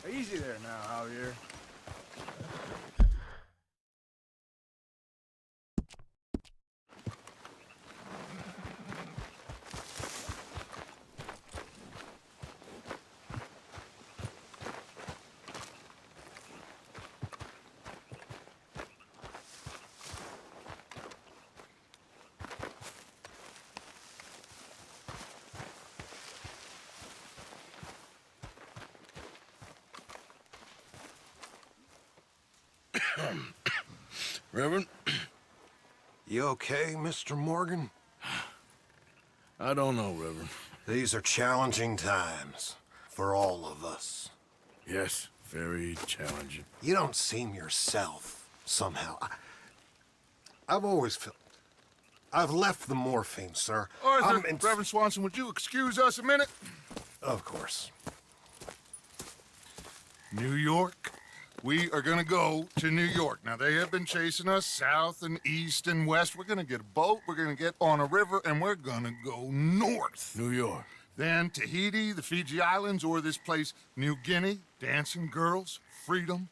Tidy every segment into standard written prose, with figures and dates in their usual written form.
Easy there now, Javier. Reverend? You okay, Mr. Morgan? I don't know, Reverend. These are challenging times for all of us. Yes, very challenging. You don't seem yourself, somehow. I've always felt... I've left the morphine, sir. Arthur, Reverend Swanson, would you excuse us a minute? Of course. New York? We are gonna go to New York. Now, they have been chasing us south and east and west. We're gonna get a boat, we're gonna get on a river, and we're gonna go north. New York. Then Tahiti, the Fiji Islands, or this place, New Guinea, dancing girls, freedom.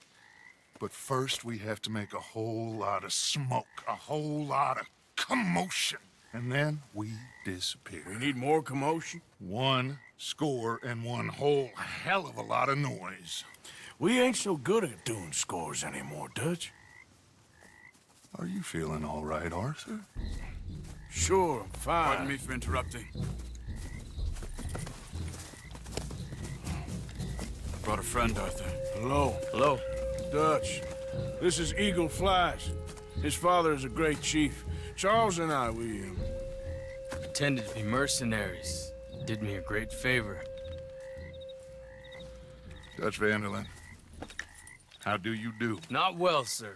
But first, we have to make a whole lot of smoke, a whole lot of commotion. And then we disappear. We need more commotion? 1 score and 1 whole hell of a lot of noise. We ain't so good at doing scores anymore, Dutch. Are you feeling all right, Arthur? Sure, I'm fine. Pardon me for interrupting. I brought a friend, Arthur. Hello. Hello. Dutch. This is Eagle Flies. His father is a great chief. Charles and I, we Pretended to be mercenaries. Did me a great favor. Dutch Vanderlyn, how do you do? Not well, sir.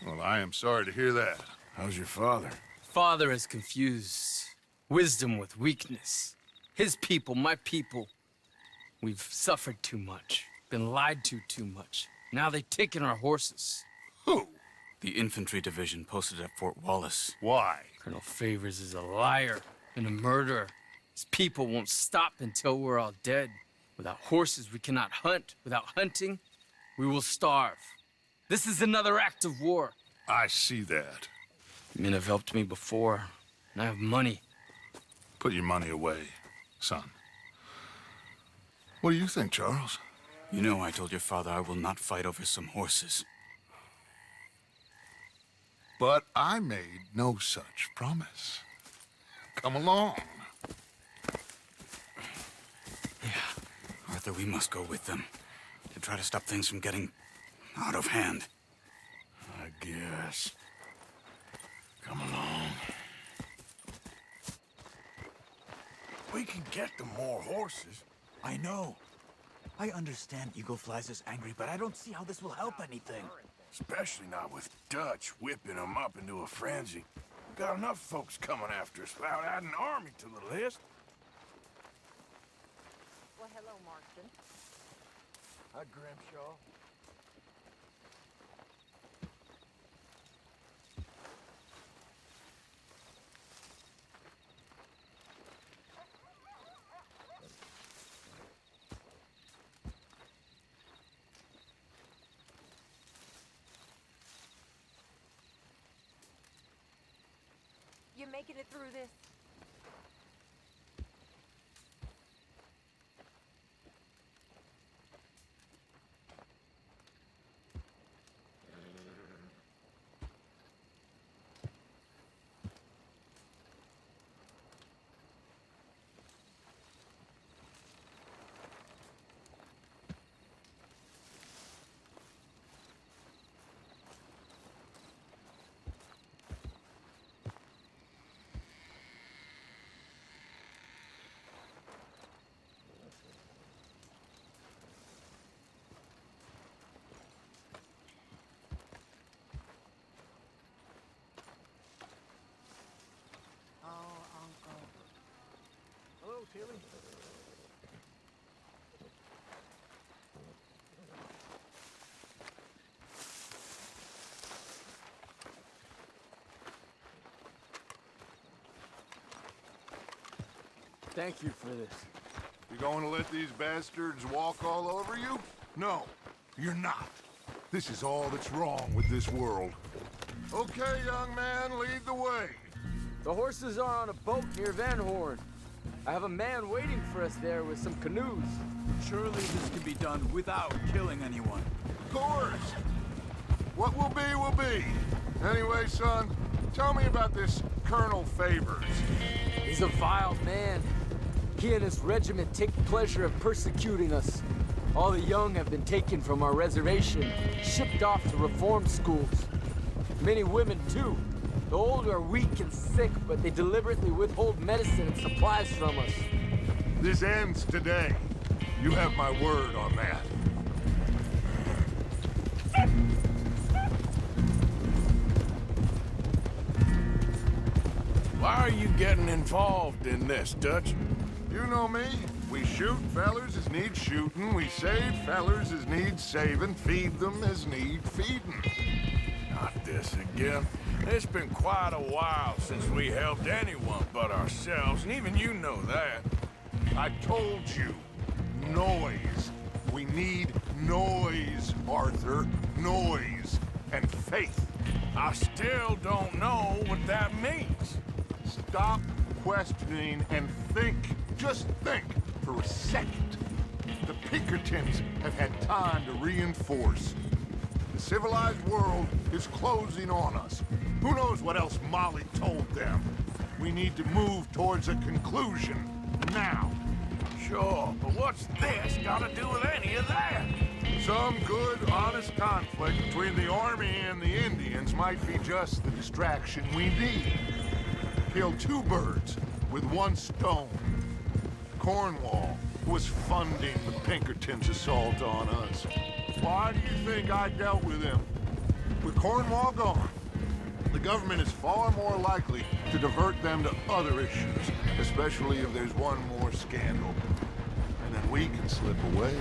Well, I am sorry to hear that. How's your father? Father has confused wisdom with weakness. His people, my people. We've suffered too much. Been lied to too much. Now they've taken our horses. Who? The infantry division posted at Fort Wallace. Why? Colonel Favors is a liar and a murderer. His people won't stop until we're all dead. Without horses, we cannot hunt. Without hunting, we will starve. This is another act of war. I see that. Men have helped me before, and I have money. Put your money away, son. What do you think, Charles? You know I told your father I will not fight over some horses. But I made no such promise. Come along. Arthur, we must go with them to try to stop things from getting out of hand. I guess. Come along. We can get them more horses. I know. I understand Eagle Flies is angry, but I don't see how this will help anything. Especially not with Dutch whipping them up into a frenzy. We've got enough folks coming after us without adding an army to the list. Well, hello, Marston. Hi, Grimshaw. You making it through this? Hello, Tilly. Thank you for this. You going to let these bastards walk all over you? No, you're not. This is all that's wrong with this world. Okay, young man, lead the way. The horses are on a boat near Van Horn. I have a man waiting for us there with some canoes. Surely this can be done without killing anyone. Of course. What will be, will be. Anyway, son, tell me about this Colonel Favors. He's a vile man. He and his regiment take pleasure of persecuting us. All the young have been taken from our reservation, shipped off to reform schools. Many women, too. The old are weak and sick, but they deliberately withhold medicine and supplies from us. This ends today. You have my word on that. Why are you getting involved in this, Dutch? You know me. We shoot fellers as need shooting. We save fellers as need saving. Feed them as need feeding. Not this again. It's been quite a while since we helped anyone but ourselves, and even you know that. I told you. Noise. We need noise, Arthur. Noise and faith. I still don't know what that means. Stop questioning and think. Just think for a second. The Pinkertons have had time to reinforce. The civilized world is closing on us. Who knows what else Molly told them? We need to move towards a conclusion now. Sure, but what's this got to do with any of that? Some good, honest conflict between the army and the Indians might be just the distraction we need. Kill two birds with one stone. Cornwall was funding the Pinkertons' assault on us. Why do you think I dealt with him? With Cornwall gone, the government is far more likely to divert them to other issues, especially if there's one more scandal. And then we can slip away.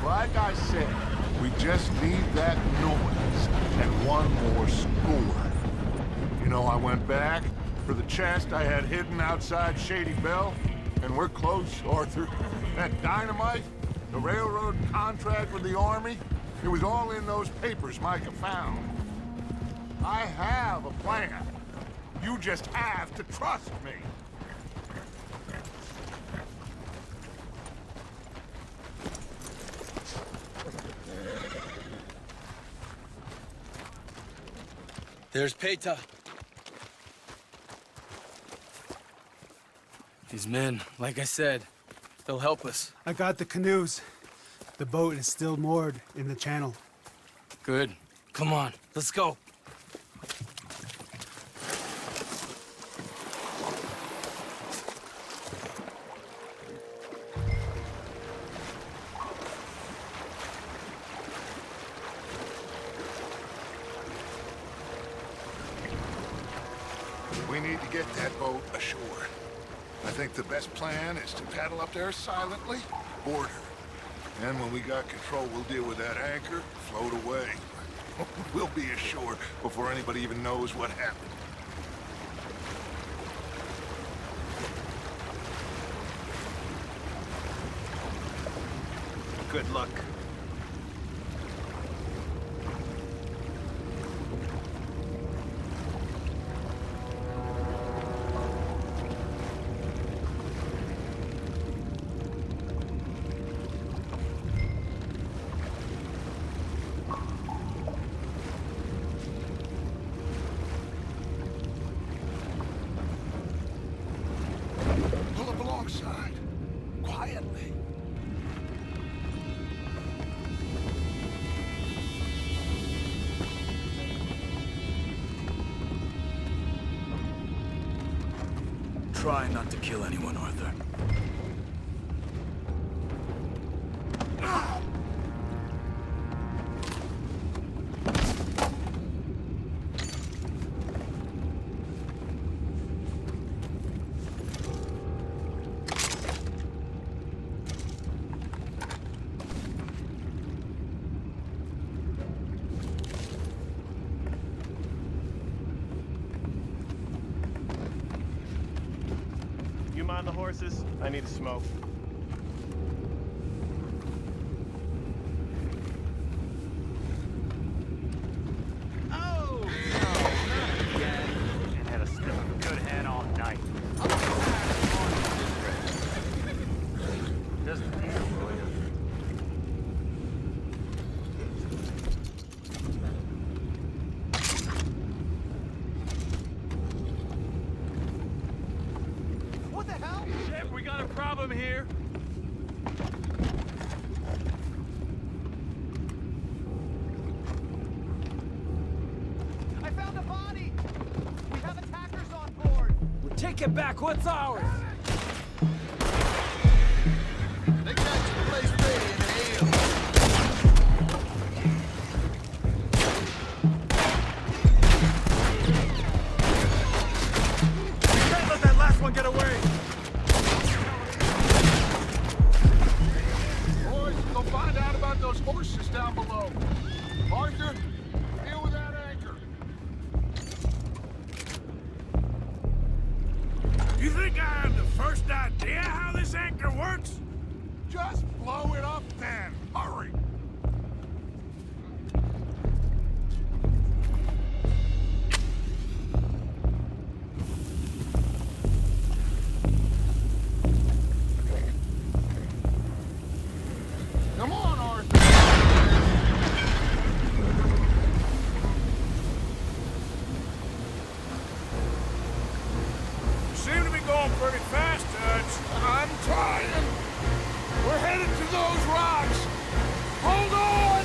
Like I said, we just need that noise and one more score. You know, I went back for the chest I had hidden outside Shady Bell, and we're close, Arthur. That dynamite, the railroad contract with the Army, it was all in those papers Micah found. I have a plan. You just have to trust me. There's Peta. These men, like I said, they'll help us. I got the canoes. The boat is still moored in the channel. Good. Come on, let's go. We need to get that boat ashore. I think the best plan is to paddle up there silently, board her. And when we got control, we'll deal with that anchor, float away. We'll be ashore before anybody even knows what happened. Good luck. Pull up alongside, quietly. Try not to kill anyone, Arthur. You mind the horses? I need to smoke. Take it back. What's ours? They got your place ready in hell. Can't let that last one get away! Boys, go find out about those horses down below. Arthur, deal with that anchor. You think I have the first idea how this anchor works? Just blow it up then. Hurry. Come on, Arthur. You seem to be going pretty fast, Dutch. I'm trying. We're headed to those rocks. Hold on!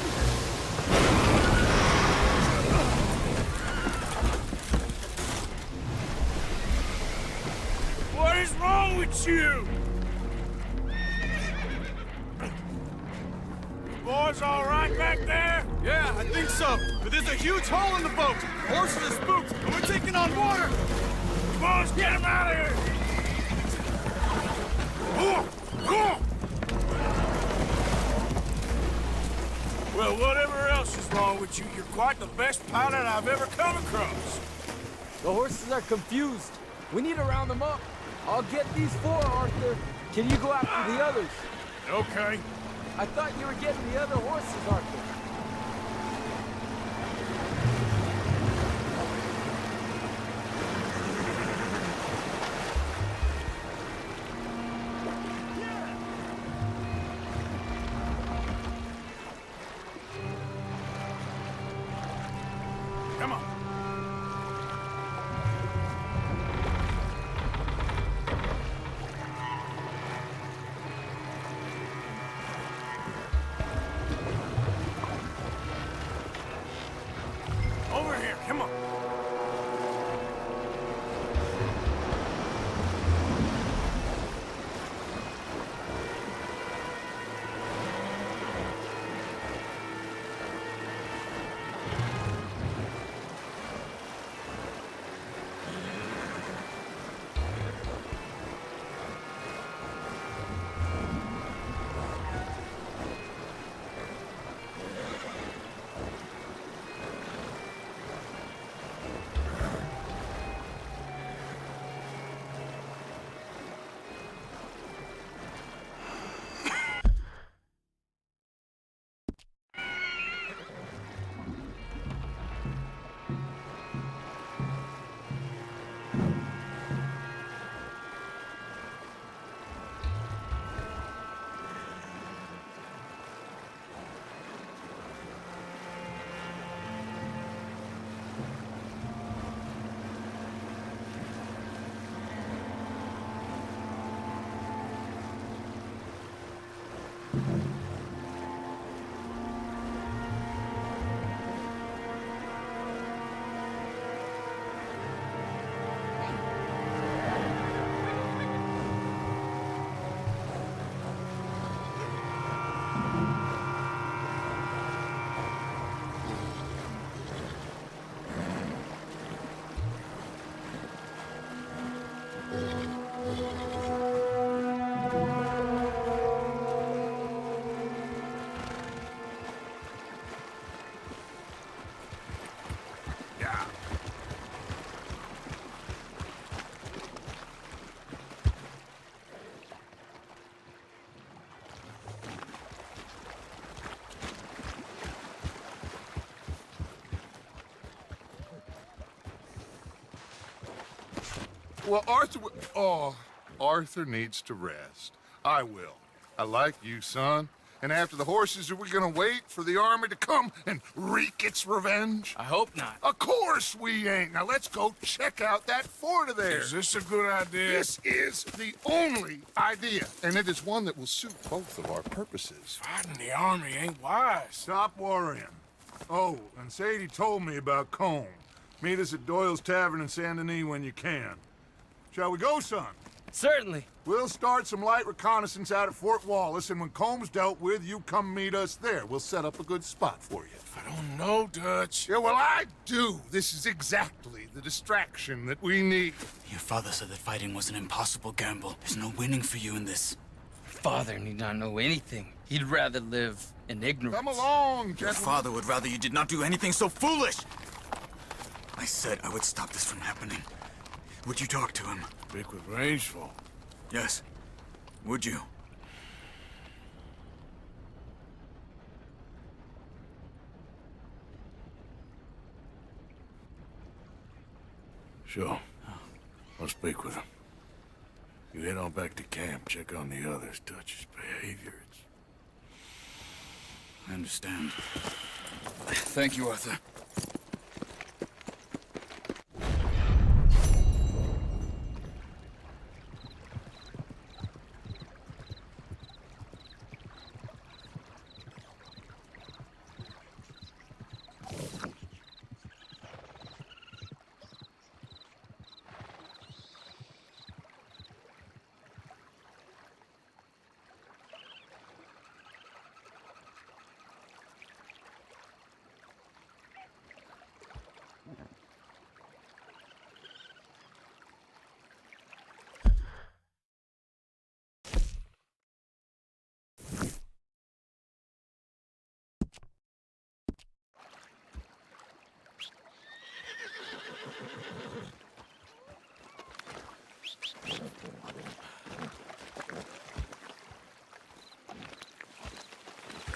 What is wrong with you? Boys all right back there? Yeah, I think so. But there's a huge hole in the boat. Horses are spooked, and we're taking on water. Come on, let's get him out of here! Well, whatever else is wrong with you, you're quite the best pilot I've ever come across. The horses are confused. We need to round them up. I'll get these four, Arthur. Can you go after the others? Okay. I thought you were getting the other horses, Arthur. Come on. Over here, come on. Well, Arthur needs to rest. I will. I like you, son. And after the horses, are we gonna wait for the army to come and wreak its revenge? I hope not. Of course we ain't. Now let's go check out that fort of theirs. Is this a good idea? This is the only idea, and it is one that will suit both of our purposes. Fighting the army ain't wise. Stop worrying. Oh, and Sadie told me about Combe. Meet us at Doyle's Tavern in Saint Denis when you can. Shall we go, son? Certainly. We'll start some light reconnaissance out at Fort Wallace, and when Combs dealt with, you come meet us there. We'll set up a good spot for you. I don't know, Dutch. Yeah, well, I do. This is exactly the distraction that we need. Your father said that fighting was an impossible gamble. There's no winning for you in this. Father need not know anything. He'd rather live in ignorance. Come along, Your gentlemen. father would rather you did not do anything so foolish. I said I would stop this from happening. Would you talk to him? Speak with Rangeful. Yes. Would you? Sure. I'll speak with him. You head on back to camp, check on the others. Dutch's behavior, I understand. Thank you, Arthur.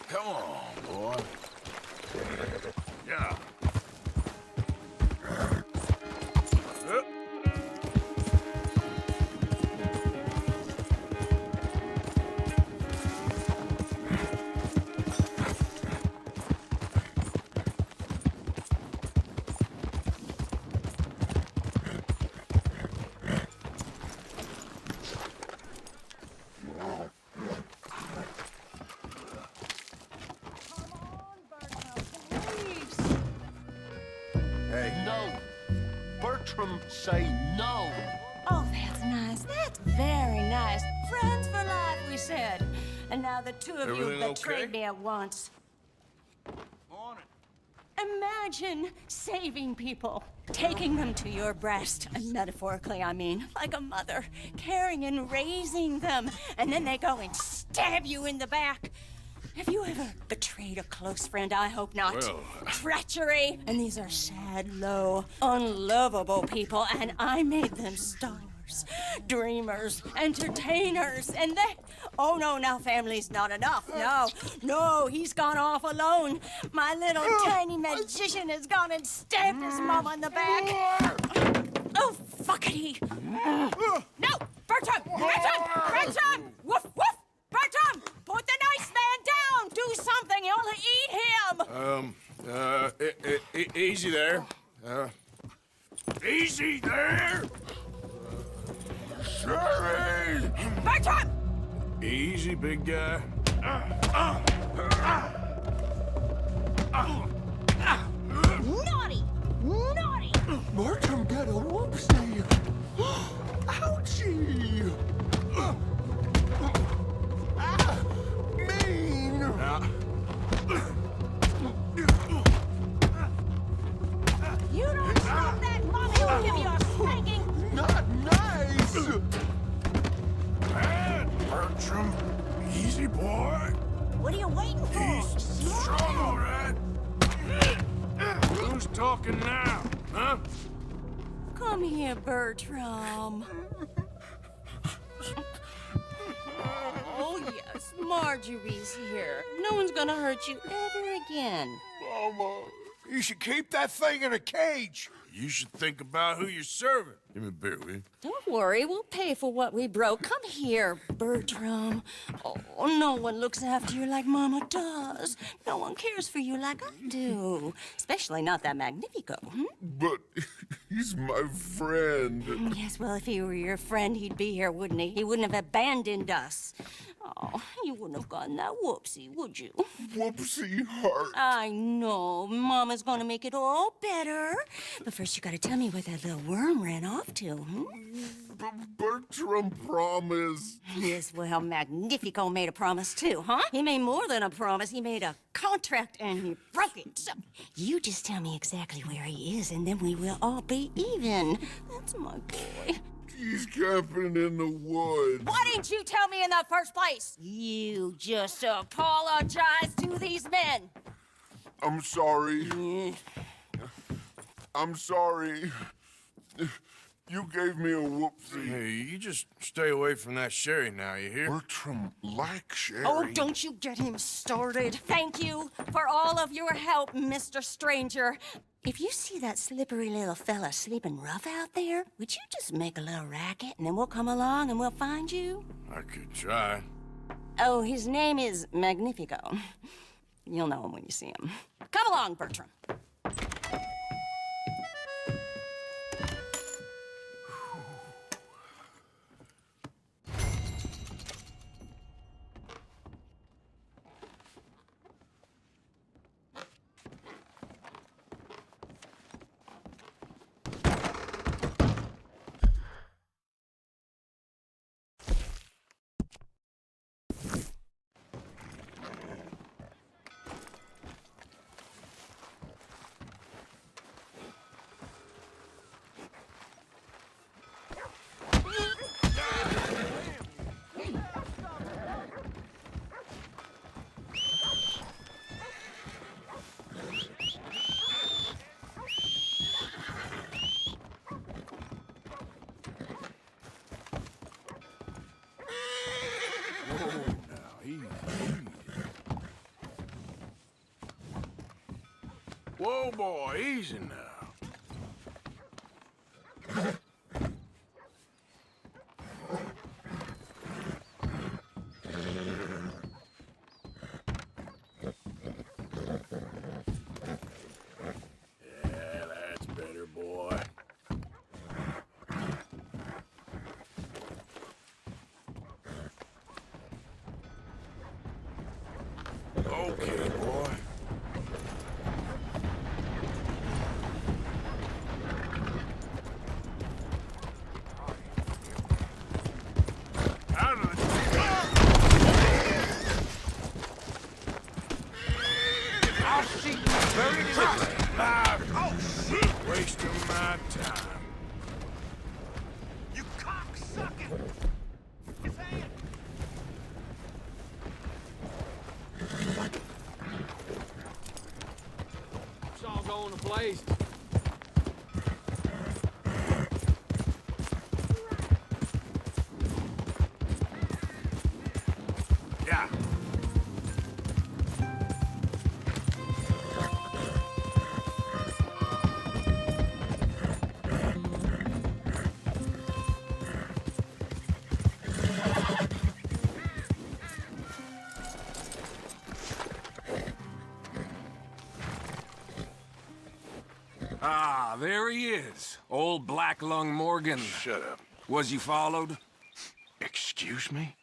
Come on, boy. Yeah. No. Bertram, say no. Oh, that's nice. That's very nice. Friends for life, we said. And now the two of you Everything betrayed okay? me at once. Morning. Imagine saving people, taking them to your breast, and metaphorically, I mean, like a mother, caring and raising them, and then they go and stab you in the back. Have you ever betrayed a close friend? I hope not. Well, Treachery. And these are sad, low, unlovable people, and I made them stars, dreamers, entertainers, and they... Oh, no, now family's not enough. No, he's gone off alone. My little tiny magician has gone and stabbed his mama in the back. Oh, fuckity. No, Bertram! Woof, woof! Bertram, put the nice man down. Do something. You'll eat him. Easy there. Easy there! Sorry! Bertram! Easy, big guy. Naughty! Naughty! Bertram got a whoopsie. Ouchie. Mean. You don't stop that, Mommy will give you a spanking. Not nice. Bertram, easy, boy. What are you waiting for? He's strong, all right. Who's talking now, huh? Come here, Bertram. Oh, yes, Marjorie's here. No one's gonna hurt you ever again. Mama, you should keep that thing in a cage. You should think about who you're serving. Give me a beer, will you? Don't worry, we'll pay for what we broke. Come here, Bertram. Oh, no one looks after you like Mama does. No one cares for you like I do. Especially not that Magnifico. But he's my friend. Yes, well, if he were your friend, he'd be here, wouldn't he? He wouldn't have abandoned us. Oh, you wouldn't have gotten that whoopsie, would you? Whoopsie heart. I know. Mama's gonna make it all better. But first, you gotta tell me where that little worm ran off. off to, hmm? Bertram promised. Yes, well, Magnifico made a promise too, huh? He made more than a promise. He made a contract and he broke it. So you just tell me exactly where he is and then we will all be even. That's my boy. He's camping in the woods. Why didn't you tell me in the first place? You just apologize to these men. I'm sorry. I'm sorry. You gave me a whoopsie. Hey, you just stay away from that Sherry now, you hear? Bertram likes Sherry. Oh, don't you get him started. Thank you for all of your help, Mr. Stranger. If you see that slippery little fella sleeping rough out there, would you just make a little racket and then we'll come along and we'll find you? I could try. Oh, his name is Magnifico. You'll know him when you see him. Come along, Bertram. Whoa, boy, easy now. Yeah, that's better, boy. Okay, boy. Out of the... I'll see you very quickly. Oh, shit! Wasting my time. You cocksucker! His hand! It's all going to blaze. Yeah. Ah, there he is. Old Black Lung Morgan. Shut up. Was you followed? Excuse me?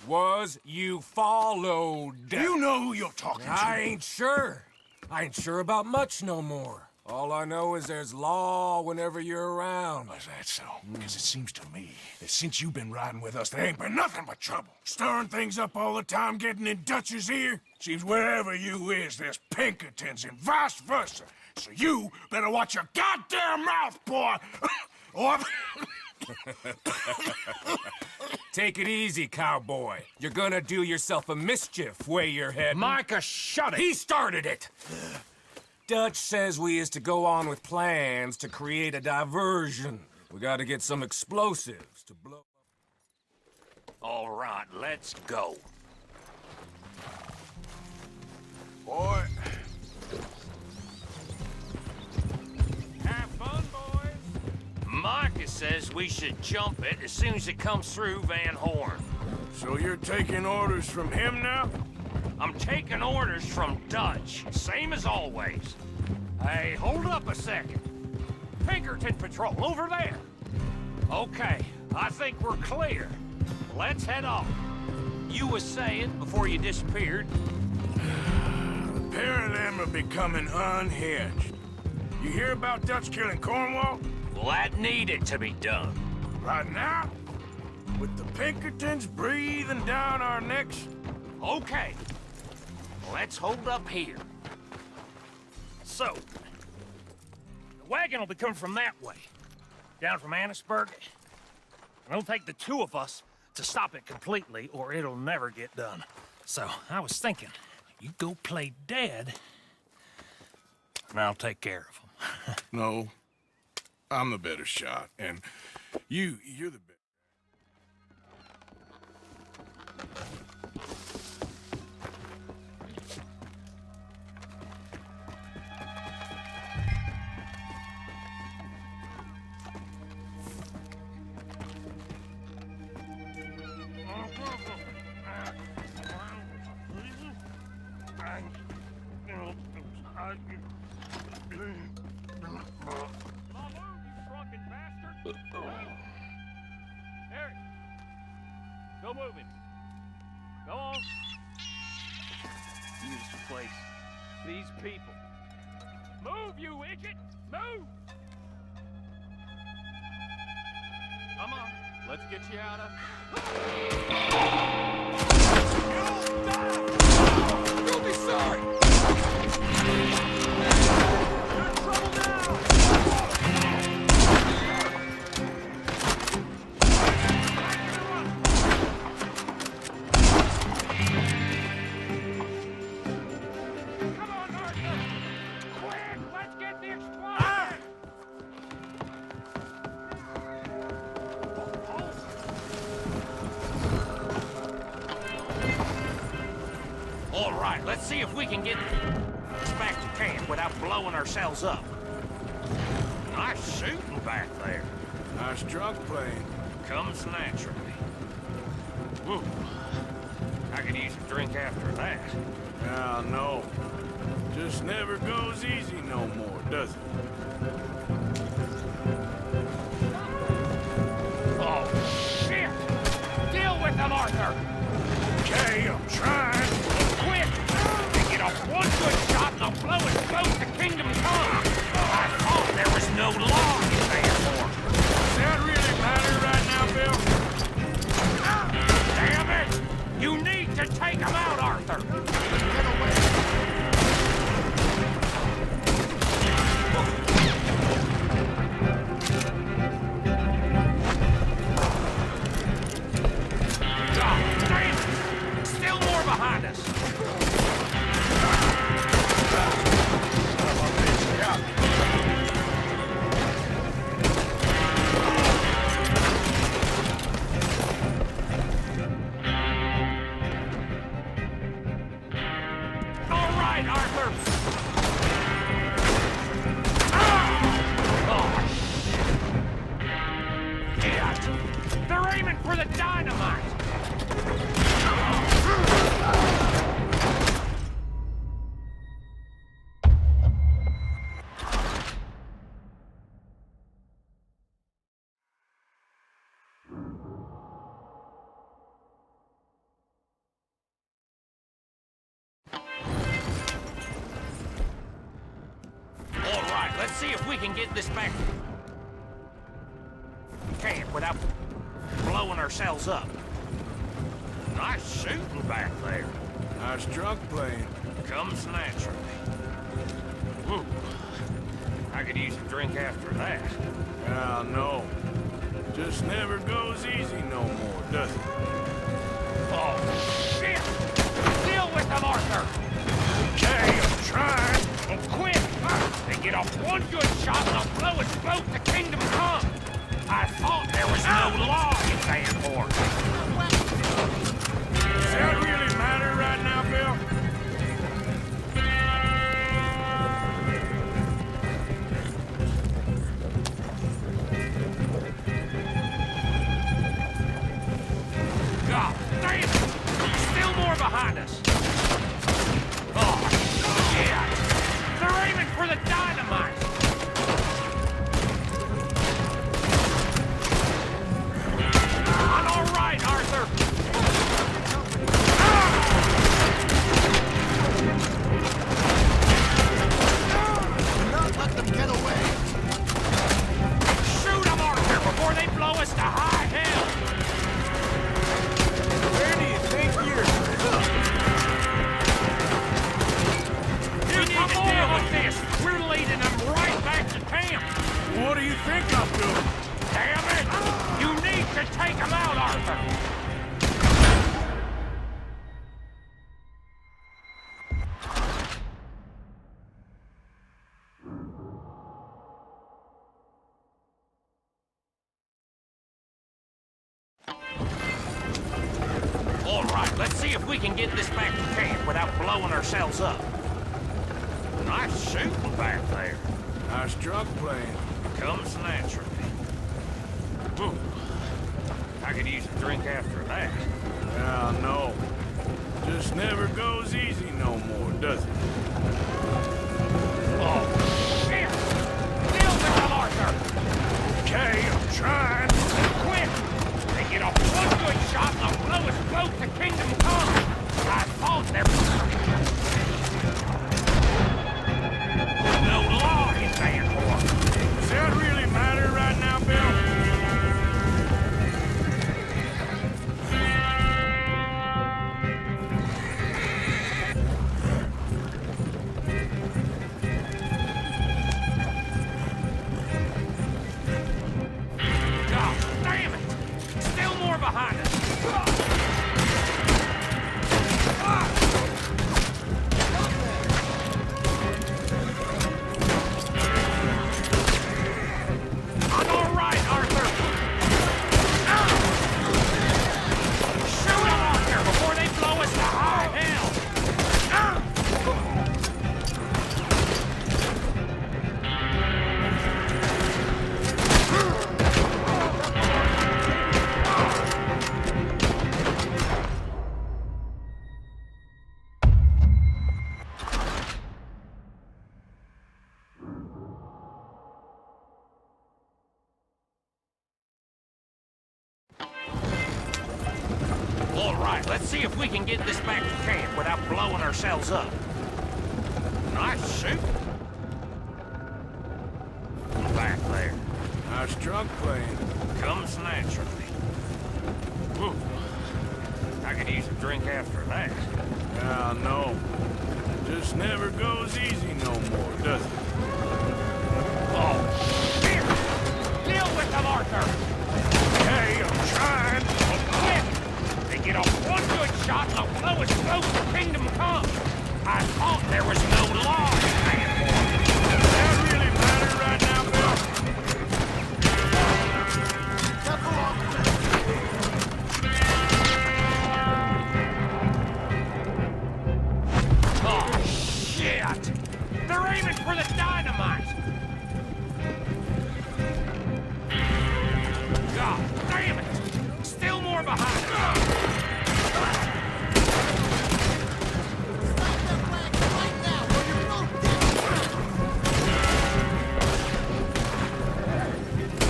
Was you followed? You know who you're talking to. I ain't sure. I ain't sure about much no more. All I know is there's law whenever you're around. Is that so? Because it seems to me that since you've been riding with us, there ain't been nothing but trouble. Stirring things up all the time, getting in Dutch's ear. Seems wherever you is, there's Pinkertons and vice versa. So you better watch your goddamn mouth, boy! Or... Take it easy, cowboy. You're gonna do yourself a mischief way you're heading. Micah, shut it! He started it! Dutch says we is to go on with plans to create a diversion. We gotta get some explosives to blow... All right, let's go. Boy... Have fun, boys. Micah says we should jump it as soon as it comes through Van Horn. So you're taking orders from him now? I'm taking orders from Dutch, same as always. Hey, hold up a second. Pinkerton Patrol, over there. Okay, I think we're clear. Let's head off. You was saying before you disappeared. The pair of them are becoming unhinged. You hear about Dutch killing Cornwall? Well, that needed to be done. Right now? With the Pinkertons breathing down our necks? Okay. Let's hold up here. So, the wagon will be coming from that way, down from Annisburg. And it'll take the two of us to stop it completely, or it'll never get done. So, I was thinking, you go play dead, and I'll take care of them. No. I'm the better shot, and you're the better. Eric, go move him. Go on. Beautiful place. These people. Move, you idiot! Move! Come on, let's get you out of... You'll be sorry! You're in trouble now! Come on, Arthur! Quick, let's get the explosion! All right, let's see if we can get back to camp without blowing ourselves up. Nice shooting back there. Nice drunk playing. Comes naturally. Whew. I could use a drink after that. Ah, no. Just never goes easy no more, does it? Oh, shit! Deal with them, Arthur! Okay, I'm trying. Quick! They get off one good shot and I'll blow it close to Kingdom Come! I thought there was no law in there for. Does that really matter right now, Bill? Damn it! You need to take them out, Arthur! Get away! God damn it! Still more behind us! All right, Arthur! Oh, shit! They're aiming for the dynamite! All right, let's see if we can get this back to camp without blowing ourselves up. Nice shooting back there. Nice drunk playing. Comes naturally. Whew. I could use a drink after that. Ah, no. Just never goes easy no more, does it? Oh, shit! Deal with them, Arthur! Okay, I'm trying. Oh, quick! They get off one good shot and I'll blow us both to Kingdom Come! I thought there was no law in there for. Does that really matter right now, Bill? God damn it! Still more behind us! Oh, shit! They're aiming for the dynamite! I'm all right, Arthur! Ah! blowing ourselves up. Nice shooting back there. Nice drunk playing. Comes naturally. I could use a drink after that. Yeah, no. Just never goes easy no more, does it? Oh, shit! Deal with them, Arthur! Okay, I'm trying. Quick! They get off one good shot and they'll blow us both to Kingdom Come! I thought there was no law in Vanport. Does that really matter right now, Bill? God damn it! Still more behind us! I'm all right, Arthur! Shoot him, Arthur, before they blow us to high hell! All right, let's see if we can get this back to camp without blowing ourselves up. Nice shooting. Back there. Nice drunk playing. Comes naturally. I could use a drink after that. Yeah, no. Just never goes easy no more, does it? Oh, shit! Deal with them, Arthur! Hey, I'm trying. Quick! They get off one good shot and they'll blow us both to Kingdom Come! I thought there was no law in Vanport. Does that really matter right now, Bill? Oh, shit! They're aiming for the dynamite! God damn it! Still more behind us!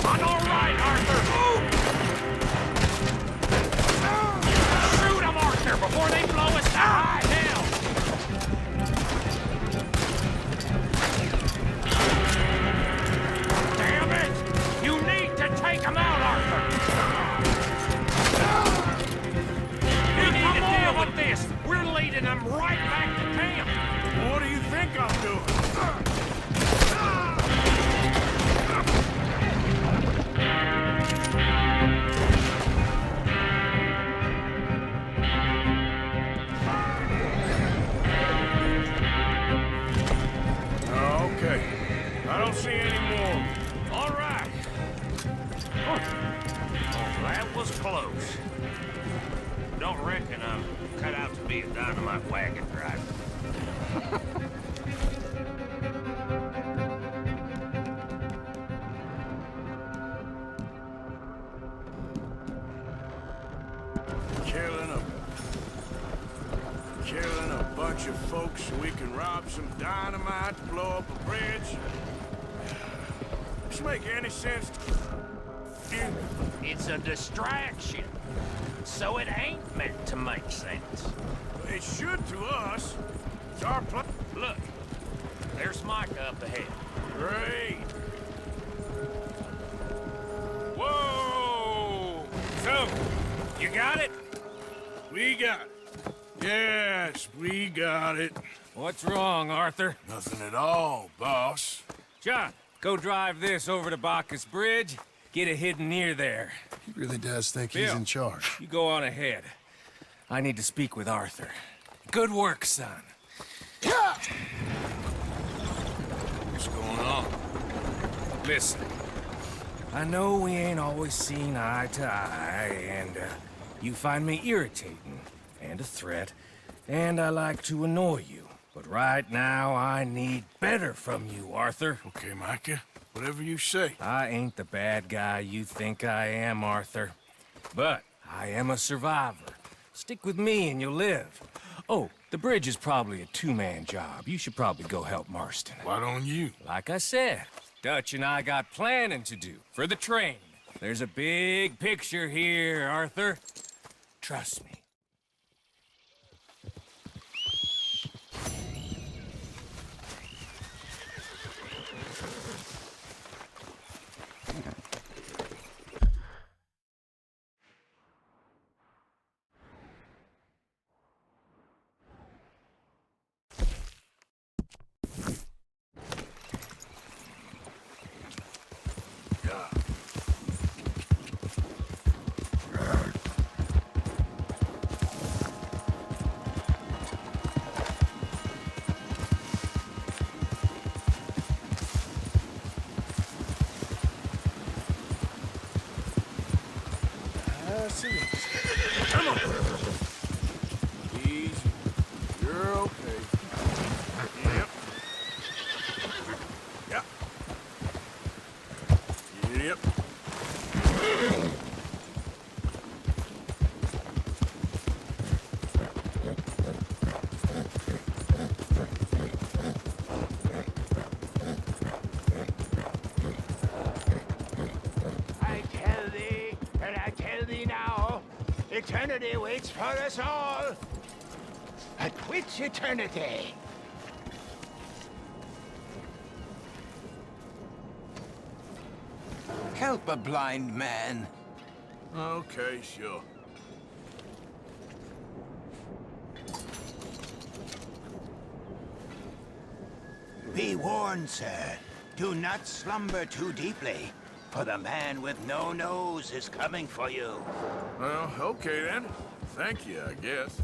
I'm all right, Arthur! Shoot 'em, Arthur, before they blow us to high hell! Damn it! You need to take 'em out, Arthur! We need to deal with this! We're leading them right back to camp! What do you think I'm doing? Okay. I don't see any more. All right. Oh, that was close. Don't reckon I'm cut out to be a dynamite wagon driver. Killing a bunch of folks so we can rob some dynamite, blow up a bridge. Does this make any sense to you? It's a distraction, so it ain't meant to make sense. It should to us. It's our plan. Look, there's Micah up ahead. Great. Whoa! So, you got it? We got it. Yes, we got it. What's wrong, Arthur? Nothing at all, boss. John, go drive this over to Bacchus Bridge. Get it hidden near there. He really does think Bill, he's in charge. You go on ahead. I need to speak with Arthur. Good work, son. What's going on? Listen, I know we ain't always seen eye to eye, and you find me irritating and a threat, And I like to annoy you. But right now, I need better from you, Arthur. Okay, Micah. Whatever you say. I ain't the bad guy you think I am, Arthur. But I am a survivor. Stick with me and you'll live. Oh, the bridge is probably a two-man job. You should probably go help Marston. Why don't you? Like I said, Dutch and I got planning to do for the train. There's a big picture here, Arthur. Trust me. Come on. Easy. You're okay. Yep. Yep. Yep. I tell thee, and I tell thee now, eternity waits for us all. At which eternity? Help a blind man. Okay, sure. Be warned, sir. Do not slumber too deeply, for the man with no nose is coming for you. Well, okay then. Thank you, I guess.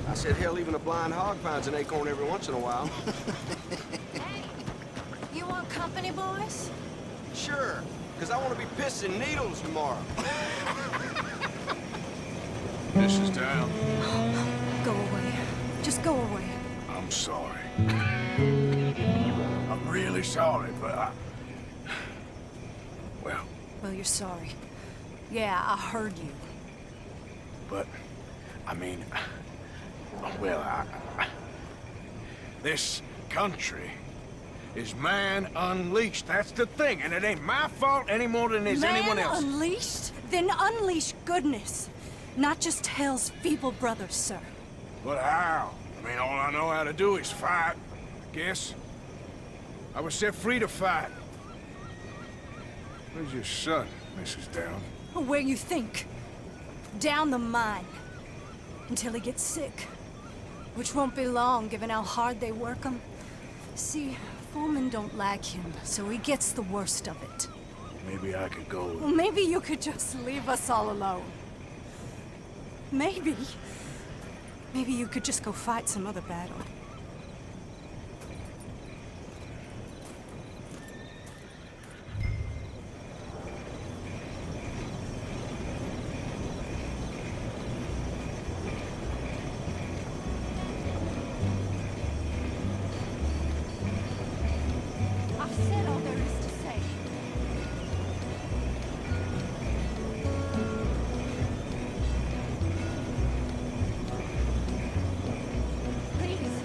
I said, hell, even a blind hog finds an acorn every once in a while. Hey, you want company, boys? Sure, because I want to be pissing needles tomorrow. This is down. Go away. Just go away. I'm sorry. I'm really sorry, but well, Well, you're sorry. Yeah, I heard you. but, I mean, well, this country is man unleashed. That's the thing, and it ain't my fault any more than it's anyone else's. Man unleashed? Then unleash goodness. Not just hell's feeble brothers, sir. But how? I mean, all I know how to do is fight, I guess. I was set free to fight. Where's your son, Mrs. Down? Where you think? Down the mine. Until he gets sick. Which won't be long, given how hard they work him. See, foremen don't like him, so he gets the worst of it. Maybe I could go. Well, maybe you could just leave us all alone. Maybe. Maybe you could just go fight some other battle. I've said all there is to say. Please,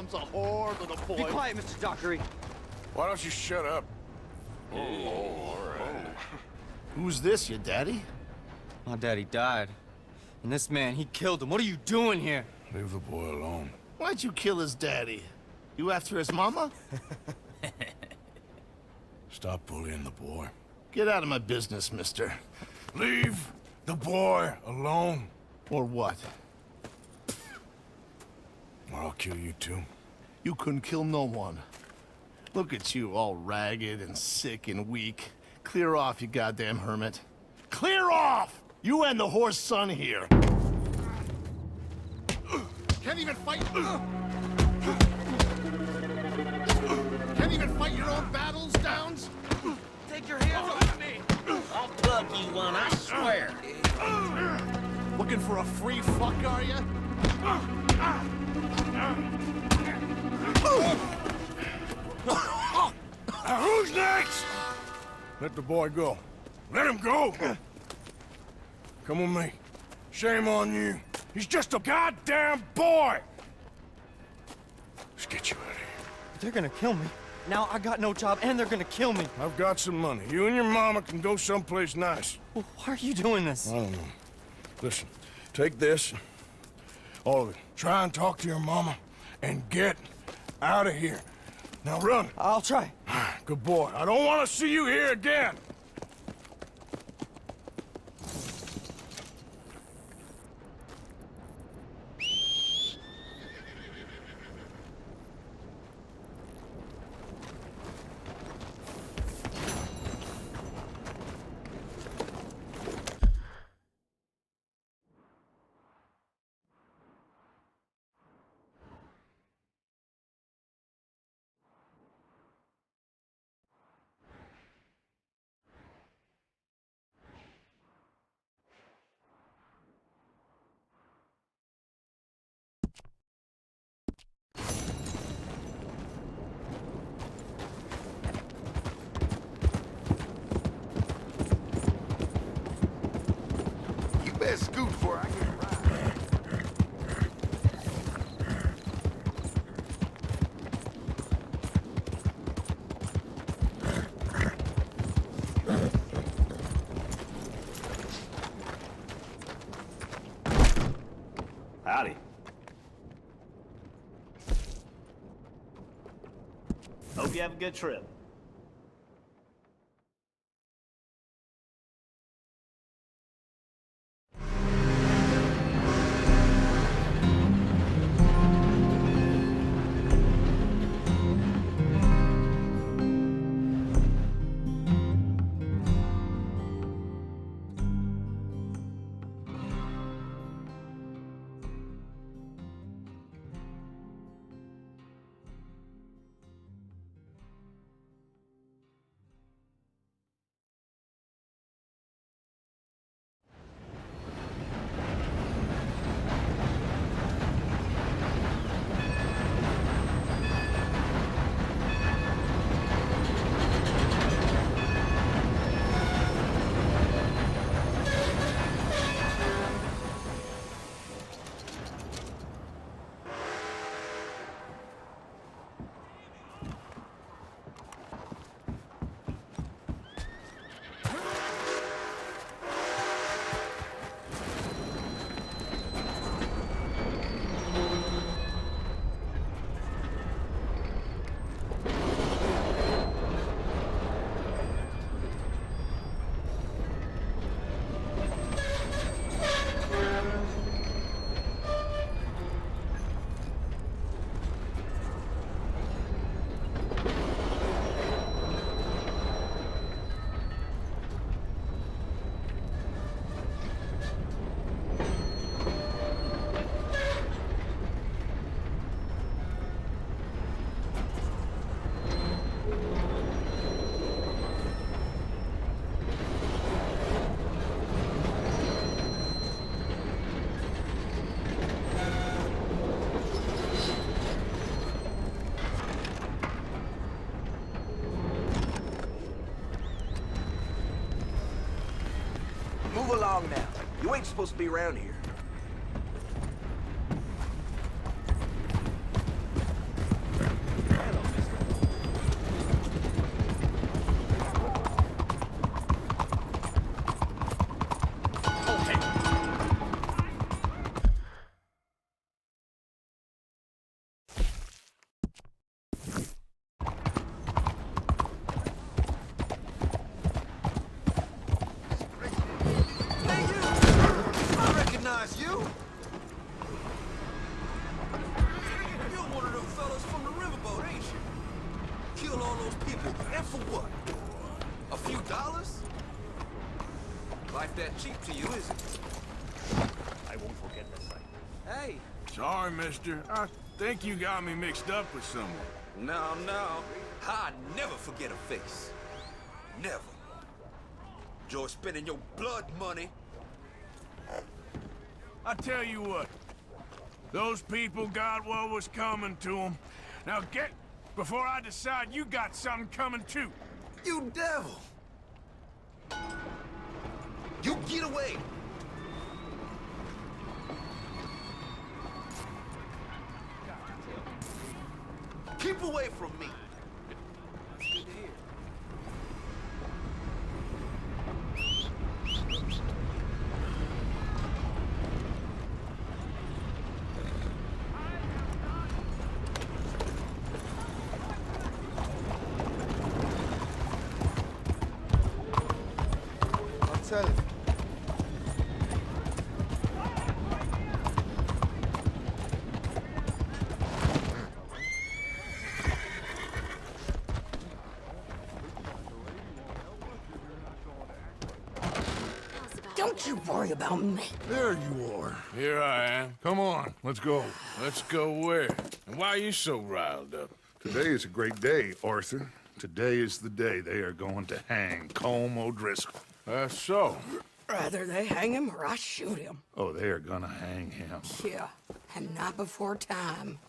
mom's a whore, little boy. Be quiet, Mr. Dockery. Why don't you shut up? Who's this, your daddy? My daddy died. And this man, he killed him. What are you doing here? Leave the boy alone. Why'd you kill his daddy? You after his mama? Stop bullying the boy. Get out of my business, mister. Leave the boy alone. Or what? Or I'll kill you too. You couldn't kill no one. Look at you, all ragged and sick and weak. Clear off, you goddamn hermit. Clear off! You and the horse son here. Can't even fight. Can't even fight your own battles, Downs? Take your hands off me! I'll plug you one, I swear. Looking for a free fuck, are ya? Who's next? Let the boy go. Let him go! Come with me. Shame on you. He's just a goddamn boy! Let's get you out of here. They're gonna kill me. Now I got no job and they're gonna kill me. I've got some money. You and your mama can go someplace nice. Well, why are you doing this? I don't know. Listen, take this. All of it. Try and talk to your mama and get out of here. Now run. I'll try. Good boy. I don't want to see you here again. Best scoot before I get a ride. Howdy. Hope you have a good trip. Move along now. You ain't supposed to be around here. And for what? A few dollars? Life that cheap to you, is it? I won't forget this sight. Hey. Sorry, mister. I think you got me mixed up with someone. No, no. I never forget a face. Never. Enjoy spending your blood money. I tell you what. Those people got what was coming to them. Now get before I decide you got something coming too. You devil! You get away! Keep away from me! That's good to hear. I'll tell you. Don't you worry about me. There you are. Here I am. Come on, let's go. Let's go where? And why are you so riled up? Today is a great day, Arthur. Today is the day they are going to hang Colm O'Driscoll. That's so. Rather they hang him or I shoot him. Oh, they are gonna hang him. Yeah, and not before time.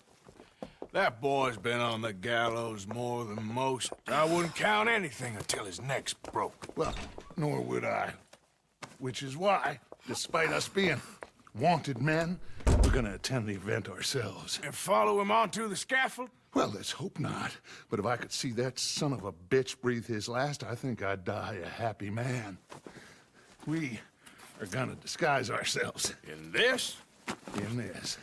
That boy's been on the gallows more than most. I wouldn't count anything until his neck's broke. Well, nor would I. Which is why, despite us being wanted men, we're gonna attend the event ourselves. And follow him onto the scaffold? Well, let's hope not. But if I could see that son of a bitch breathe his last, I think I'd die a happy man. We are gonna disguise ourselves. In this? In this.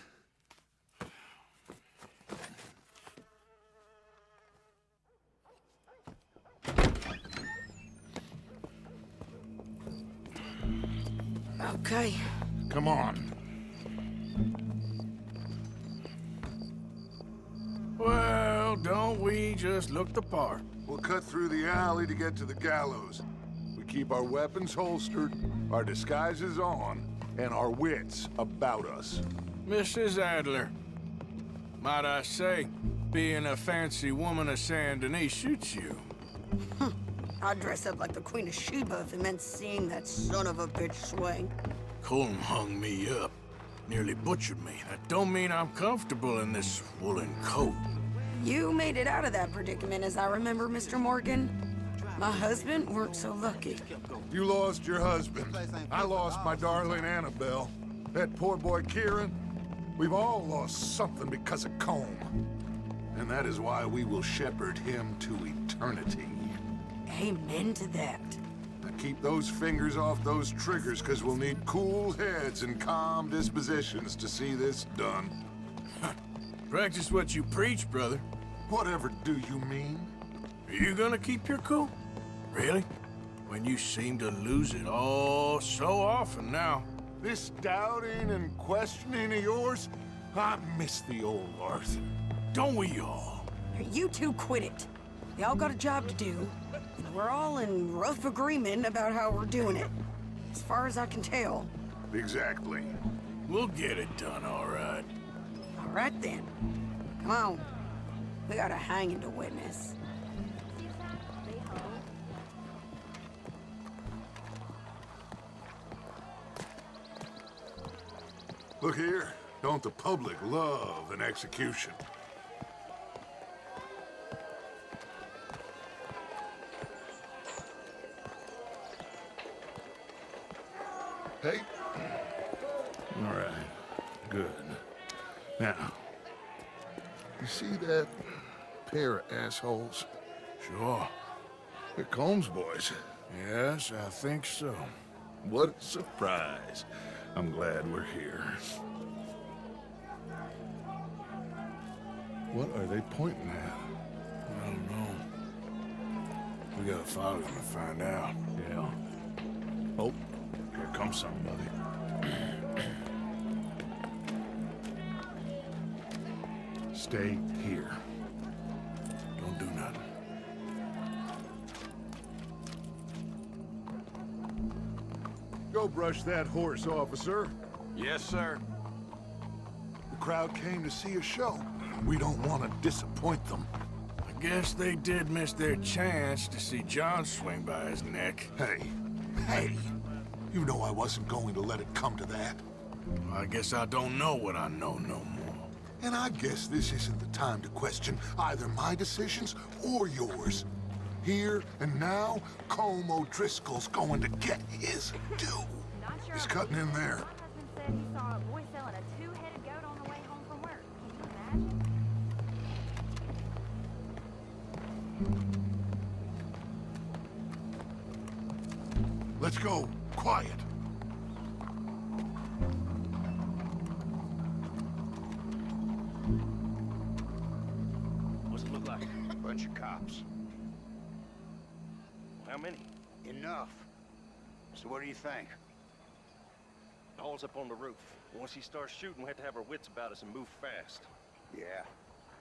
Okay. Come on. Well, don't we just look the part? We'll cut through the alley to get to the gallows. We keep our weapons holstered, our disguises on, and our wits about us. Mrs. Adler, might I say, being a fancy woman of Saint Denis shoots you. I'd dress up like the Queen of Sheba if it meant seeing that son of a bitch swing. Colm hung me up, nearly butchered me. That don't mean I'm comfortable in this woolen coat. You made it out of that predicament, as I remember, Mr. Morgan. My husband weren't so lucky. You lost your husband. I lost my darling Annabelle. That poor boy Kieran. We've all lost something because of Colm. And that is why we will shepherd him to eternity. Amen to that. Now keep those fingers off those triggers, because we'll need cool heads and calm dispositions to see this done. Practice what you preach, brother. Whatever do you mean? Are you gonna keep your cool? Really? When you seem to lose it all so often now. This doubting and questioning of yours, I miss the old Arthur. Don't we all? You two quit it. We all got a job to do, and we're all in rough agreement about how we're doing it. As far as I can tell. Exactly. We'll get it done, all right. All right, then. Come on. We got a hanging to witness. Look here. Don't the public love an execution? Hey. All right. Good. Now, you see that pair of assholes? Sure. They're Colm's boys. Yes, I think so. What a surprise. I'm glad we're here. What are they pointing at? I don't know. We gotta follow them and find out. Yeah. Oh, here comes somebody. Stay here. Don't do nothing. Go brush that horse, officer. Yes, sir. The crowd came to see a show. We don't want to disappoint them. I guess they did miss their chance to see John swing by his neck. Hey, you know I wasn't going to let it come to that. I guess I don't know what I know no more. And I guess this isn't the time to question either my decisions or yours. Here and now, Colm O'Driscoll's going to get his due. He's cutting in there. My husband said he saw a boy selling a two-headed goat on the way home from work. Can you imagine? Let's go. Quiet. What's it look like? Bunch of cops. How many? Enough. So what do you think? Paul's up on the roof. Once he starts shooting, we have to have our wits about us and move fast. Yeah,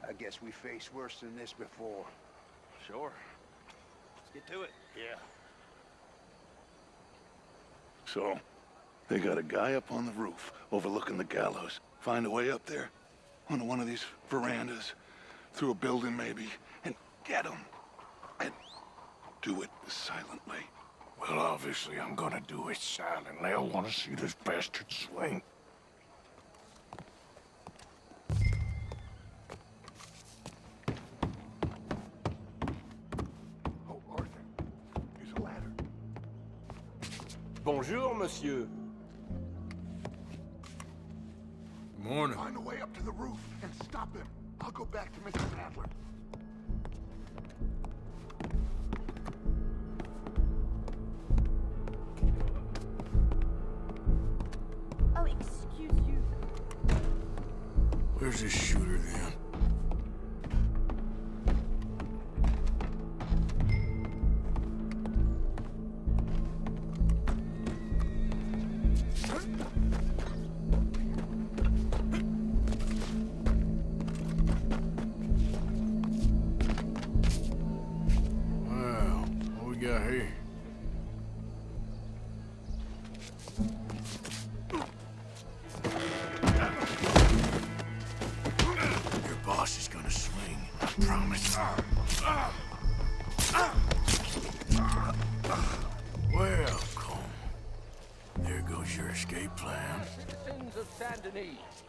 I guess we faced worse than this before. Sure. Let's get to it. Yeah. So, they got a guy up on the roof overlooking the gallows. Find a way up there, onto one of these verandas, through a building maybe, and get him. And do it silently. Well, obviously I'm gonna do it silently. I want to see this bastard swing. Oh, Arthur, here's a ladder. Bonjour, monsieur. Morning. Find a way up to the roof and stop him. I'll go back to Mr. Adler. Oh, excuse you. Where's this shooter then? Well, what we got here? Your boss is gonna swing, I promise. Well, Colm, there goes your escape plan. Citizens of Saint Denis,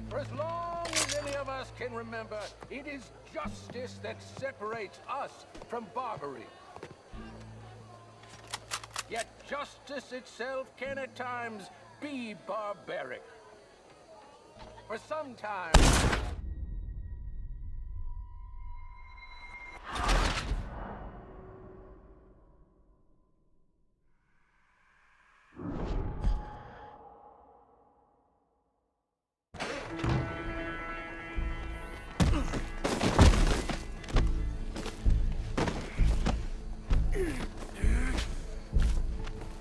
for as long as any of us can remember, it is justice that separates us from barbary. Yet justice itself can at times be barbaric. For sometimes...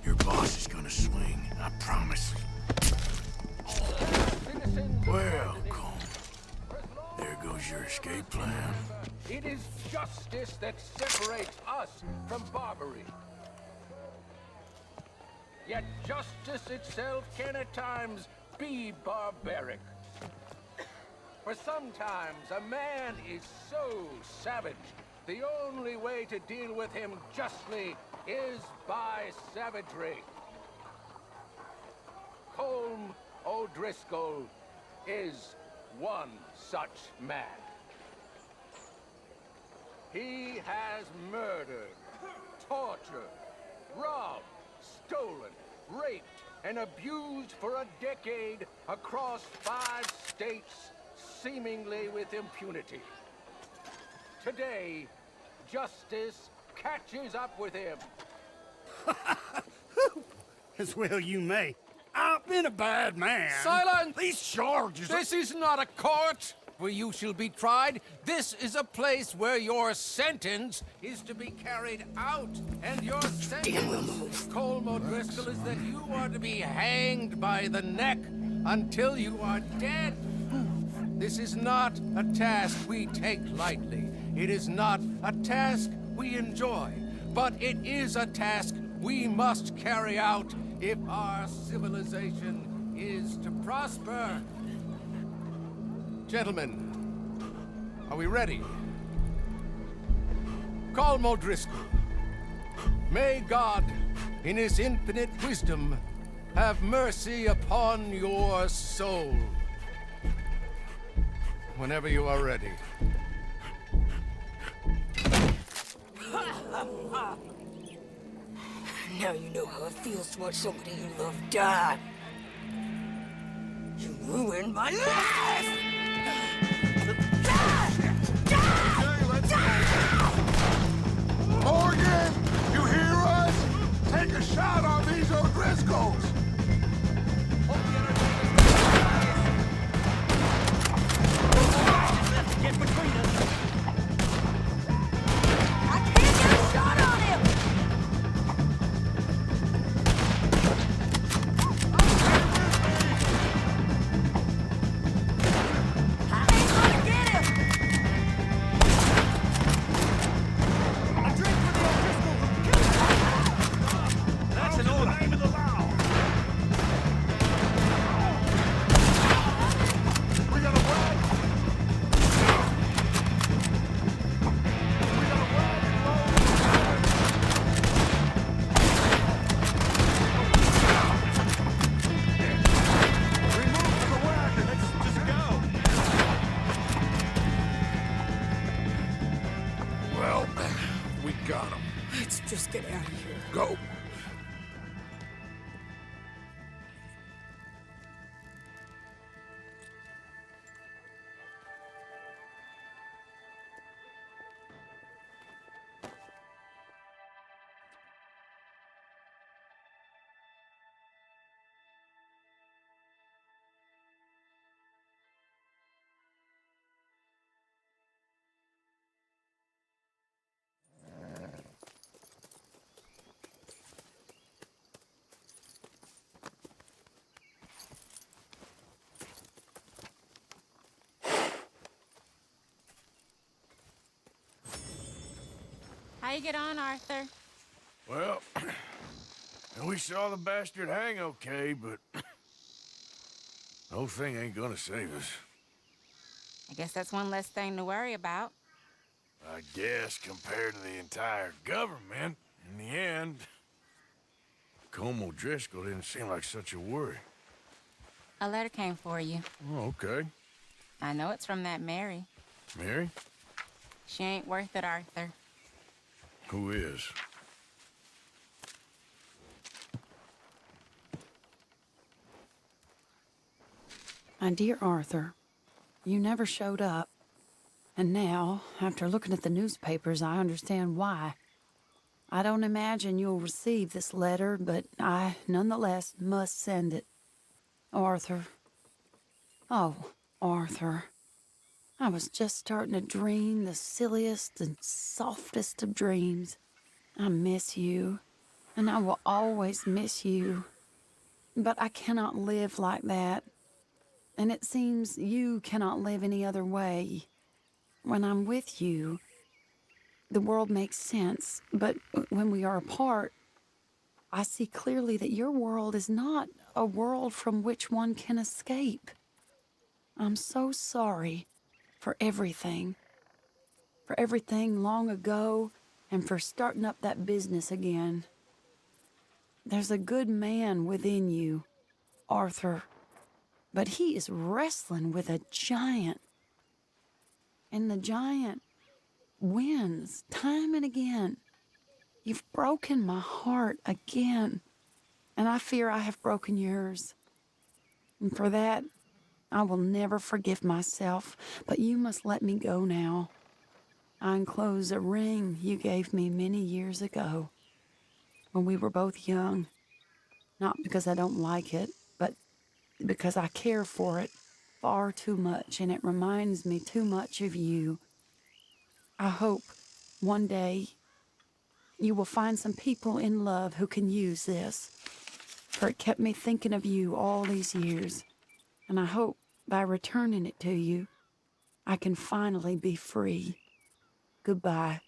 Your boss is gonna swing, I promise. Well, Colm, there goes your escape plan. It is justice that separates us from barbary. Yet justice itself can at times be barbaric. For sometimes a man is so savage, the only way to deal with him justly is by savagery. Colm O'Driscoll is one such man. He has murdered, tortured, robbed, stolen, raped, and abused for a decade across 5 states, seemingly with impunity. Today, justice catches up with him. As well you may. I've been a bad man. Silence! These charges... This is not a court where you shall be tried. This is a place where your sentence is to be carried out. And your sentence, Colm O'Driscoll, is that you are to be hanged by the neck until you are dead. This is not a task we take lightly. It is not a task we enjoy. But it is a task we must carry out if our civilization is to prosper. Gentlemen, are we ready? Call O'Driscoll. May God, in his infinite wisdom, have mercy upon your soul. Whenever you are ready. Now you know how it feels to watch somebody you love die. You ruined my life! Morgan, you hear us? Take a shot on these O'Driscolls. Get between us! I can't get a shot on him! I ain't gonna get him! A drink for the O'Driscoll who killed him! That's an order. Name of the law. We got a ride. Well, we got him. Let's just get out of here. Go. How you get on, Arthur? Well, we saw the bastard hang okay, but the whole thing ain't gonna save us. I guess that's one less thing to worry about. I guess compared to the entire government, in the end, Colm O'Driscoll didn't seem like such a worry. A letter came for you. Oh, okay. I know it's from that Mary. Mary? She ain't worth it, Arthur. Who is? My dear Arthur, you never showed up. And now, after looking at the newspapers, I understand why. I don't imagine you'll receive this letter, but I, nonetheless, must send it. Arthur. Oh, Arthur. I was just starting to dream the silliest and softest of dreams. I miss you, and I will always miss you. But I cannot live like that. And it seems you cannot live any other way. When I'm with you, the world makes sense. But when we are apart, I see clearly that your world is not a world from which one can escape. I'm so sorry for everything. For everything long ago, and for starting up that business again. There's a good man within you, Arthur, but he is wrestling with a giant. And the giant wins time and again. You've broken my heart again, and I fear I have broken yours. And for that, I will never forgive myself, but you must let me go now. I enclose a ring you gave me many years ago, when we were both young. Not because I don't like it, but because I care for it far too much, and it reminds me too much of you. I hope one day you will find some people in love who can use this, for it kept me thinking of you all these years, and I hope by returning it to you, I can finally be free. Goodbye.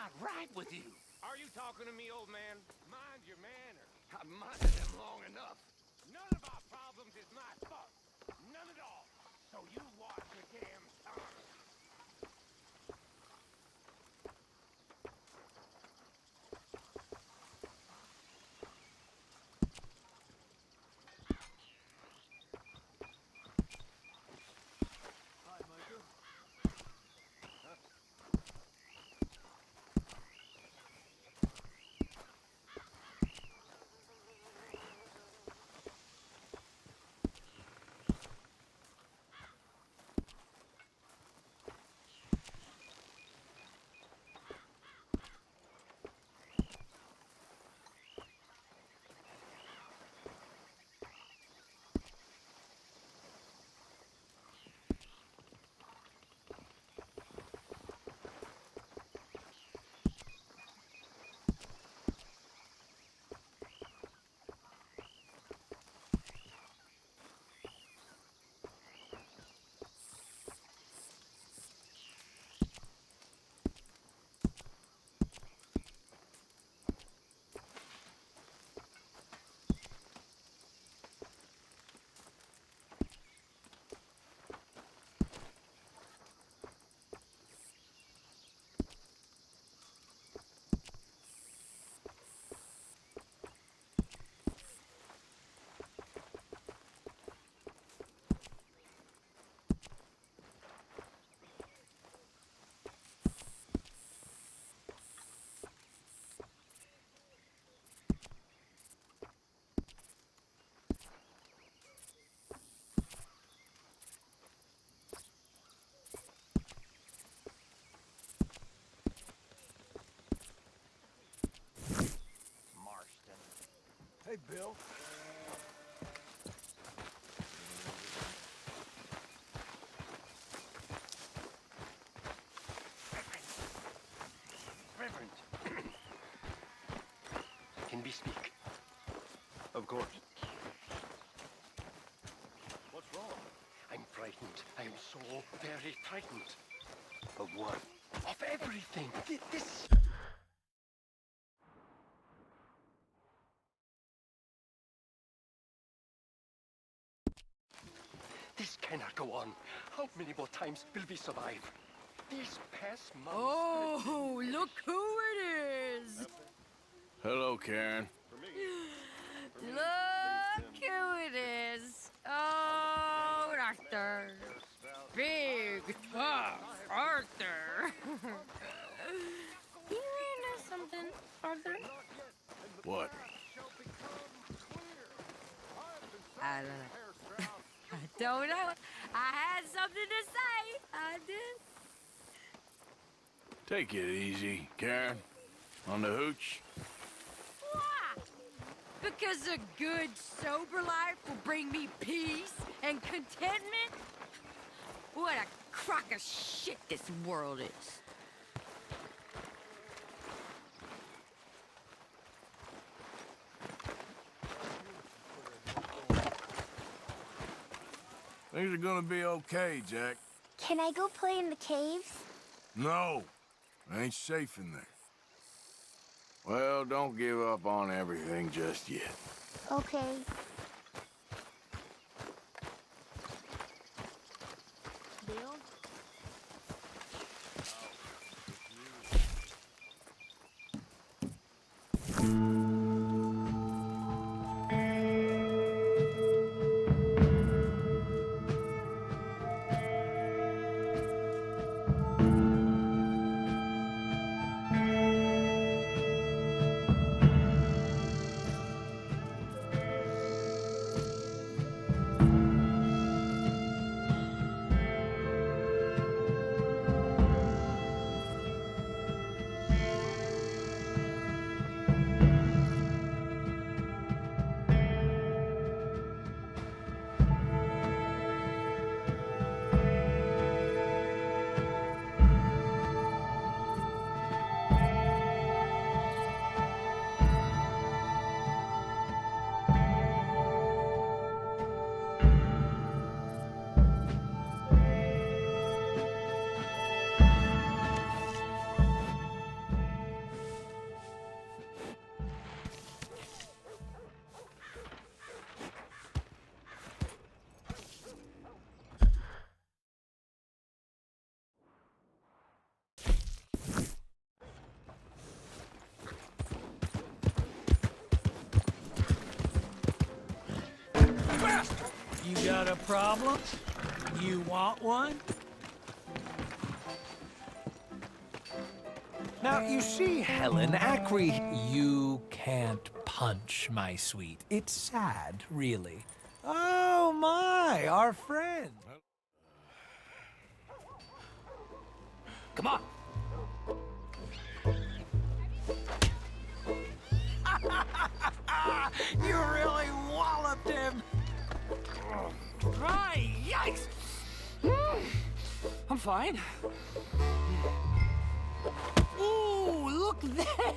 not right with you? Are you talking to me, old man? Mind your manners. I've minded them long enough. None of our problems is my fault. None at all. So you watch your damn tongue. Hey, Bill. Reverend. Can we speak? Of course. What's wrong? I'm frightened. I am so very frightened. Of what? Of everything. This... This cannot go on. How many more times will we survive? These past months... Oh, look who it is! Hello, Karen. Look who it is! Oh, Arthur. Big, tough Arthur. You know something, Arthur? What? I don't know. I don't know. I had something to say. I did. Take it easy, Karen. On the hooch. Why? Because a good, sober life will bring me peace and contentment? What a crock of shit this world is. Things are gonna be okay, Jack. Can I go play in the caves? No, ain't safe in there. Well, don't give up on everything just yet. Okay. Bill? Got a problem? You want one? Now, you see, Helen, you can't punch, my sweet. It's sad, really. Oh, my, our friend. Come on. You really walloped him. Right, yikes! I'm fine. Ooh, look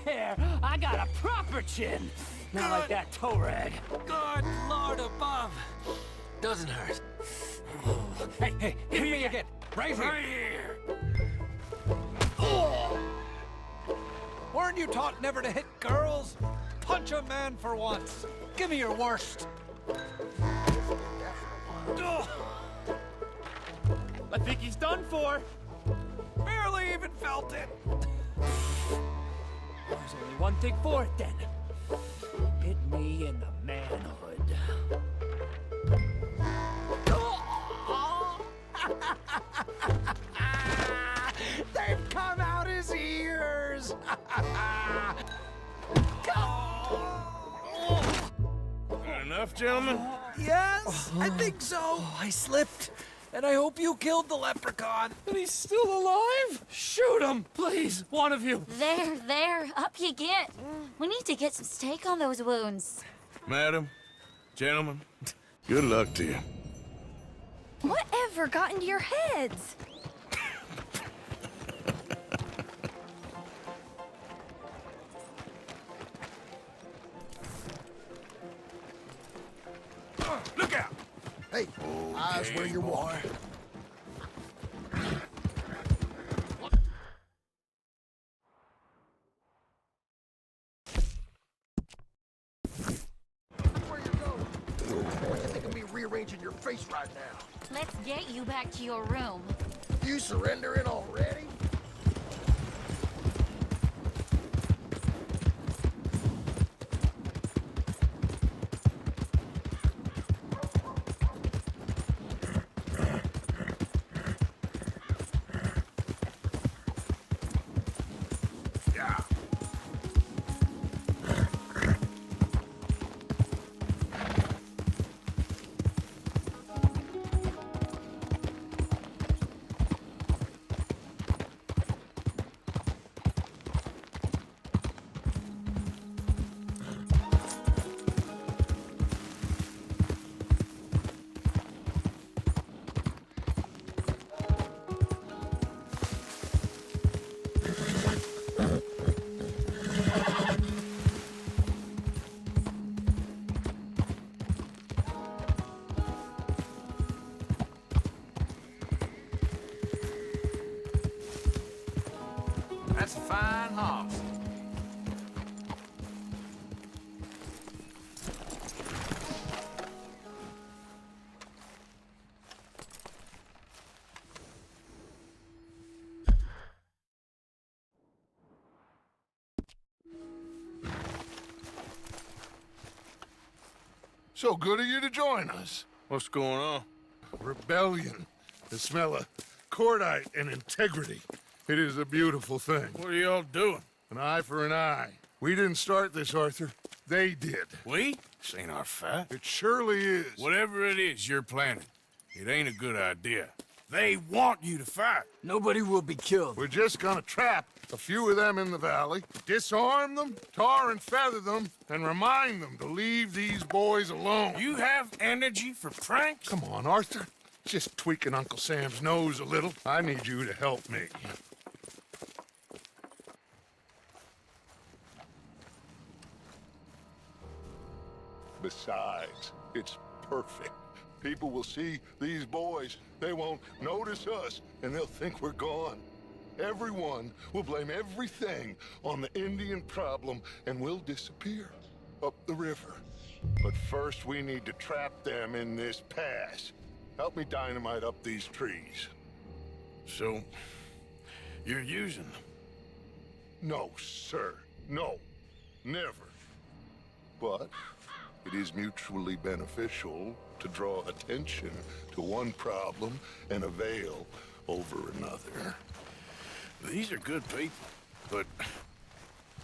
there! I got a proper chin. Not like that toe rag. Good Lord above. Doesn't hurt. Hey, hit me again. Right here. Oh. Weren't you taught never to hit girls? Punch a man for once. Give me your worst. I think he's done for. Barely even felt it. There's only one thing for it, then. Hit me in the manhood. They've come out his ears. Enough, gentlemen? Yes, I think so. I slipped. And I hope you killed the leprechaun. And he's still alive? Shoot him, please, one of you. There, up you get. We need to get some steak on those wounds. Madam, gentlemen, good luck to you. Whatever got into your heads? Look out! Hey, eyes where you're walking. Where you going? What you think of me rearranging your face right now? Let's get you back to your room. You surrendering already? That's a fine horse. So good of you to join us. What's going on? Rebellion. The smell of cordite and integrity. It is a beautiful thing. What are y'all doing? An eye for an eye. We didn't start this, Arthur. They did. We? This ain't our fight. It surely is. Whatever it is you're planning, it ain't a good idea. They want you to fight. Nobody will be killed. We're just gonna trap a few of them in the valley, disarm them, tar and feather them, and remind them to leave these boys alone. You have energy for pranks? Come on, Arthur. Just tweaking Uncle Sam's nose a little. I need you to help me. Besides, it's perfect. People will see these boys. They won't notice us, and they'll think we're gone. Everyone will blame everything on the Indian problem, and we'll disappear up the river. But first, we need to trap them in this pass. Help me dynamite up these trees. So, you're using them? No, sir. No. Never. But It is mutually beneficial to draw attention to one problem and avail over another. These are good people, but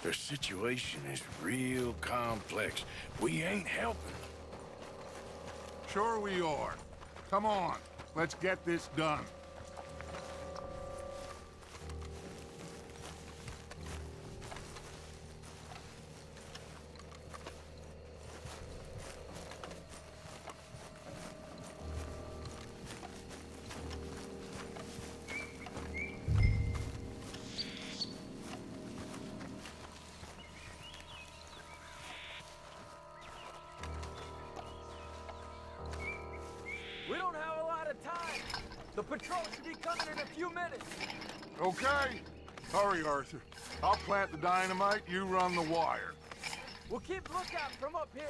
their situation is real complex. We ain't helping. Sure we are. Come on, let's get this done. We don't have a lot of time. The patrol should be coming in a few minutes. Okay. Hurry, Arthur. I'll plant the dynamite, you run the wire. We'll keep lookout from up here.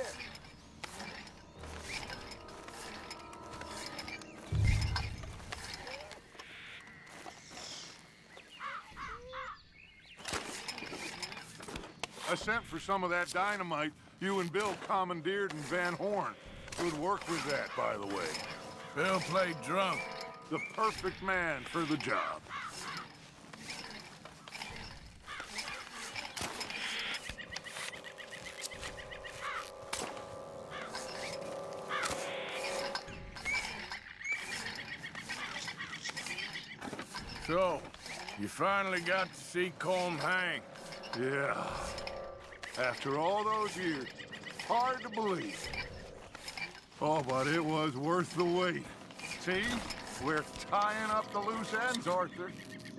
I sent for some of that dynamite you and Bill commandeered in Van Horn. Good work with that, by the way. Bill played drunk. The perfect man for the job. So, you finally got to see Colm hang. Yeah. After all those years, hard to believe. Oh, but it was worth the wait. See? We're tying up the loose ends, Arthur.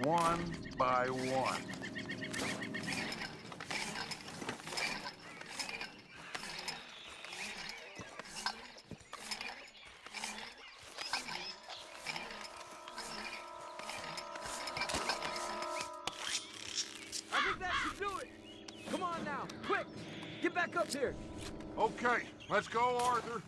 One by one. I think that should do it. Come on now, quick. Get back up here. Okay, let's go, Arthur.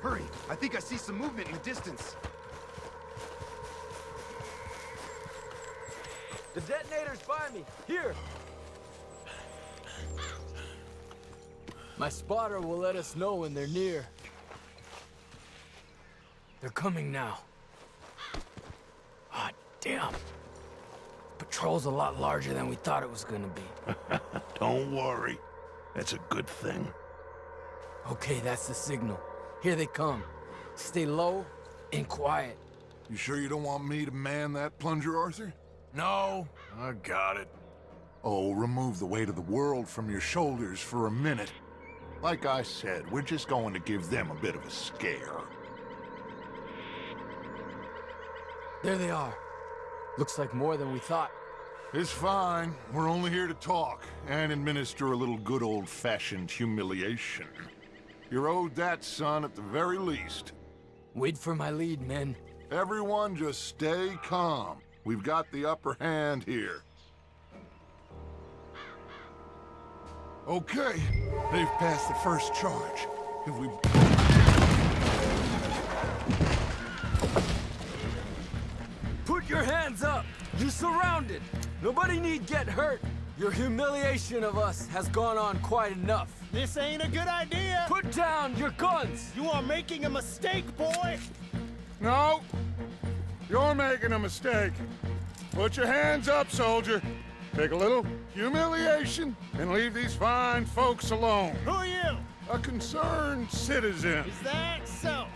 Hurry! I think I see some movement in the distance. The detonator's by me. Here. My spotter will let us know when they're near. They're coming now. Ah, damn. Patrol's a lot larger than we thought it was gonna be. Don't worry. That's a good thing. Okay, that's the signal. Here they come. Stay low and quiet. You sure you don't want me to man that plunger, Arthur? No, I got it. Oh, remove the weight of the world from your shoulders for a minute. Like I said, we're just going to give them a bit of a scare. There they are. Looks like more than we thought. It's fine. We're only here to talk and administer a little good old-fashioned humiliation. You're owed that, son, at the very least. Wait for my lead, men. Everyone just stay calm. We've got the upper hand here. Okay, they've passed the first charge. If we... Put your hands up! You're surrounded! Nobody need get hurt! Your humiliation of us has gone on quite enough. This ain't a good idea. Put down your guns! You are making a mistake, boy. No! You're making a mistake. Put your hands up, soldier. Take a little humiliation and leave these fine folks alone. Who are you? A concerned citizen. Is that so?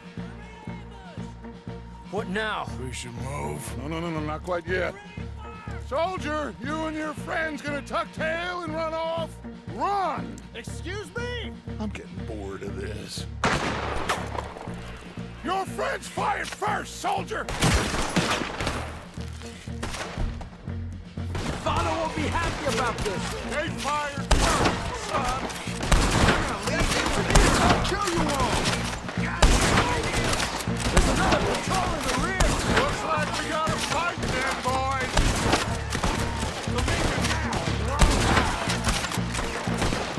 What now? We should move. No, not quite yet. Soldier, you and your friends gonna tuck tail and run off? Run! Excuse me? I'm getting bored of this. Your friends fired first, soldier! Father won't be happy about this. They fired first, son! I'll kill you all! There's another patrol in the rear. Looks like we got a fight then, boys!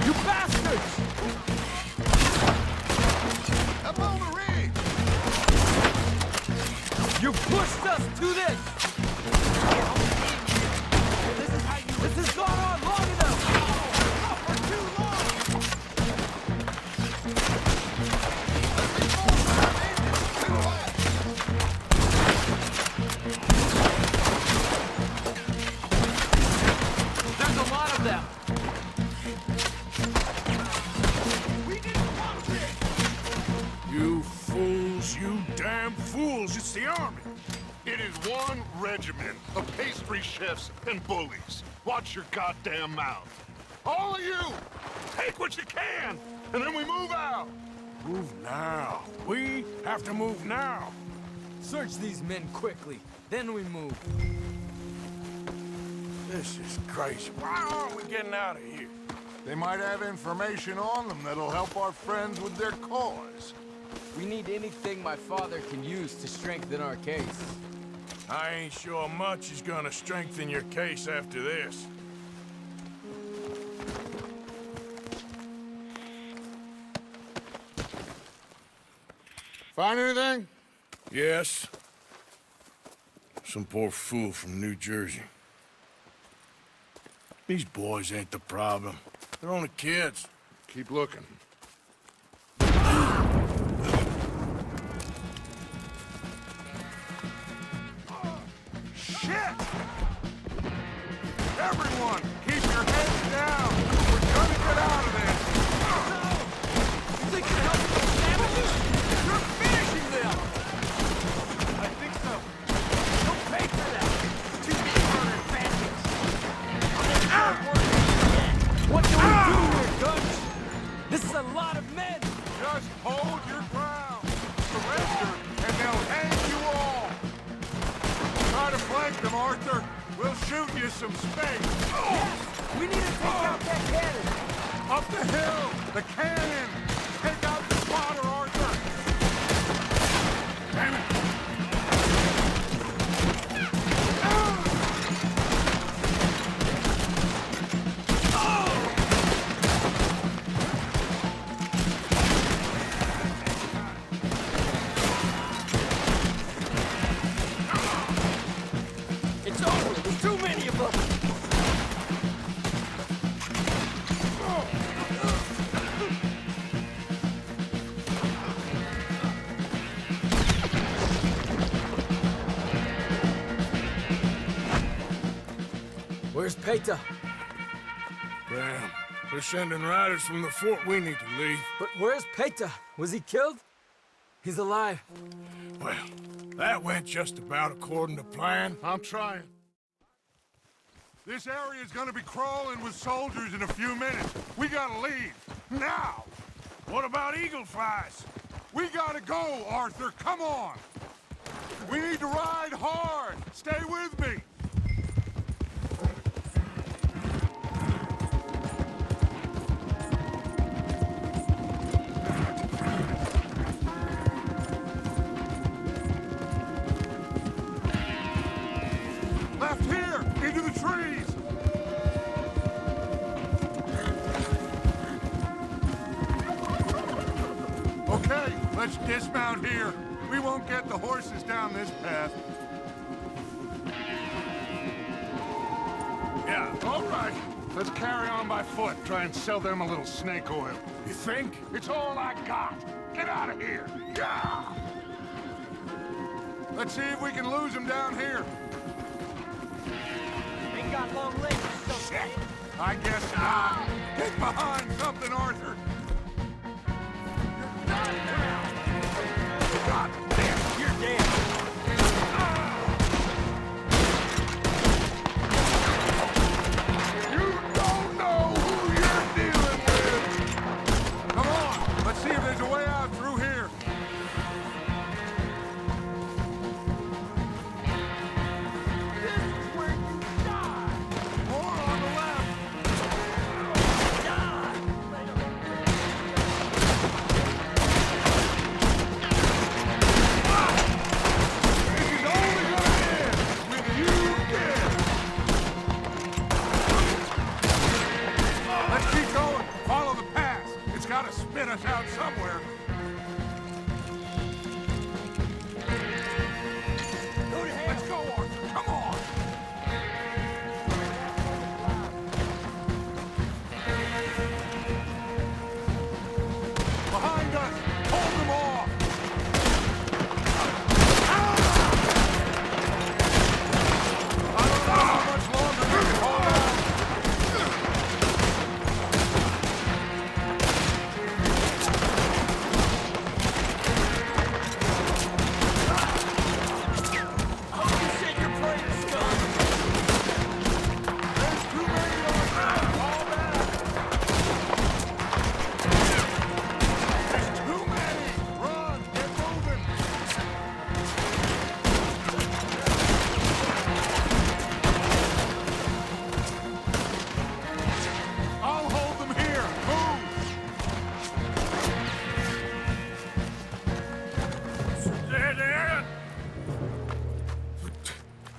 You bastards! Up on the ridge! You pushed us to this! This has gone on long enough! For too long! There's a lot of them! You fools, you damn fools, it's the army. It is one regiment of pastry chefs and bullies. Watch your goddamn mouth. All of you, take what you can, and then we move out. Move now. We have to move now. Search these men quickly, then we move. This is crazy. Why aren't we getting out of here? They might have information on them that'll help our friends with their cause. We need anything my father can use to strengthen our case. I ain't sure much is gonna strengthen your case after this. Find anything? Yes. Some poor fool from New Jersey. These boys ain't the problem. They're only kids. Keep looking. Shit! Everyone, keep your heads down! We're gonna get out of this! You think you're helping those savages? You're finishing them! I think so. Don't pay for that! Too many murdered bandits! I'll make short work of you again! What do we do here, Dutch? This is a lot of men! Just hold your ground. Surrender, and they'll hang you all. Try to flank them, Arthur. We'll shoot you some space. Yes! We need to take out that cannon! Up the hill! The cannon! Take out the spotter, Arthur! Damn it! It's over! There's too many of them! Where's Peta? Damn. They're sending riders from the fort. We need to leave. But where's Peta? Was he killed? He's alive. Well, that went just about according to plan. I'm trying. This area is gonna be crawling with soldiers in a few minutes. We gotta leave. Now! What about eagle flies? We gotta go, Arthur. Come on! We need to ride hard. Stay with me. Left here, into the trees. Okay, let's dismount here. We won't get the horses down this path. Yeah. All right, let's carry on by foot. Try and sell them a little snake oil. You think? It's all I got. Get out of here. Yeah. Let's see if we can lose them down here. Ain't got long legs, so Shit. I guess not. Get behind something, Arthur. You're done now. God damn, you're dead. You don't know who you're dealing with. Come on, let's see if there's a way out through here. More on the left.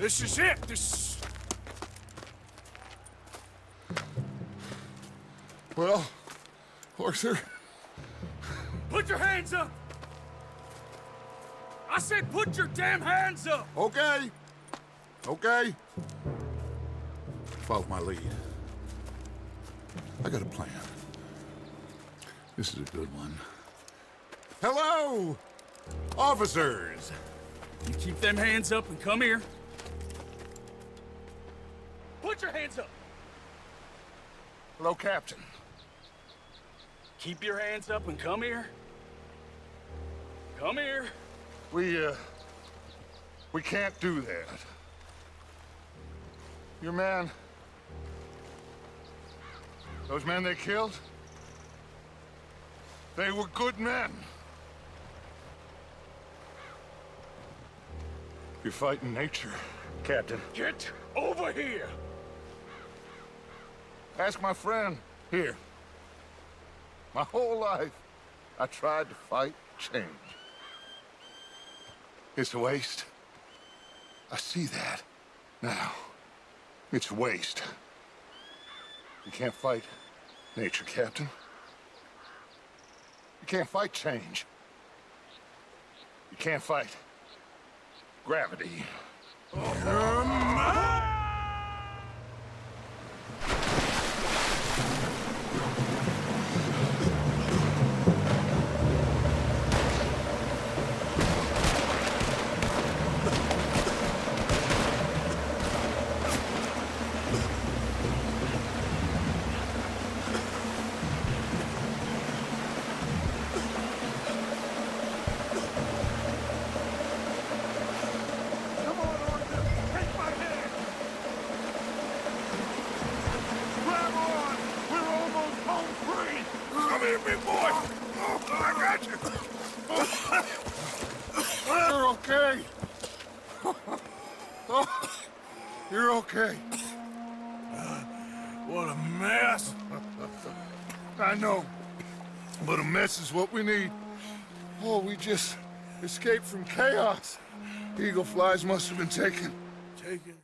This is it. This... Well, Arthur... Put your hands up! I said put your damn hands up! Okay. Okay. Follow my lead. I got a plan. This is a good one. Hello, officers! You keep them hands up and come here. Put your hands up! Hello, Captain. Keep your hands up and come here. Come here. We can't do that. Your man... Those men they killed? They were good men. You're fighting nature, Captain. Get over here! Ask my friend here. My whole life, I tried to fight change. It's a waste. I see that now. It's a waste. You can't fight nature, Captain. You can't fight change. You can't fight gravity. You're okay. Oh, you're okay. What a mess. I know, but a mess is what we need. Oh, we just escaped from chaos. Eagle flies must have been taken. Taken.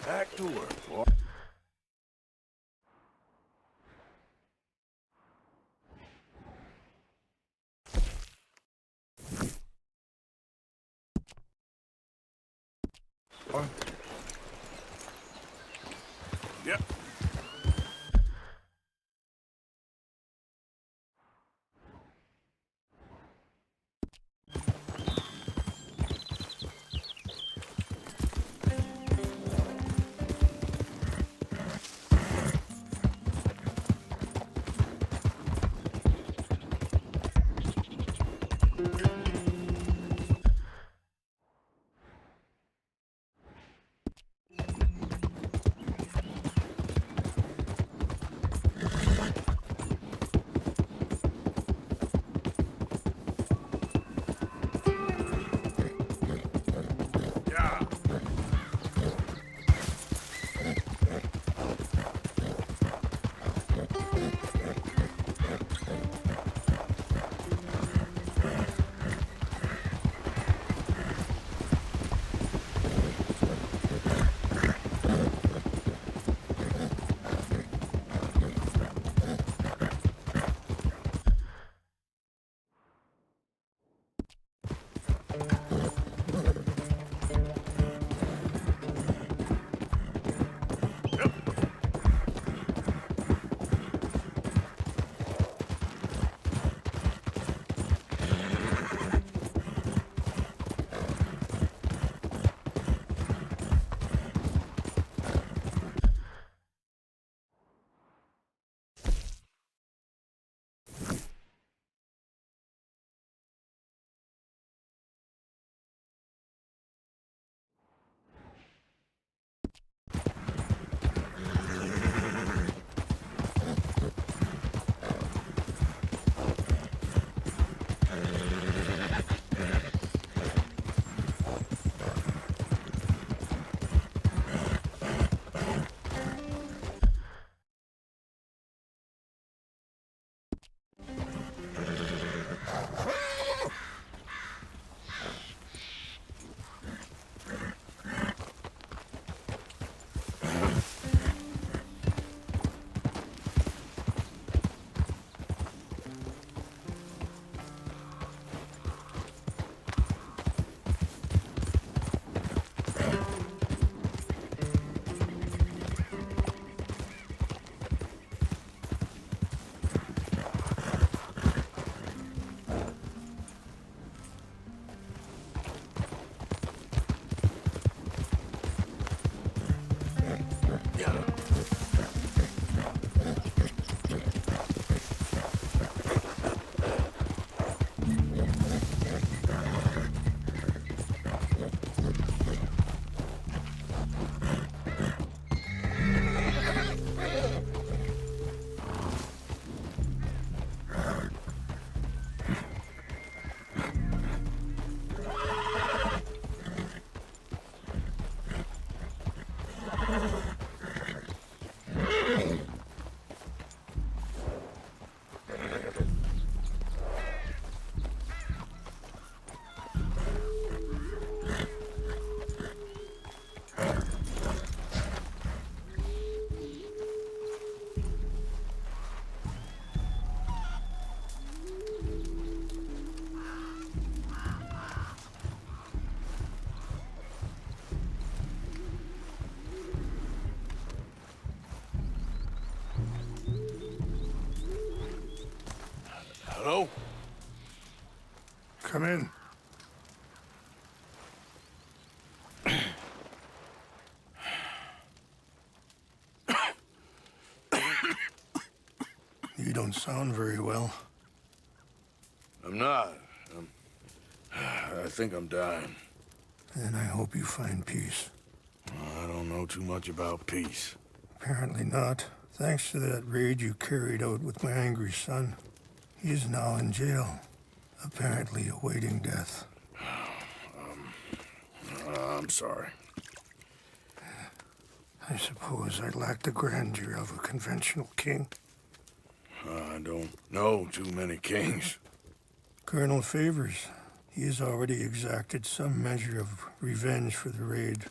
Back to work, boy. Yep. Hello? Come in. You don't sound very well. I'm not. I think I'm dying. And I hope you find peace. I don't know too much about peace. Apparently not. Thanks to that raid you carried out with my angry son. He is now in jail, apparently awaiting death. I'm sorry. I suppose I lack the grandeur of a conventional king. I don't know too many kings. Colonel Favors, he has already exacted some measure of revenge for the raid.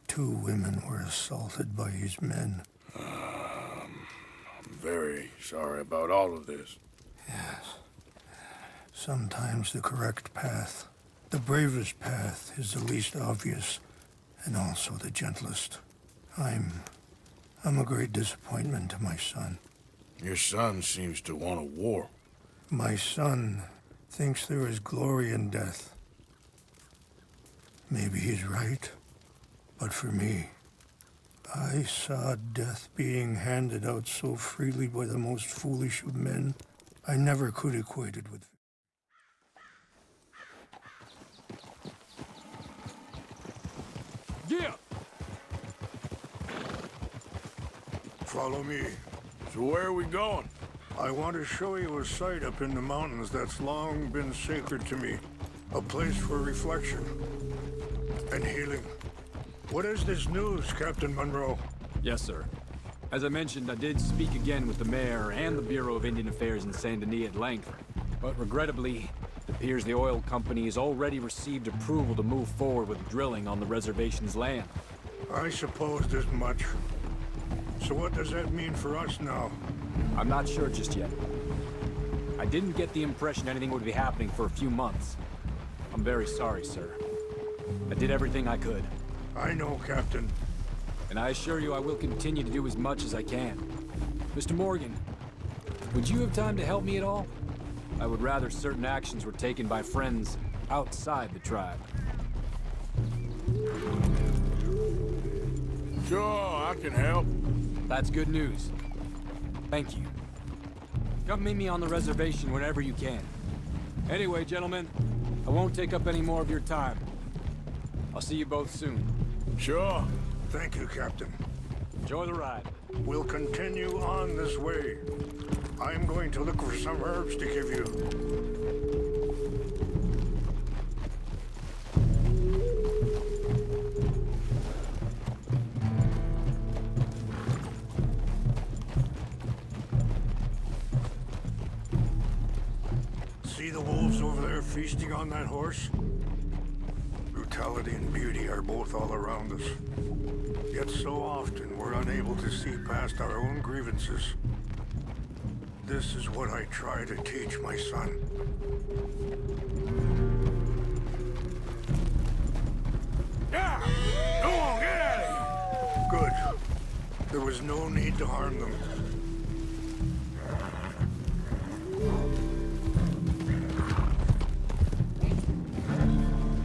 2 women were assaulted by his men. I'm very sorry about all of this. Yes. Sometimes the correct path, the bravest path, is the least obvious, and also the gentlest. I'm a great disappointment to my son. Your son seems to want a war. My son thinks there is glory in death. Maybe he's right, but for me, I saw death being handed out so freely by the most foolish of men. I never could equate it with... Yeah! Follow me. So where are we going? I want to show you a site up in the mountains that's long been sacred to me. A place for reflection and healing. What is this news, Captain Monroe? Yes, sir. As I mentioned, I did speak again with the mayor and the Bureau of Indian Affairs in Saint Denis at length. But regrettably, it appears the oil company has already received approval to move forward with drilling on the reservation's land. I supposed as much. So what does that mean for us now? I'm not sure just yet. I didn't get the impression anything would be happening for a few months. I'm very sorry, sir. I did everything I could. I know, Captain. And I assure you I will continue to do as much as I can. Mr. Morgan, would you have time to help me at all? I would rather certain actions were taken by friends outside the tribe. Sure, I can help. That's good news. Thank you. Come meet me on the reservation whenever you can. Anyway, gentlemen, I won't take up any more of your time. I'll see you both soon. Sure. Thank you, Captain. Enjoy the ride. We'll continue on this way. I'm going to look for some herbs to give you. See the wolves over there feasting on that horse? Brutality and beauty are both all around us. Yet so often we're unable to see past our own grievances. This is what I try to teach my son. Yeah! Go on, get at it! Good. There was no need to harm them.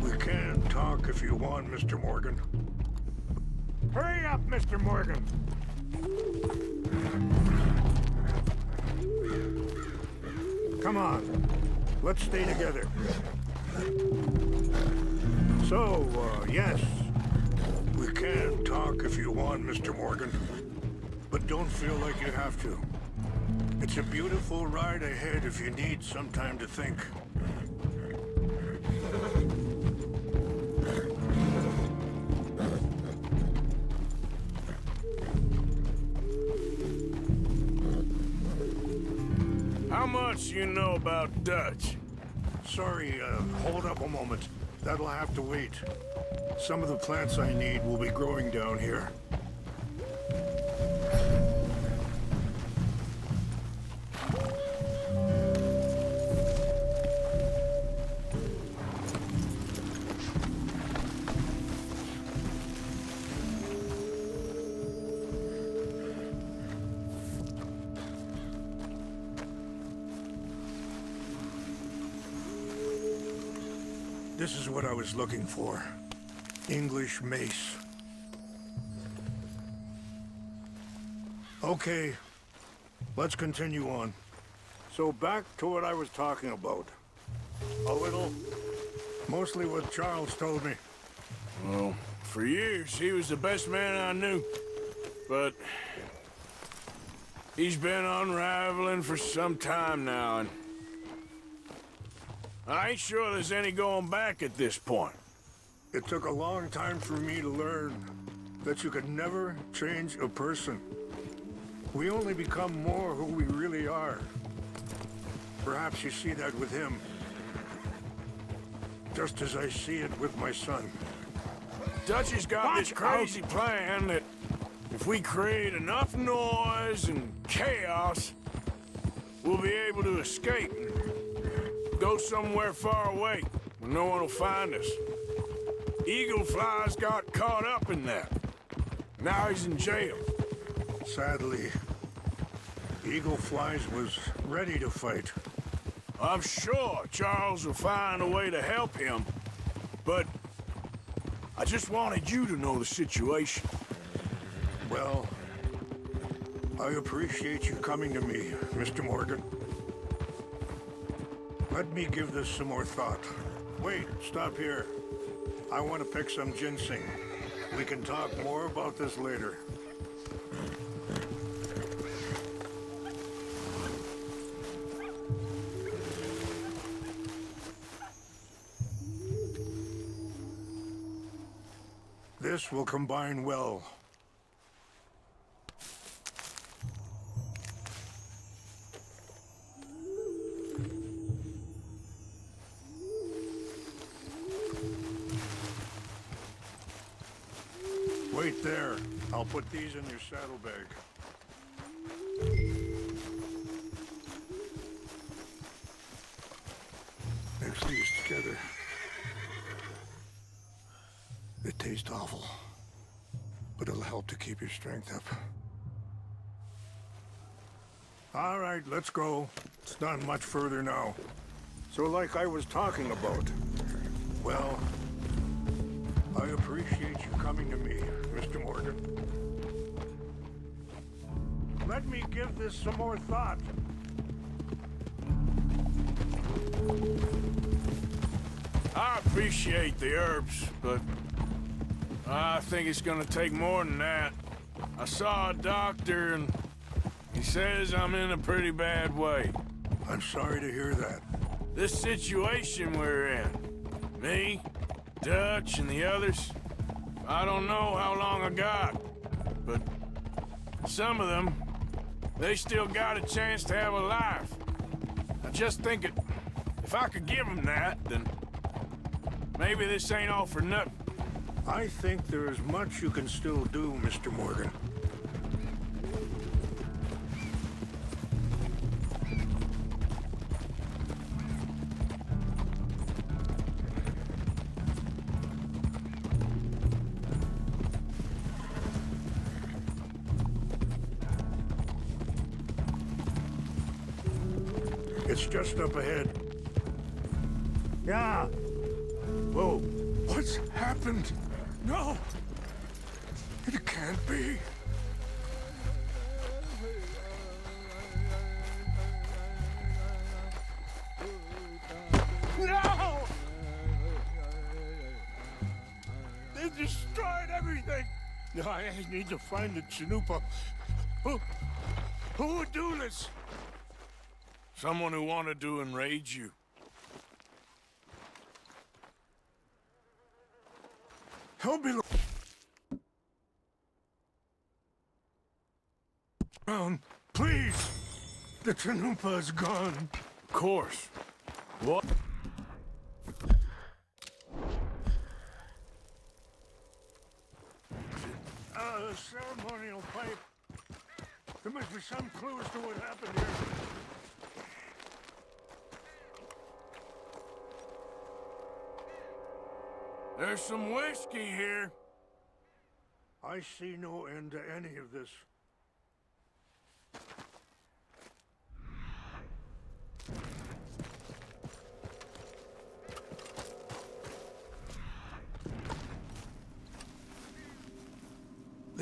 We can talk if you want, Mr. Morgan. Hurry up, Mr. Morgan. Come on. Let's stay together. So, yes. We can talk if you want, Mr. Morgan. But don't feel like you have to. It's a beautiful ride ahead if you need some time to think. How much you know about Dutch? Sorry, hold up a moment. That'll have to wait. Some of the plants I need will be growing down here. This is what I was looking for. English mace. Okay, let's continue on. So back to what I was talking about. A little. Mostly what Charles told me. Well, for years, he was the best man I knew. But he's been unraveling for some time now, and I ain't sure there's any going back at this point. It took a long time for me to learn that you could never change a person. We only become more who we really are. Perhaps you see that with him. Just as I see it with my son. Dutch has got this crazy plan that if we create enough noise and chaos, we'll be able to escape and go somewhere far away where no one will find us. Eagle Fly's got caught up in that. Now he's in jail. Sadly, Eagle Flies was ready to fight. I'm sure Charles will find a way to help him, but I just wanted you to know the situation. Well, I appreciate you coming to me, Mr. Morgan. Let me give this some more thought. Wait, stop here. I want to pick some ginseng. We can talk more about this later. This will combine well. Wait there. I'll put these in your saddlebag. Mix these together. They taste awful, but it'll help to keep your strength up. All right, let's go. It's not much further now. So like I was talking about, well, I appreciate you coming to me, Mr. Morgan. Let me give this some more thought. I appreciate the herbs, but I think it's gonna take more than that. I saw a doctor and he says I'm in a pretty bad way. I'm sorry to hear that. This situation we're in, me, Dutch, and the others, I don't know how long I got, but some of them, they still got a chance to have a life. I just think if I could give them that, then maybe this ain't all for nothing. I think there is much you can still do, Mr. Morgan. It's just up ahead. Yeah. Whoa. What's happened? No! It can't be. No! They destroyed everything! I need to find the Chanupa. Who would do this? Someone who wanted to enrage you. Help me. Please! The Chanupa is gone. Of course. What? The ceremonial pipe. There must be some clues to what happened here. There's some whiskey here. I see no end to any of this.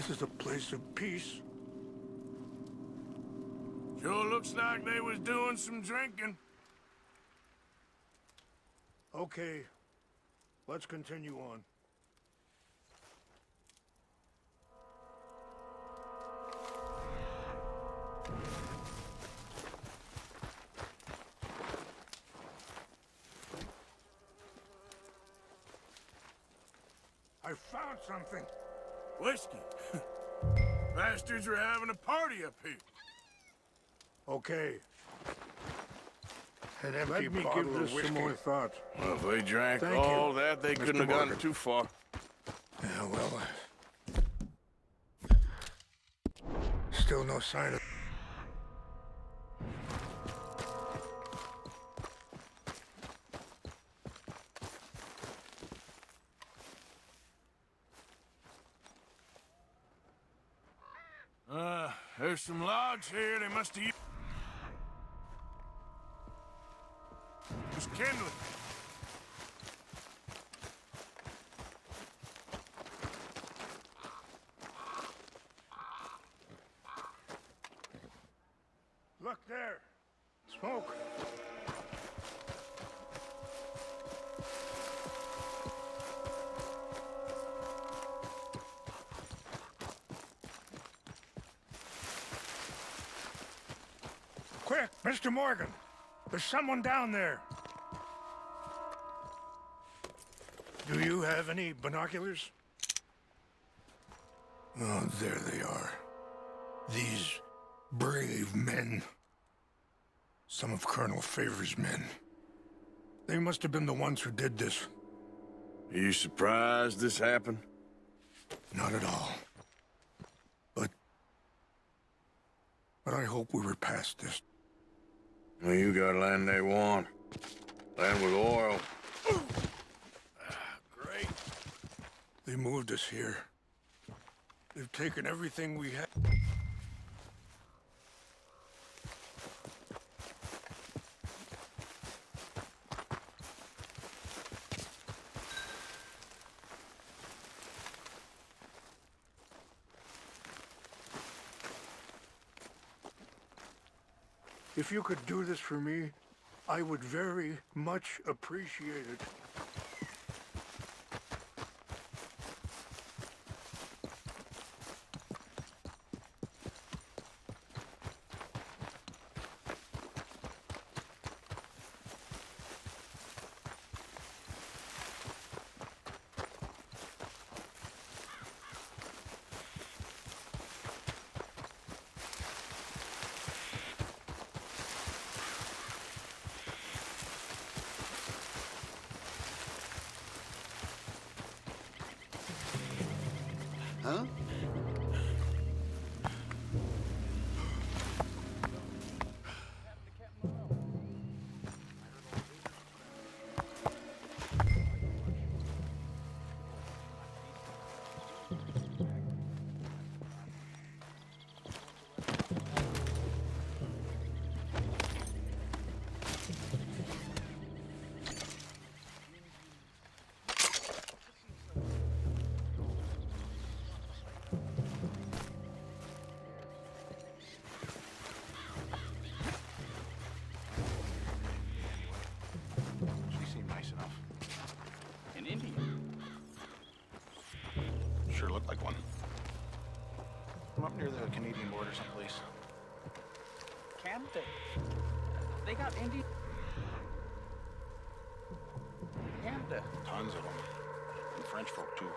This is a place of peace. Sure looks like they was doing some drinking. Okay, let's continue on. I found something. Whiskey. Bastards are having a party up here. Okay. An empty Let me bottle give of this whiskey. some more thought. Well, if they drank Thank all you, that, they Mr. couldn't have gotten Morgan. too far. Yeah, well, still no sign of... There's some logs here. They must have used kindling. Look there. Smoke. Quick, Mr. Morgan. There's someone down there. Do you have any binoculars? Oh, there they are. These brave men. Some of Colonel Favor's men. They must have been the ones who did this. Are you surprised this happened? Not at all. But I hope we were past this. Well, you got land they want. Land with oil. Great. They moved us here. They've taken everything we had. If you could do this for me, I would very much appreciate it. Huh? Sure looked like one. I'm up near the Canadian border someplace. Canada. They got Indian. Canada. Tons of them. And French folk, too.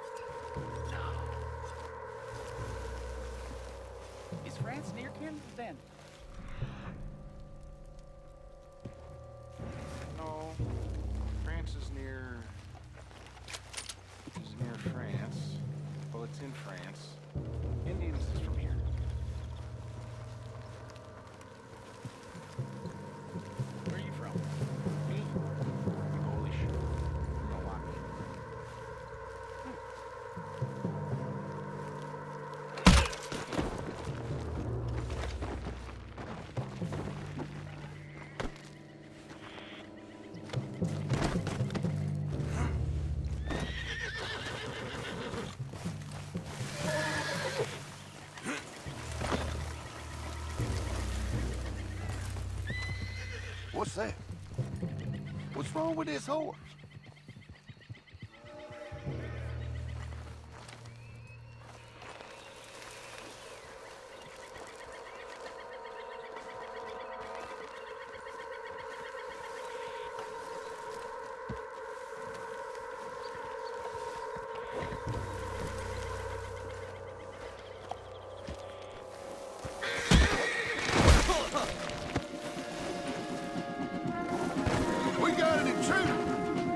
No. Is France near Canada then? No. France is near... France. Well, it's in France. Indians is from here. Where are you from? Me? I'm Polish. Milwaukee. What's that? What's wrong with this horse? We got an intruder!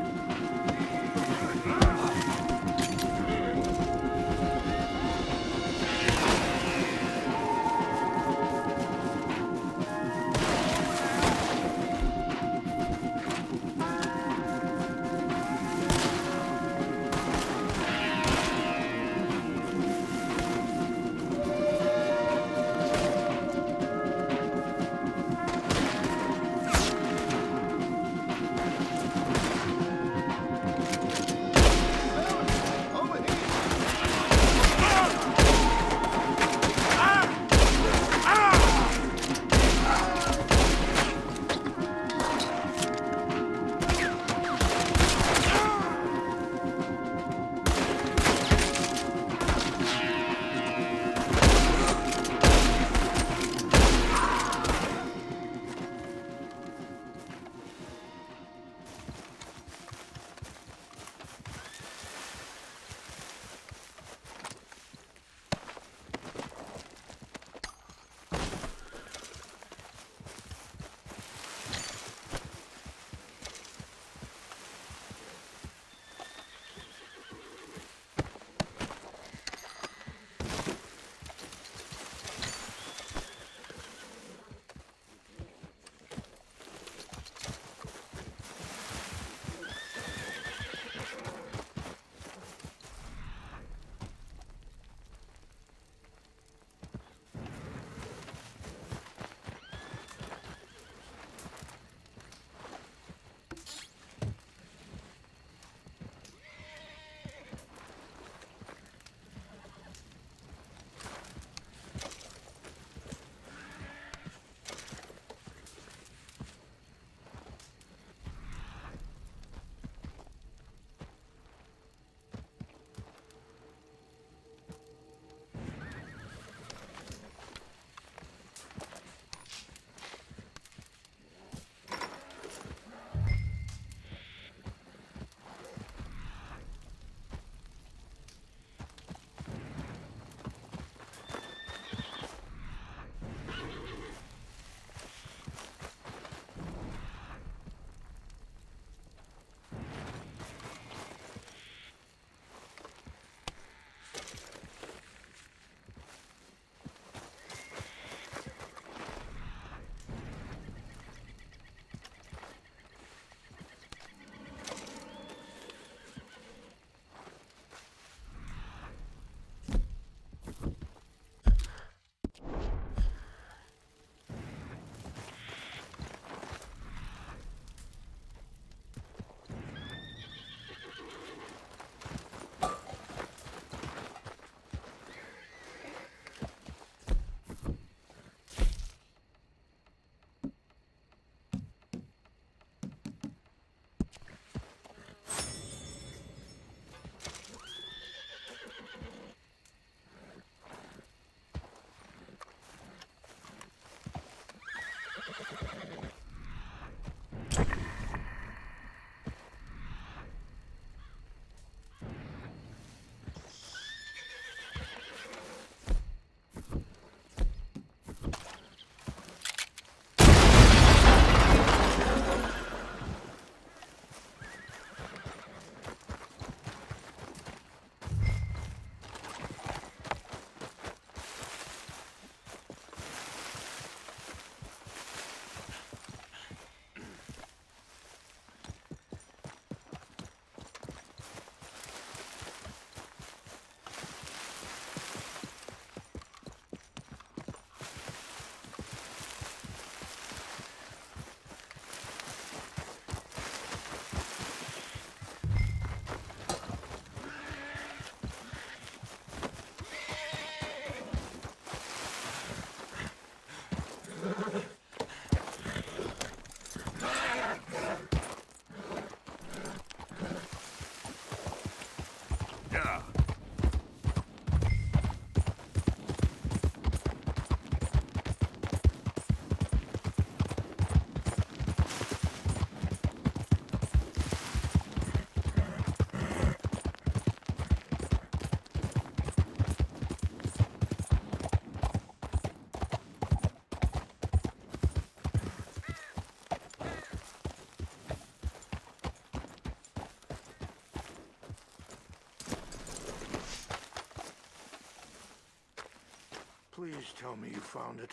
Please tell me you found it.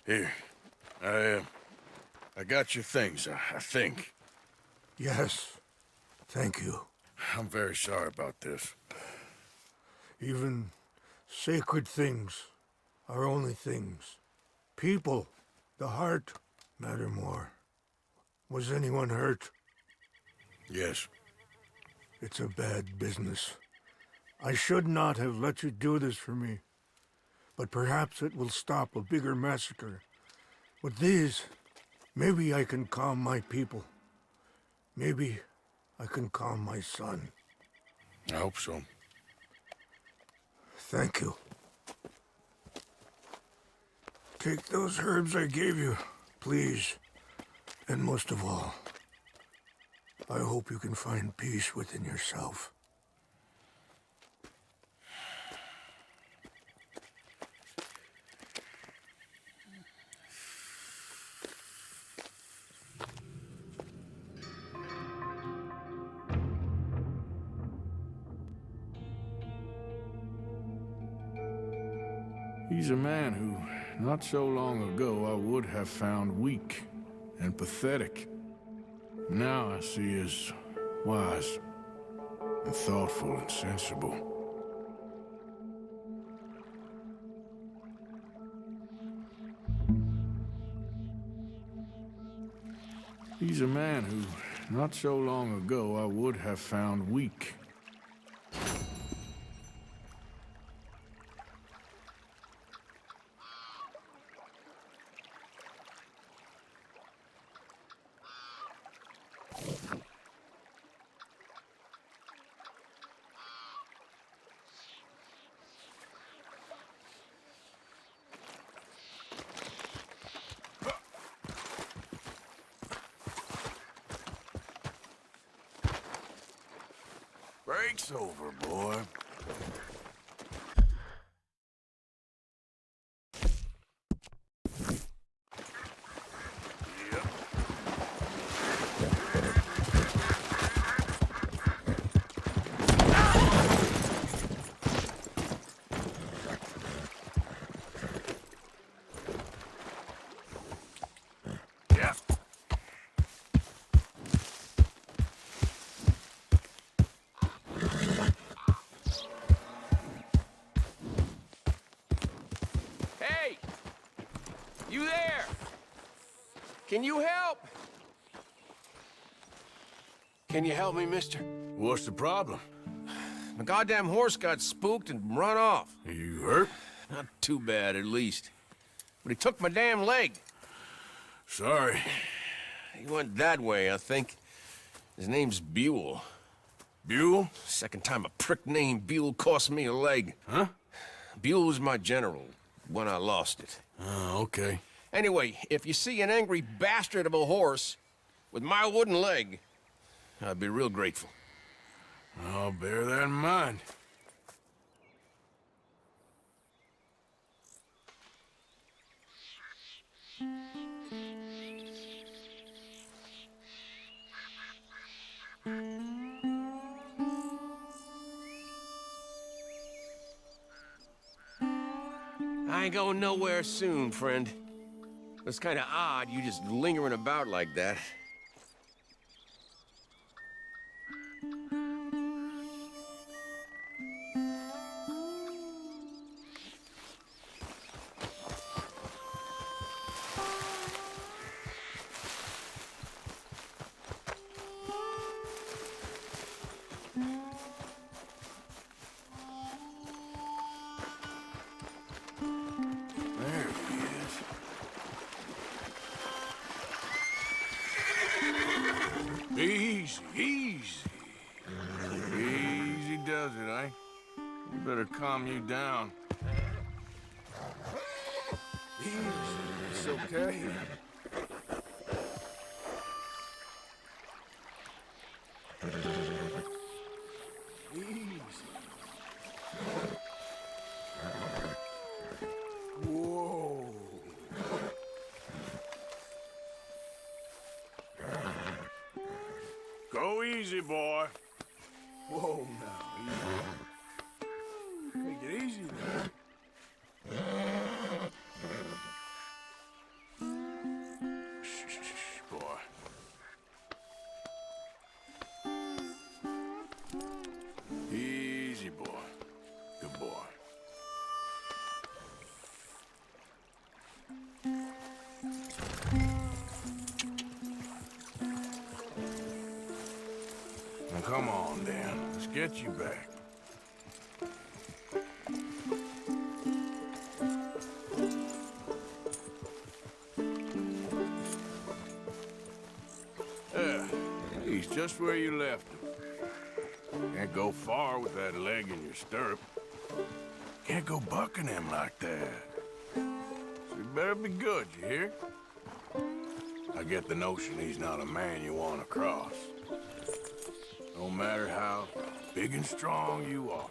Here. I got your things, I think. Yes. Thank you. I'm very sorry about this. Even sacred things are only things. People, the heart, matter more. Was anyone hurt? Yes. It's a bad business. I should not have let you do this for me. But perhaps it will stop a bigger massacre. With these, maybe I can calm my people. Maybe I can calm my son. I hope so. Thank you. Take those herbs I gave you, please. And most of all, I hope you can find peace within yourself. He's a man who, not so long ago, I would have found weak and pathetic. Now I see as wise and thoughtful and sensible. He's a man who, not so long ago, I would have found weak. Break's over, boy. You there? Can you help? Can you help me, mister? What's the problem? My goddamn horse got spooked and run off. Are you hurt? Not too bad, at least. But he took my damn leg. Sorry. He went that way, I think. His name's Buell. Buell? Second time a prick named Buell cost me a leg. Huh? Buell was my general when I lost it. Oh, okay. Anyway, if you see an angry bastard of a horse with my wooden leg, I'd be real grateful. I'll bear that in mind. I ain't going nowhere soon, friend. It's kind of odd you just lingering about like that. Easy, easy. Easy does it, eh? You better calm you down. Easy, it's okay. Easy. Whoa. Go easy, boy. Whoa, now, easy. come on, Dan. Let's get you back. Yeah, he's just where you left him. Can't go far with that leg in your stirrup. Can't go bucking him like that. So you better be good, you hear? I get the notion he's not a man you want to cross. No matter how big and strong you are.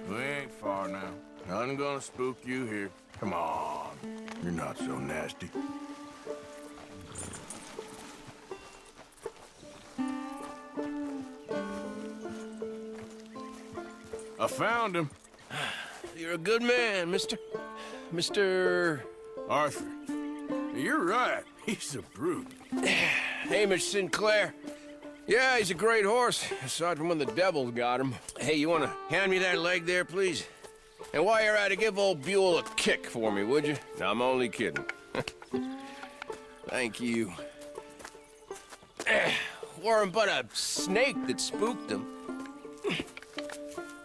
We ain't far now. Nothing gonna spook you here. Come on. You're not so nasty. I found him. You're a good man, Mr. Arthur. You're right. He's a brute. Hamish Sinclair. Yeah, he's a great horse, aside from when the devil got him. Hey, you want to hand me that leg there, please? And while you're at it, give old Buell a kick for me, would you? No, I'm only kidding. Thank you. Weren't but a snake that spooked him.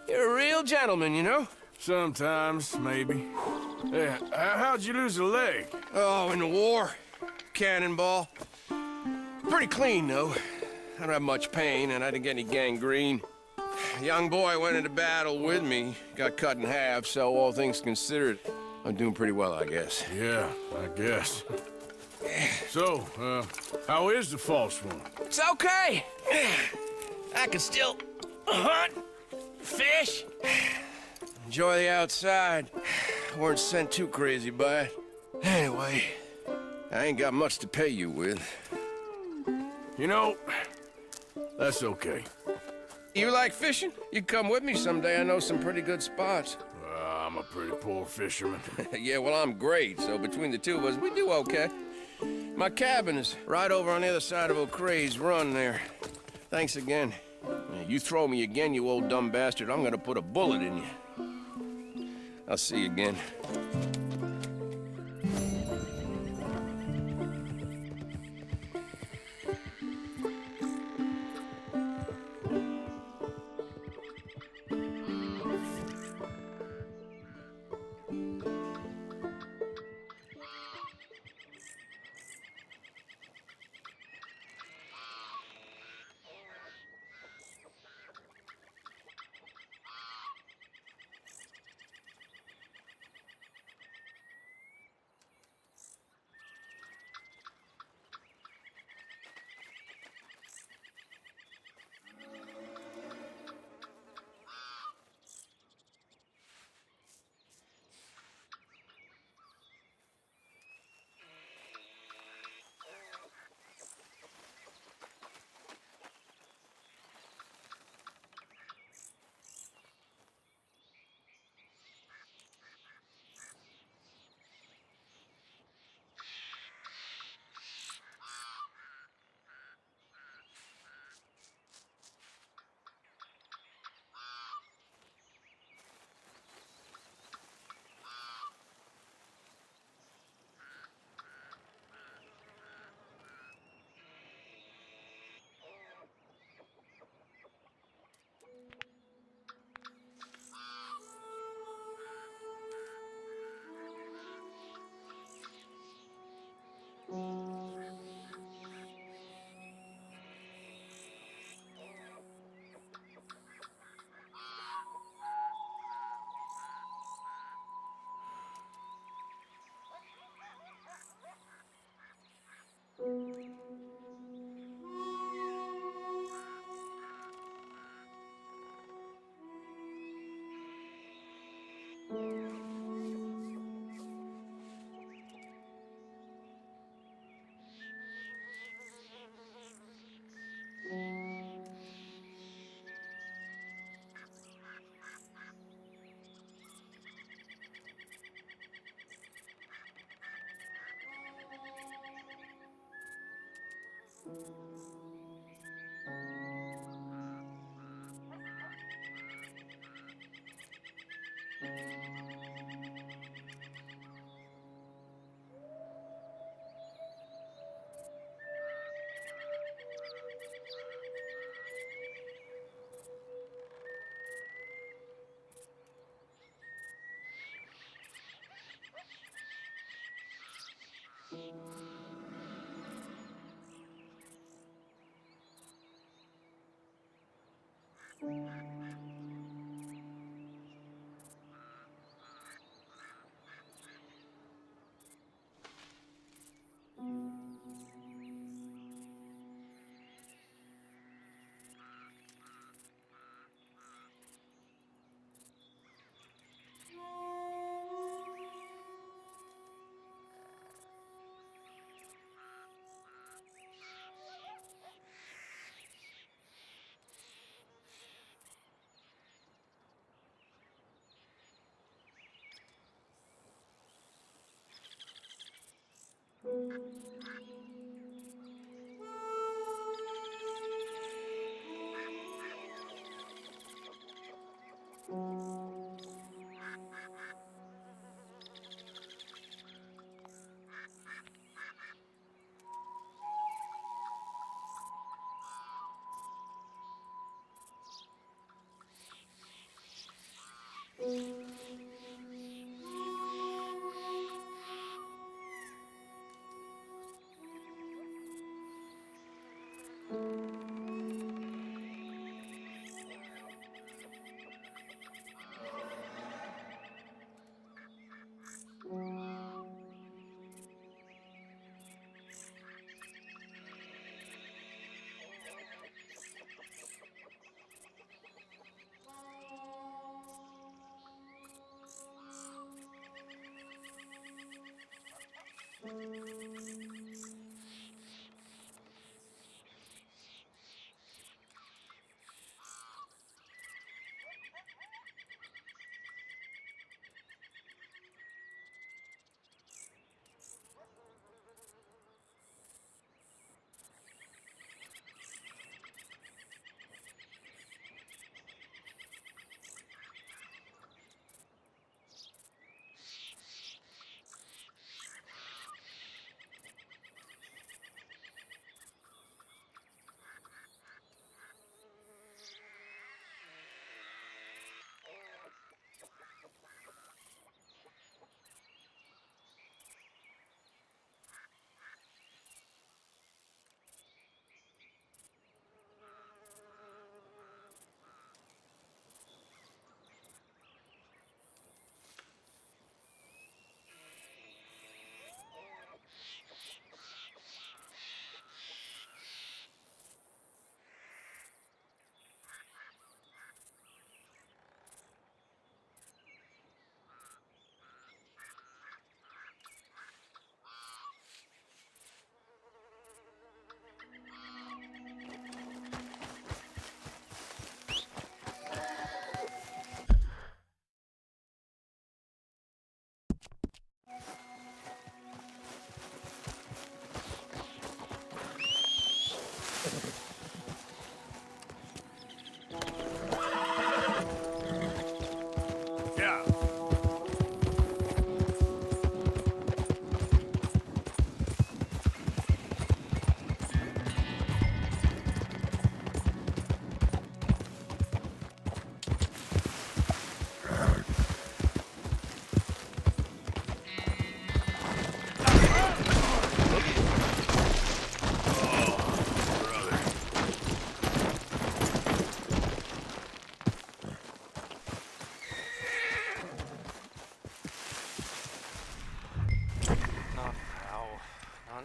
You're a real gentleman, you know? Sometimes, maybe. Yeah, how'd you lose a leg? Oh, in the war. Cannonball. Pretty clean, though. I don't have much pain, and I didn't get any gangrene. A young boy went into battle with me, got cut in half, so all things considered, I'm doing pretty well, I guess. Yeah, I guess. So, how is the false one? It's okay. I can still hunt, fish, enjoy the outside. Weren't sent too crazy by it. Anyway, I ain't got much to pay you with. You know, that's okay. You like fishing? You come with me someday. I know some pretty good spots. I'm a pretty poor fisherman. Yeah, well, I'm great, so between the two of us, we do okay. My cabin is right over on the other side of O'Creagh's Run there. Thanks again. You throw me again, you old dumb bastard, I'm gonna put a bullet in you. I'll see you again.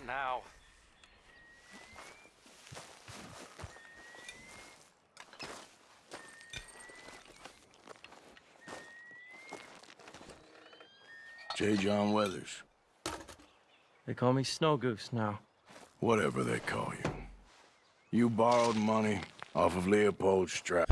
now. J. John Weathers. They call me Snow Goose now. Whatever they call you. You borrowed money off of Leopold Strauss.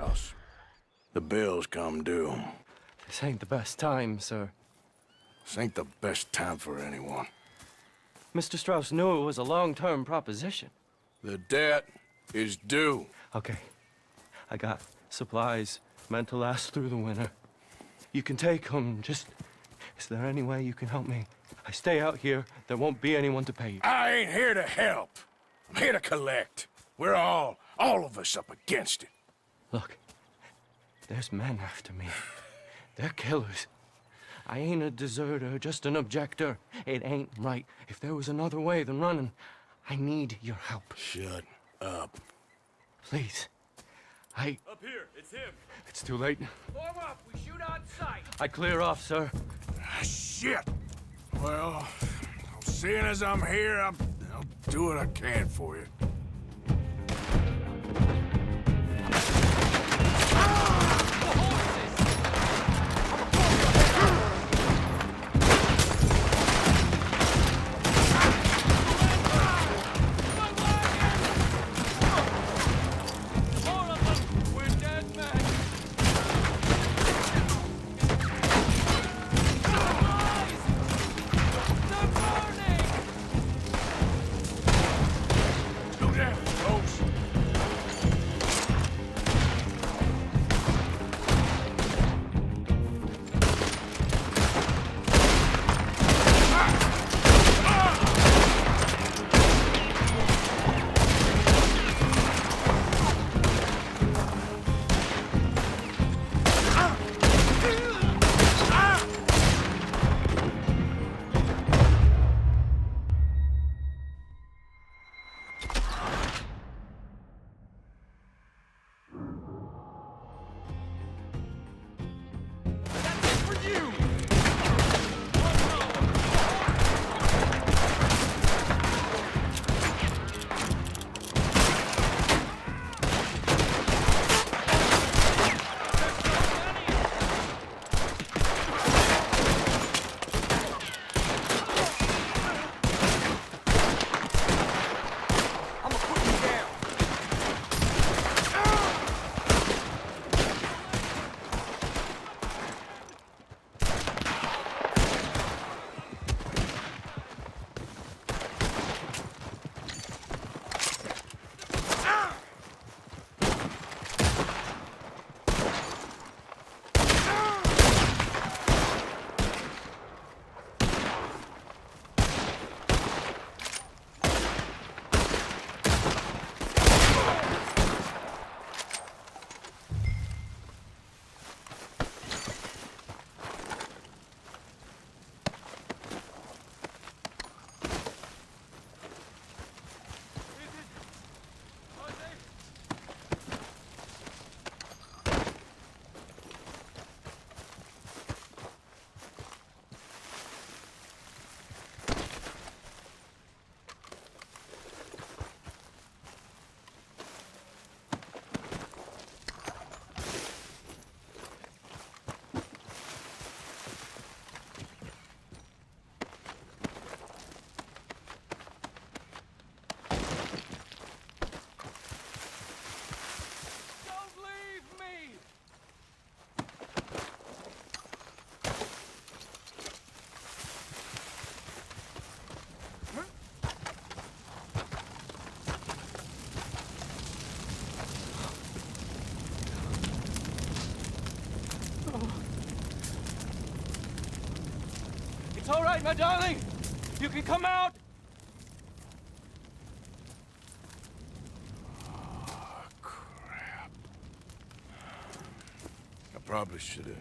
Else the bills come due. This ain't the best time, sir. This ain't the best time for anyone. Mr. Strauss knew it was a long-term proposition. The debt is due. Okay. I got supplies meant to last through the winter. You can take them. Just, is there any way you can help me? I stay out here, there won't be anyone to pay you. I ain't here to help. I'm here to collect. We're all of us up against it. Look, there's men after me. They're killers. I ain't a deserter, just an objector. It ain't right. If there was another way than running, I need your help. Shut up. Please. Up here, it's him. It's too late. Form up, we shoot on sight. I clear off, sir. Shit. Well, seeing as I'm here, I'll do what I can for you. It's all right, my darling. You can come out. Oh, crap. I probably should have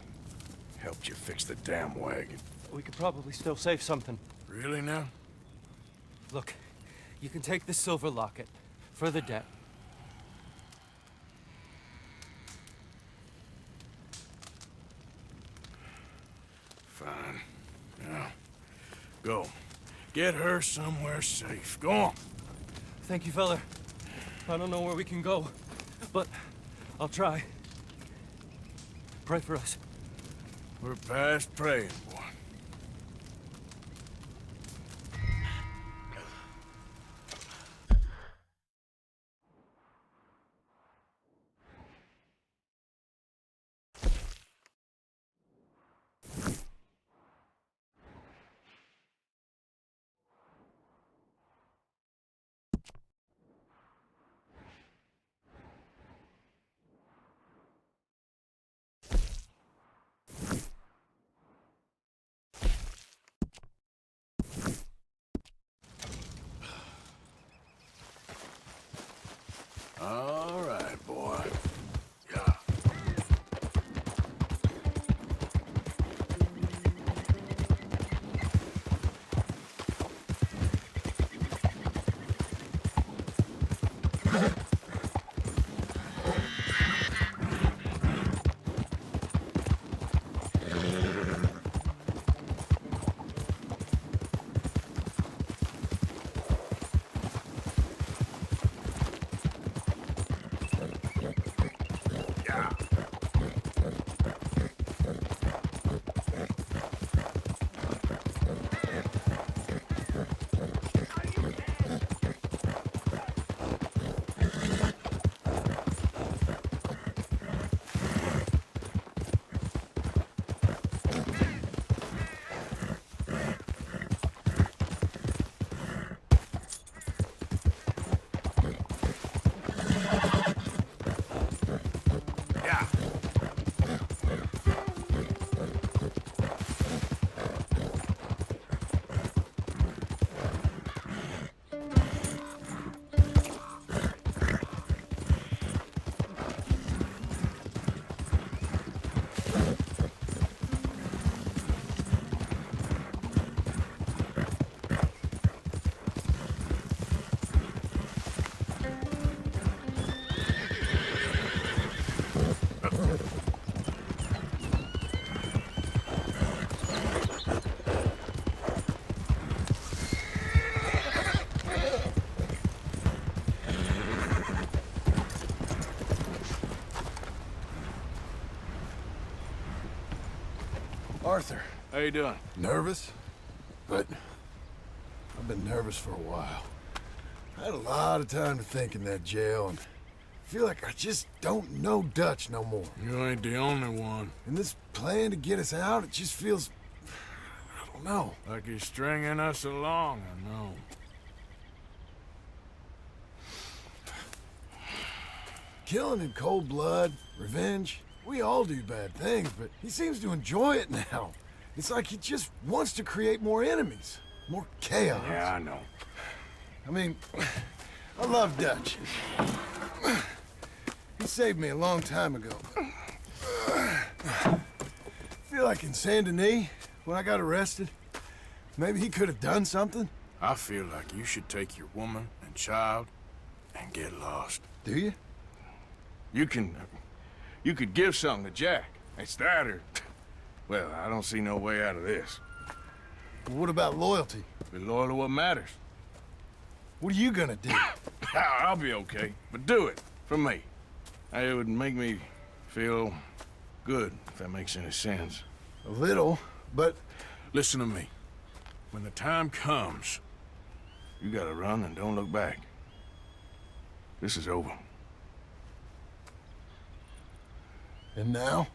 helped you fix the damn wagon. We could probably still save something. Really now? Look, you can take the silver locket for the debt. Fine. Now, go. Get her somewhere safe. Go on. Thank you, fella. I don't know where we can go, but I'll try. Pray for us. We're past praying, boy. All right, boy. Arthur. How you doing? Nervous? But I've been nervous for a while. I had a lot of time to think in that jail, and I feel like I just don't know Dutch no more. You ain't the only one. And this plan to get us out, it just feels... I don't know. Like he's stringing us along, I know. Killing in cold blood, revenge, we all do bad things, but he seems to enjoy it now. It's like he just wants to create more enemies, more chaos. Yeah, I know. I mean, I love Dutch. He saved me a long time ago. I feel like in Saint Denis, when I got arrested, maybe he could have done something. I feel like you should take your woman and child and get lost. Do you? You could give something to Jack. It's that or... Well, I don't see no way out of this. What about loyalty? Be loyal to what matters. What are you gonna do? I'll be okay, but do it, for me. It would make me feel good, if that makes any sense. A little, but... Listen to me. When the time comes, you gotta run and don't look back. This is over. And now?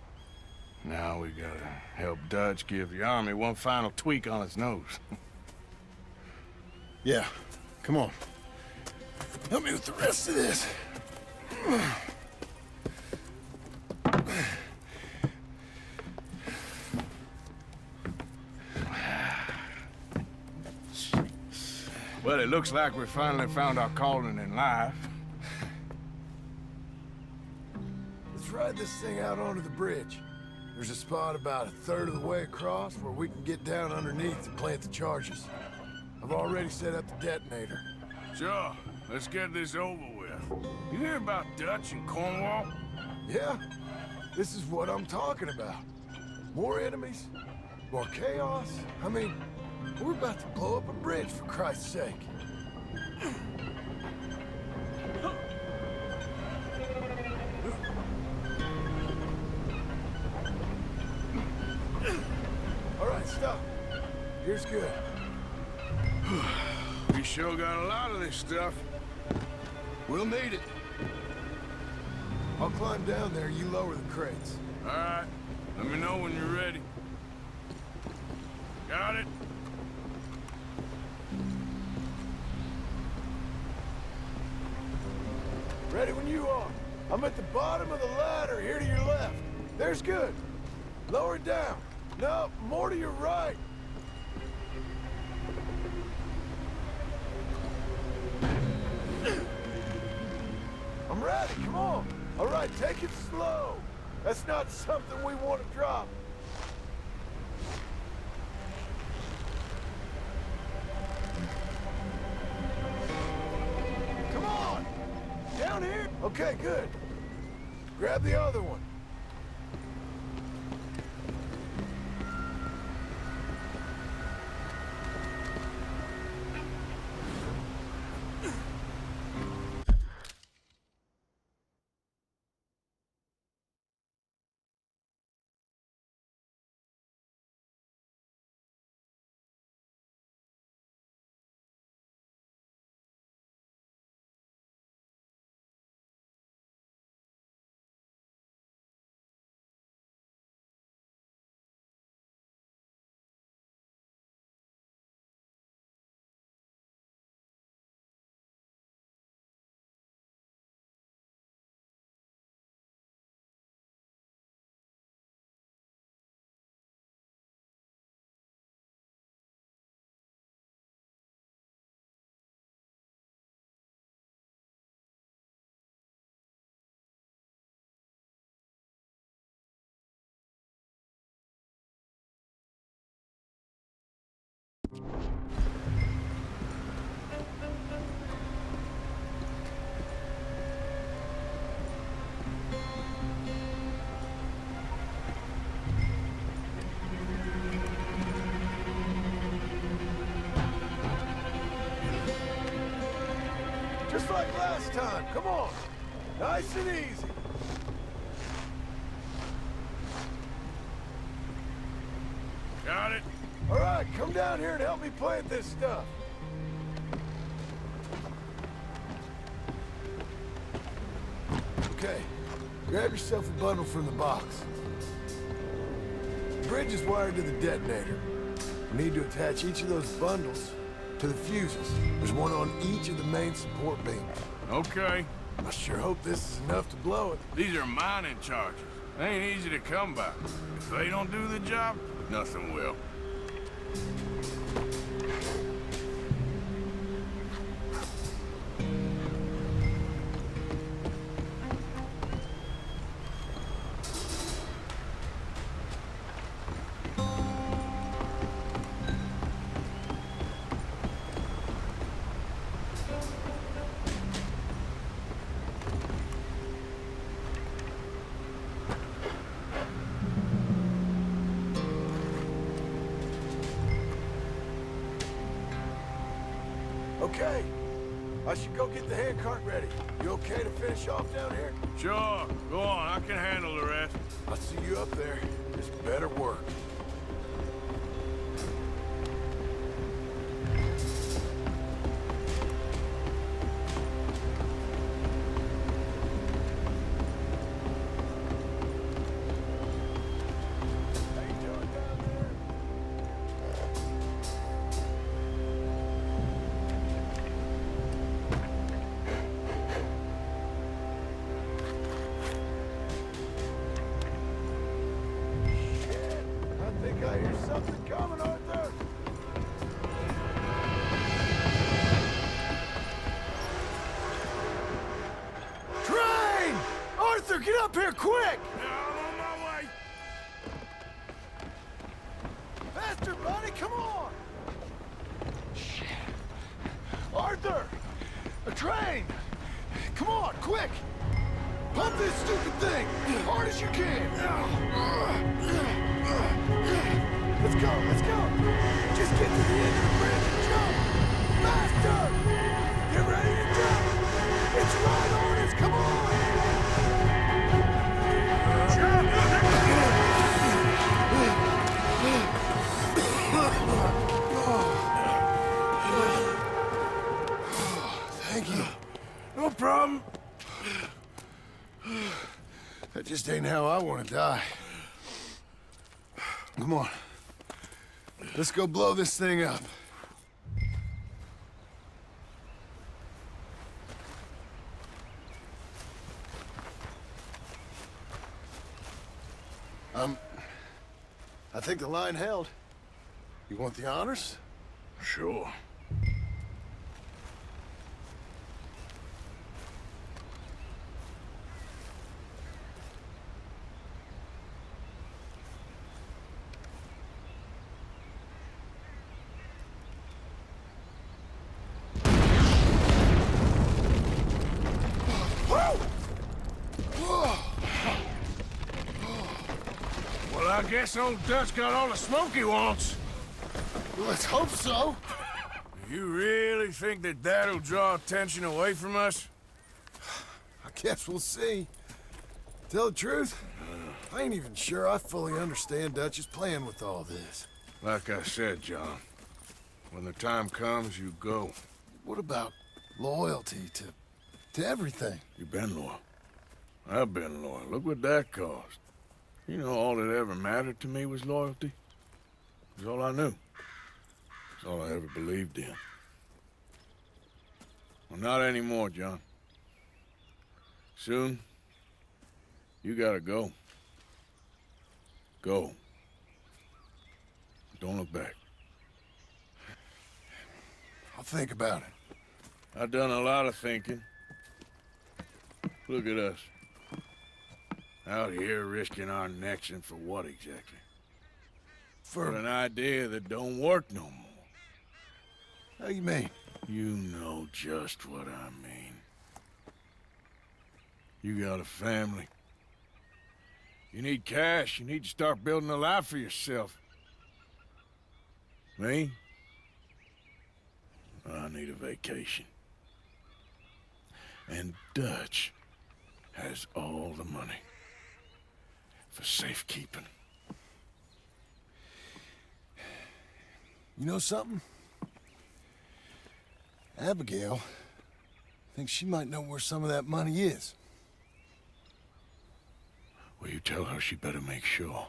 Now we gotta help Dutch give the army one final tweak on its nose. Yeah, come on. Help me with the rest of this. Well, it looks like we finally found our calling in life. Let's ride this thing out onto the bridge. There's a spot about a third of the way across where we can get down underneath to plant the charges. I've already set up the detonator. Sure, let's get this over with. You hear about Dutch and Cornwall? Yeah, this is what I'm talking about. More enemies, more chaos. I mean, we're about to blow up a bridge, for Christ's sake. All right, stop. Here's good. We sure got a lot of this stuff. We'll need it. I'll climb down there, you lower the crates. All right. Let me know when you're ready. Got it? Ready when you are. I'm at the bottom of the ladder, here to your left. There's good. Lower it down. No, more to your right. I'm I'm ready, come on. All right, take it slow. That's not something we want to drop. Come on! Down here? Okay, good. Grab the other one. Just like last time, come on. Nice and easy. Got it. All right, come down here and help me plant this stuff. Okay, grab yourself a bundle from the box. The bridge is wired to the detonator. We need to attach each of those bundles to the fuses. There's one on each of the main support beams. Okay. I sure hope this is enough to blow it. These are mining charges. They ain't easy to come by. If they don't do the job, nothing will. Okay, I should go get the handcart ready. You okay to finish off down here? Sure, go on, I can handle the rest. I'll see you up there. This better work. I hear something coming, Arthur! Train! Arthur, get up here, quick! Yeah, I'm on my way. Faster, buddy, come on! Shit. Arthur! A train! Come on, quick! Pump this stupid thing! As hard as you can! Let's go, let's go! Just get to the end of the bridge and jump! Faster! Get ready to jump! It's right on us, come on! Thank you. No problem. That just ain't how I want to die. Come on. Let's go blow this thing up. I think the line held. You want the honors? Sure. I guess old Dutch got all the smoke he wants. Let's hope so. You really think that that'll draw attention away from us? I guess we'll see. Tell the truth, I ain't even sure I fully understand Dutch's plan with all this. Like I said, John, when the time comes, you go. What about loyalty to everything? You've been loyal. I've been loyal. Look what that cost. You know, all that ever mattered to me was loyalty. It was all I knew. It's all I ever believed in. Well, not anymore, John. Soon, you gotta go. Go. Don't look back. I'll think about it. I've done a lot of thinking. Look at us. Out here risking our necks, and for what exactly? For an idea that don't work no more. How you mean? You know just what I mean. You got a family. You need cash. You need to start building a life for yourself. Me? I need a vacation. And Dutch has all the money for safekeeping. You know something? Abigail thinks she might know where some of that money is. Well, you tell her she better make sure.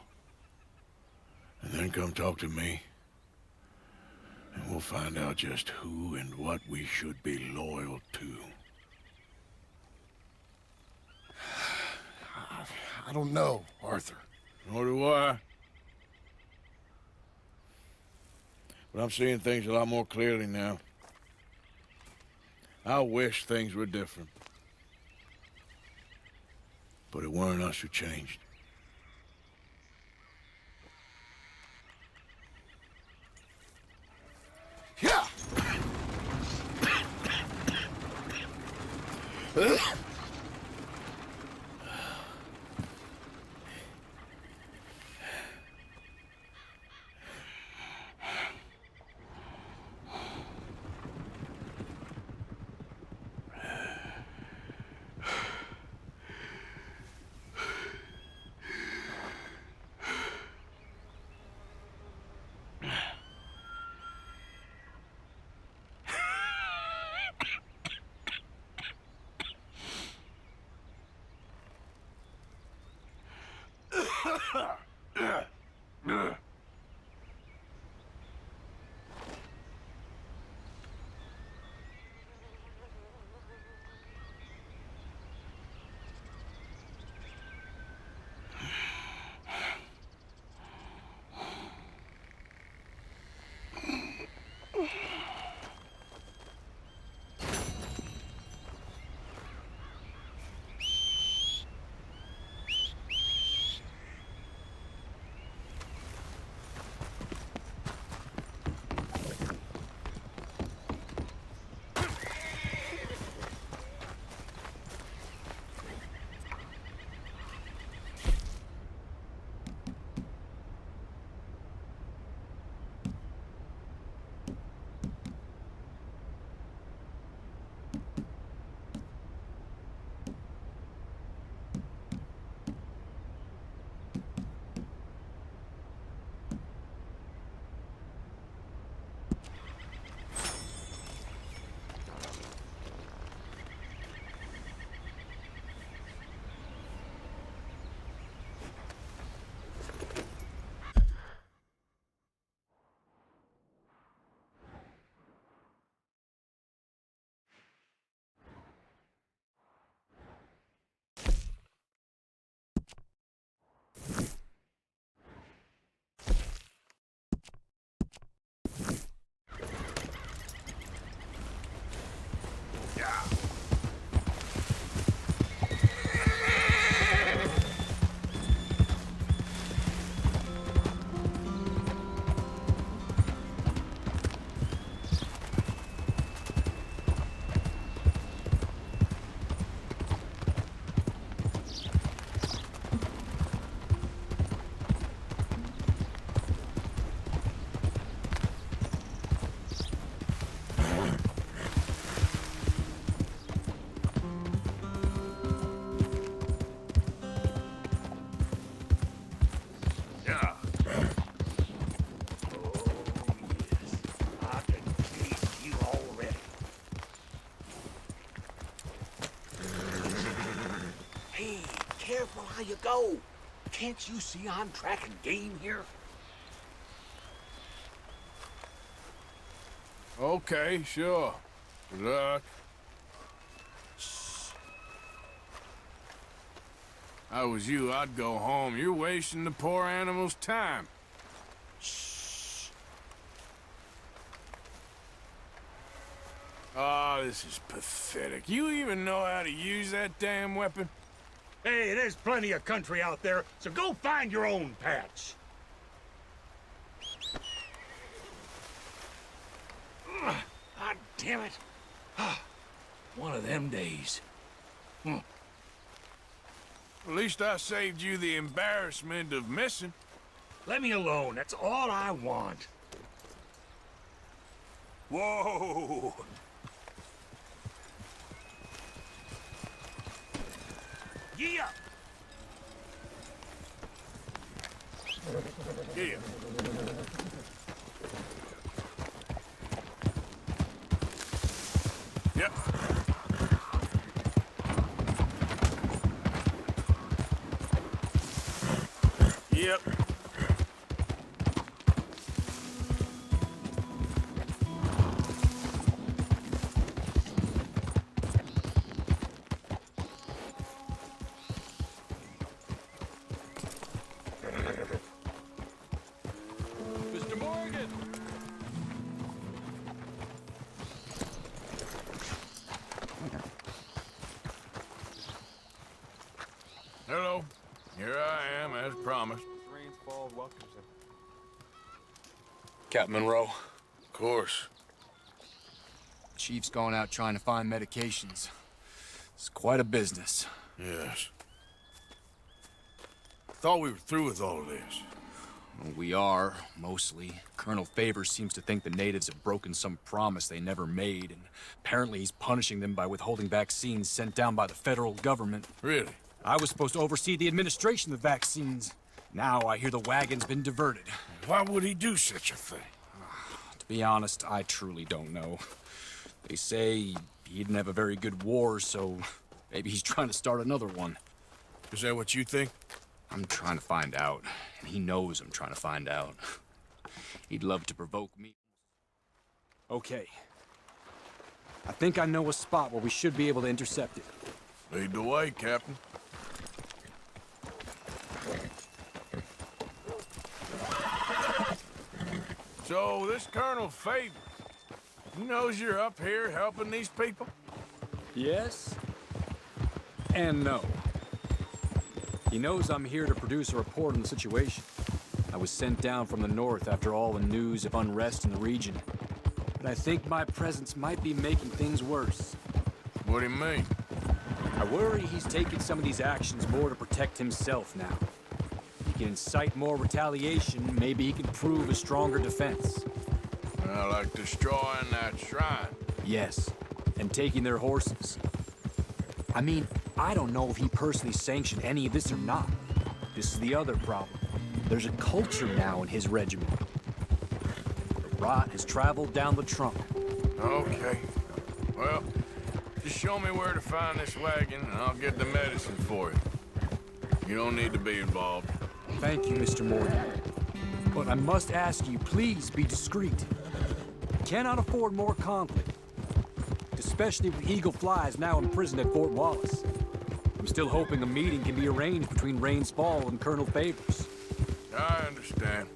And then come talk to me. And we'll find out just who and what we should be loyal to. I don't know, Arthur. Nor do I. But I'm seeing things a lot more clearly now. I wish things were different. But it weren't us who changed. Yeah! careful how you go. Can't you see I'm tracking game here? Okay, sure. Good luck. If I was you, I'd go home. You're wasting the poor animal's time. Oh, this is pathetic. You even know how to use that damn weapon? Hey, there's plenty of country out there, so go find your own patch. God damn it. One of them days. At least I saved you the embarrassment of missing. Let me alone. That's all I want. Whoa! Yeah! Yeah. Yep. Yep. Mr. Morgan! Hello. Here I am, as promised. Rains fall, welcomes him. Captain Monroe. Of course. Chief's going out trying to find medications. It's quite a business. Yes. Thought we were through with all of this. Well, we are, mostly. Colonel Favors seems to think the natives have broken some promise they never made, and apparently he's punishing them by withholding vaccines sent down by the federal government. Really? I was supposed to oversee the administration of vaccines. Now I hear the wagon's been diverted. Why would he do such a thing? To be honest, I truly don't know. They say he didn't have a very good war, so maybe he's trying to start another one. Is that what you think? I'm trying to find out, and he knows I'm trying to find out. He'd love to provoke me. Okay. I think I know a spot where we should be able to intercept it. Lead the way, Captain. So, this Colonel Favors, he knows you're up here helping these people? Yes. And no. He knows I'm here to produce a report on the situation. I was sent down from the north after all the news of unrest in the region. But I think my presence might be making things worse. What do you mean? I worry he's taking some of these actions more to protect himself now. He can incite more retaliation, maybe he can prove a stronger defense. Like destroying that shrine. Yes, and taking their horses. I mean, I don't know if he personally sanctioned any of this or not. This is the other problem. There's a culture now in his regiment. The rot has traveled down the trunk. Okay. Well, just show me where to find this wagon, and I'll get the medicine for you. You don't need to be involved. Thank you, Mr. Morgan. But I must ask you, please be discreet. Cannot afford more conflict. Especially with Eagle Flies now imprisoned at Fort Wallace. I'm still hoping a meeting can be arranged between Rains Fall and Colonel Favors. I understand.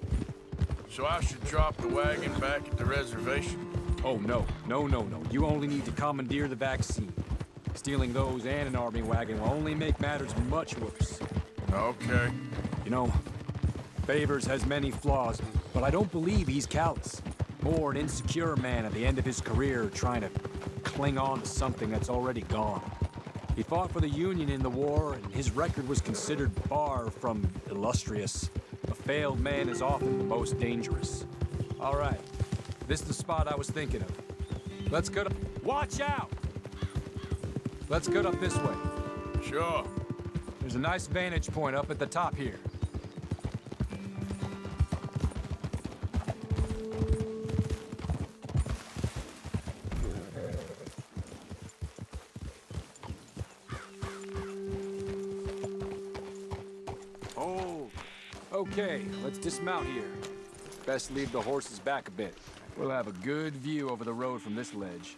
So I should drop the wagon back at the reservation? Oh, no. No, no, no. You only need to commandeer the vaccine. Stealing those and an army wagon will only make matters much worse. Okay. You know, Favors has many flaws, but I don't believe he's callous. More an insecure man at the end of his career trying to cling on to something that's already gone. He fought for the Union in the war, and his record was considered far from illustrious. A failed man is often the most dangerous. All right, this is the spot I was thinking of. Let's go to... Watch out! Let's go up this way. Sure. There's a nice vantage point up at the top here. Oh. Okay, let's dismount here. Best leave the horses back a bit. We'll have a good view over the road from this ledge.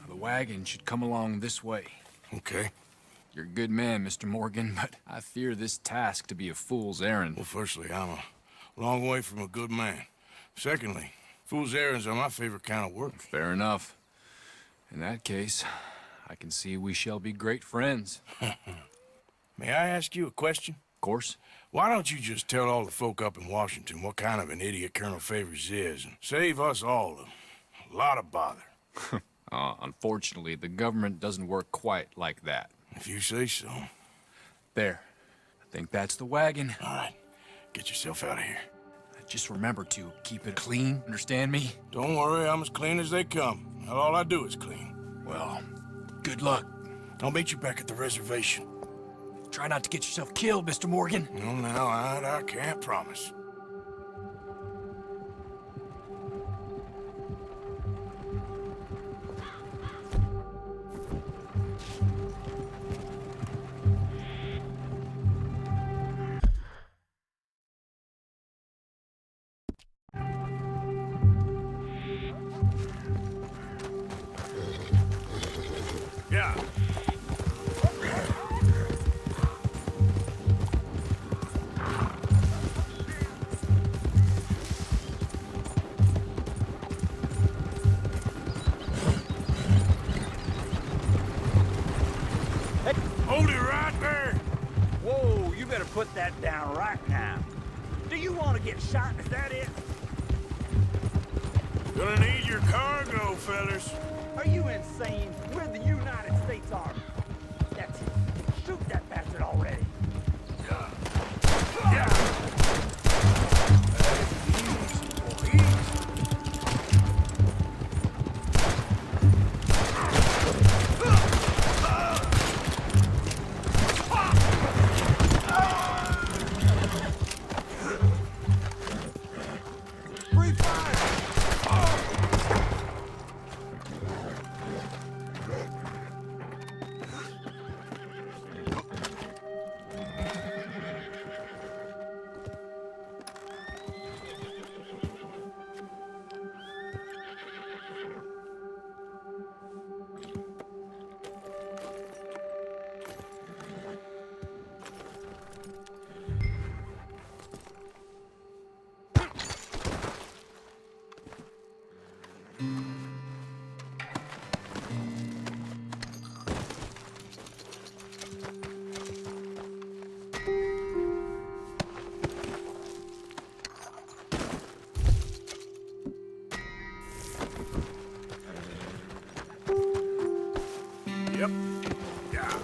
The wagon should come along this way. Okay. You're a good man, Mr. Morgan, but I fear this task to be a fool's errand. Well, firstly, I'm a long way from a good man. Secondly, fool's errands are my favorite kind of work. Fair enough. In that case, I can see we shall be great friends. May I ask you a question? Of course. Why don't you just tell all the folk up in Washington what kind of an idiot Colonel Favors is and save us all a lot of bother? Unfortunately, the government doesn't work quite like that. If you say so. There. I think that's the wagon. All right. Get yourself out of here. Just remember to keep it clean, understand me? Don't worry, I'm as clean as they come. Now, all I do is clean. Well, good luck. I'll meet you back at the reservation. Try not to get yourself killed, Mr. Morgan. No, now, I can't promise. Yeah. Hold it right there. Whoa, you better put that down right now. Do you want to get shot? Is that it? Gonna need your cargo, fellas. Are you insane? We're the United States Army. That's it. Shoot that bastard already. Yep. Yeah.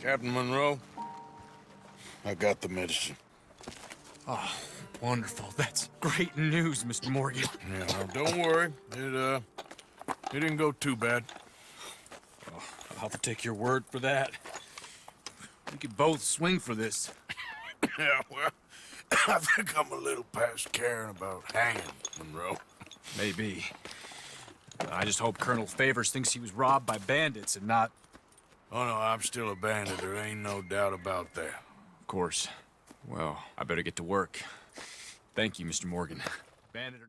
Captain Monroe, I got the medicine. Oh, wonderful. That's great news, Mr. Morgan. Yeah, no, don't worry. It didn't go too bad. Oh, I'll have to take your word for that. We could both swing for this. Yeah, well, I think I'm a little past caring about hanging, Monroe. Maybe. I just hope Colonel Favors thinks he was robbed by bandits and not... Oh, no, I'm still a bandit. There ain't no doubt about that. Of course. Well, I better get to work. Thank you, Mr. Morgan. Bandit or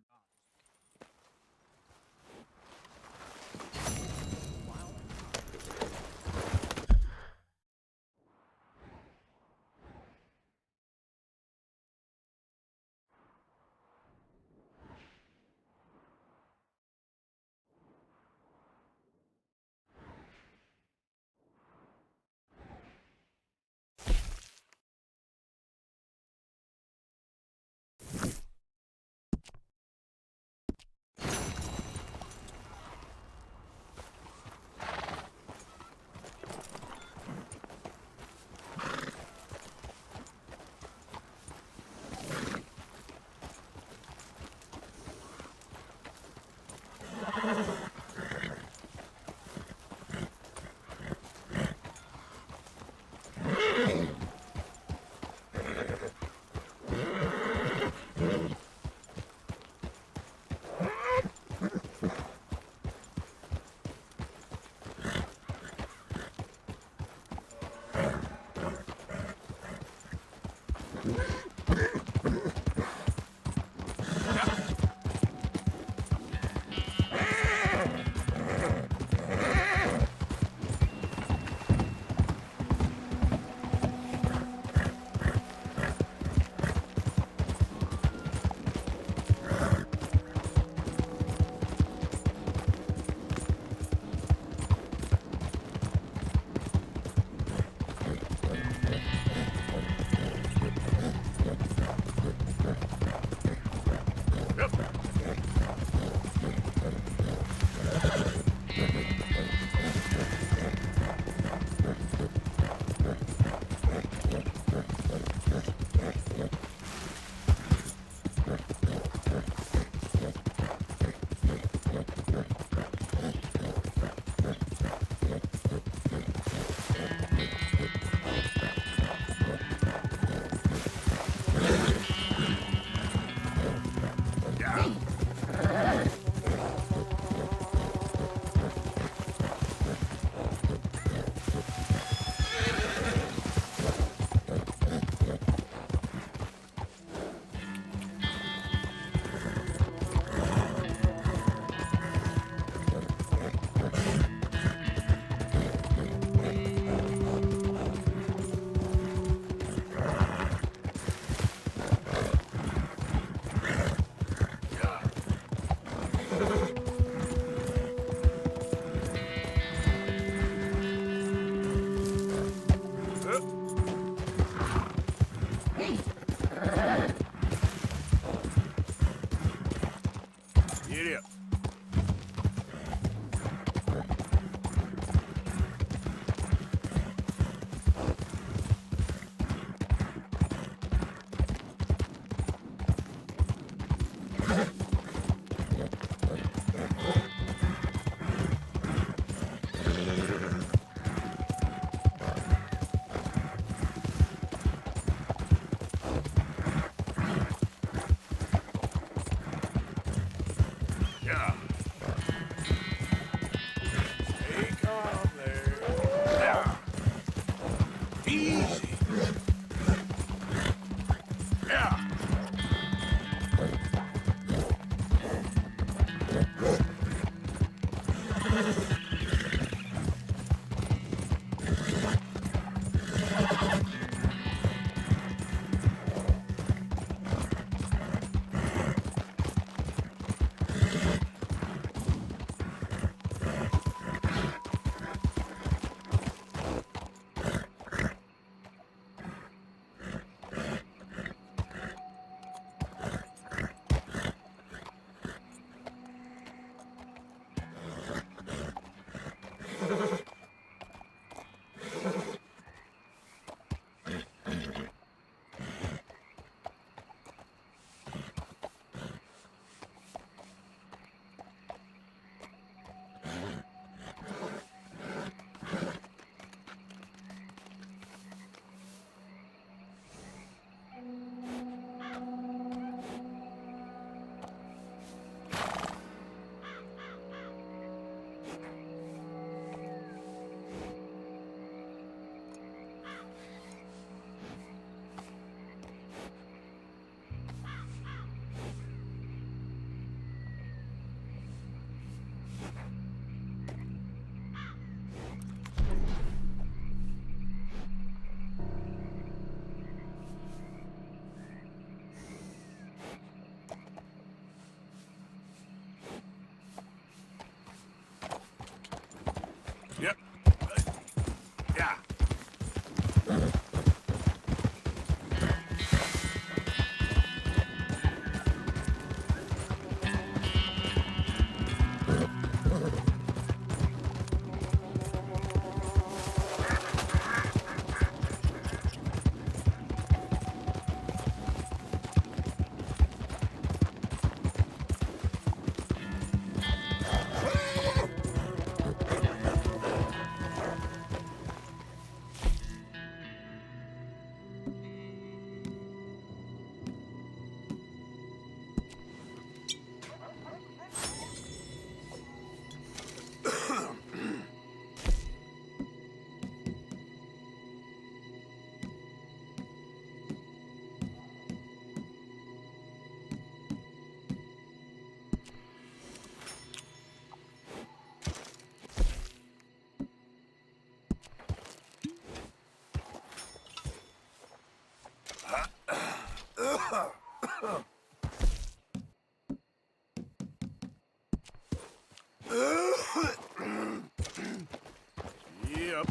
Yep.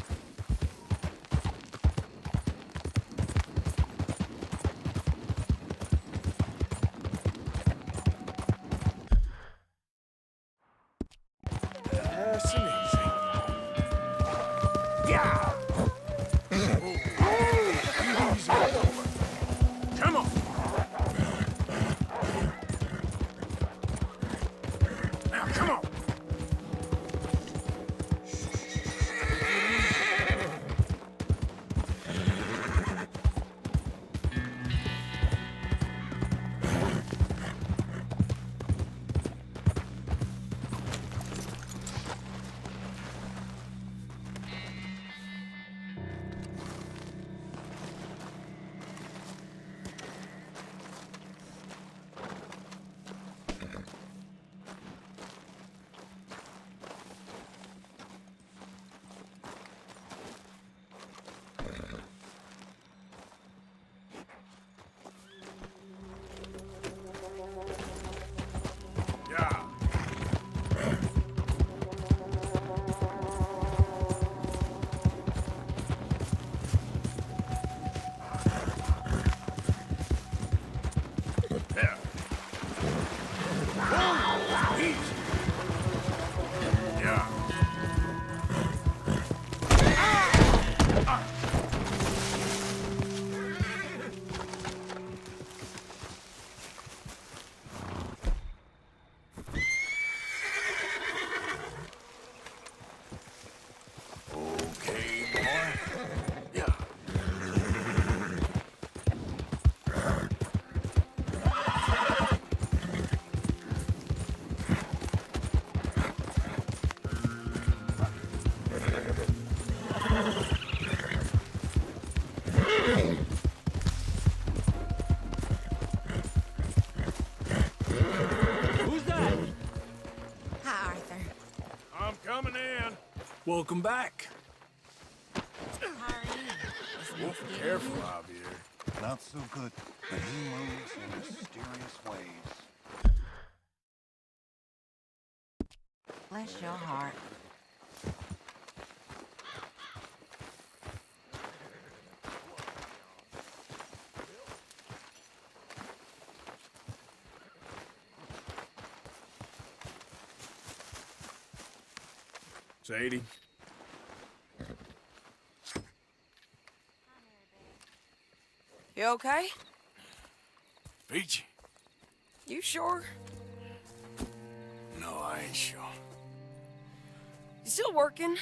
Nice and easy. Yeah! Easy over. Come on! Now, come on! Who's that? Hi, Arthur. I'm coming in. Welcome back. How are you? Careful, Javier. Not so good, but he moves in mysterious ways. Bless your heart. Sadie. You okay? Peachy. You sure? No, I ain't sure. You still working?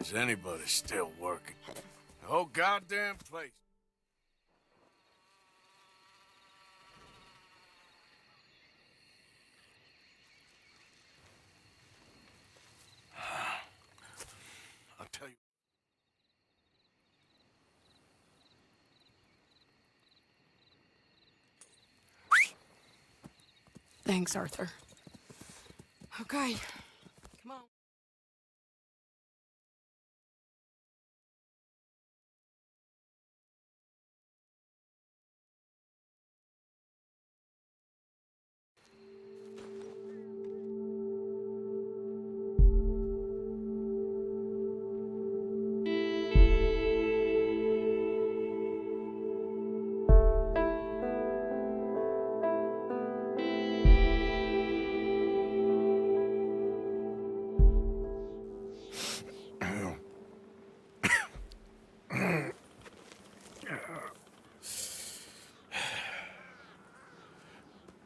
Is anybody still working? The whole goddamn place. I'll tell you. Thanks, Arthur. Okay. Come on.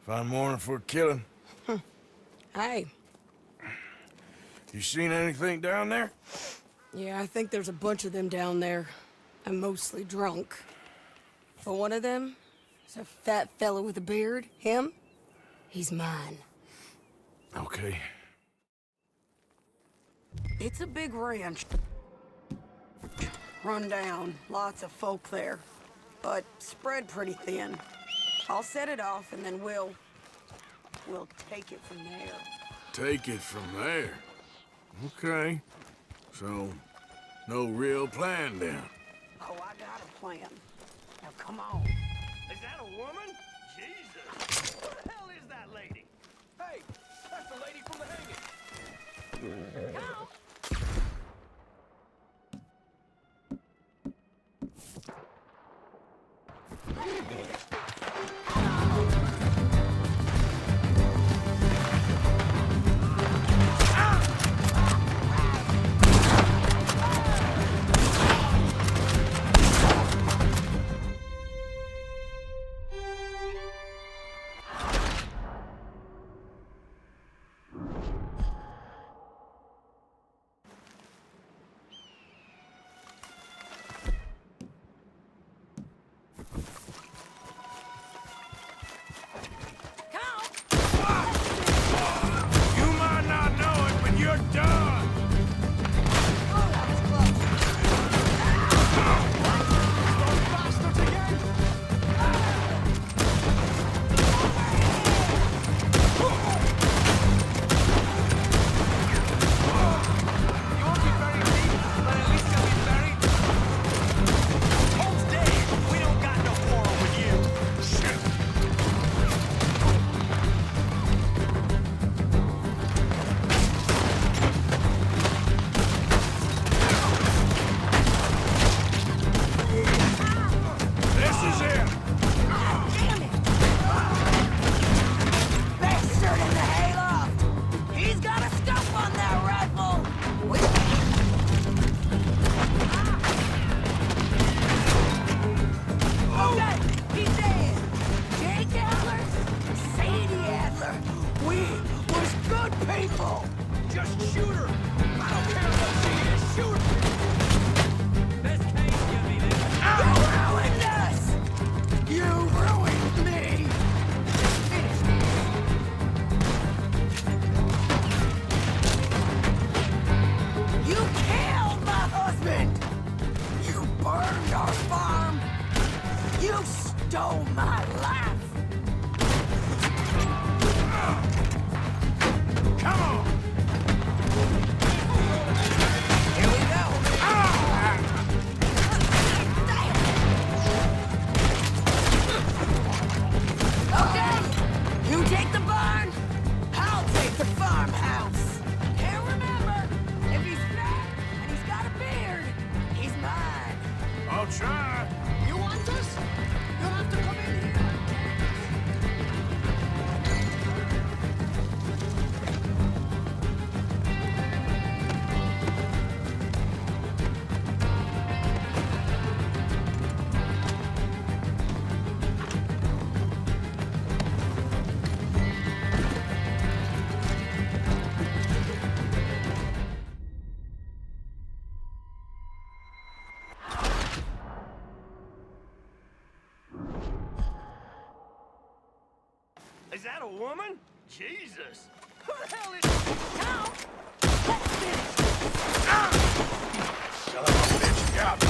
Fine morning for a killing. Hey. You seen anything down there? Yeah, I think there's a bunch of them down there. I'm mostly drunk. But one of them is a fat fella with a beard. Him? He's mine. Okay. It's a big ranch. Run down. Lots of folk there. But spread pretty thin. I'll set it off and then we'll take it from there. Take it from there. Okay. So, no real plan then. Oh, I got a plan. Now come on. Is that a woman? Just shoot her! I don't care what she is, shoot her! Best case, you mean it? You ruined us! You ruined me! Finish me. You killed my husband! You burned our farm! You stole my life! Come on! Here we go! Okay, you take the barn, I'll take the farmhouse. And remember, if he's fat and he's got a beard, he's mine. I'll try. You want this? You'll have to come in here. Is that a woman? Jesus! Who the hell is... Now, Son of a bitch, got me.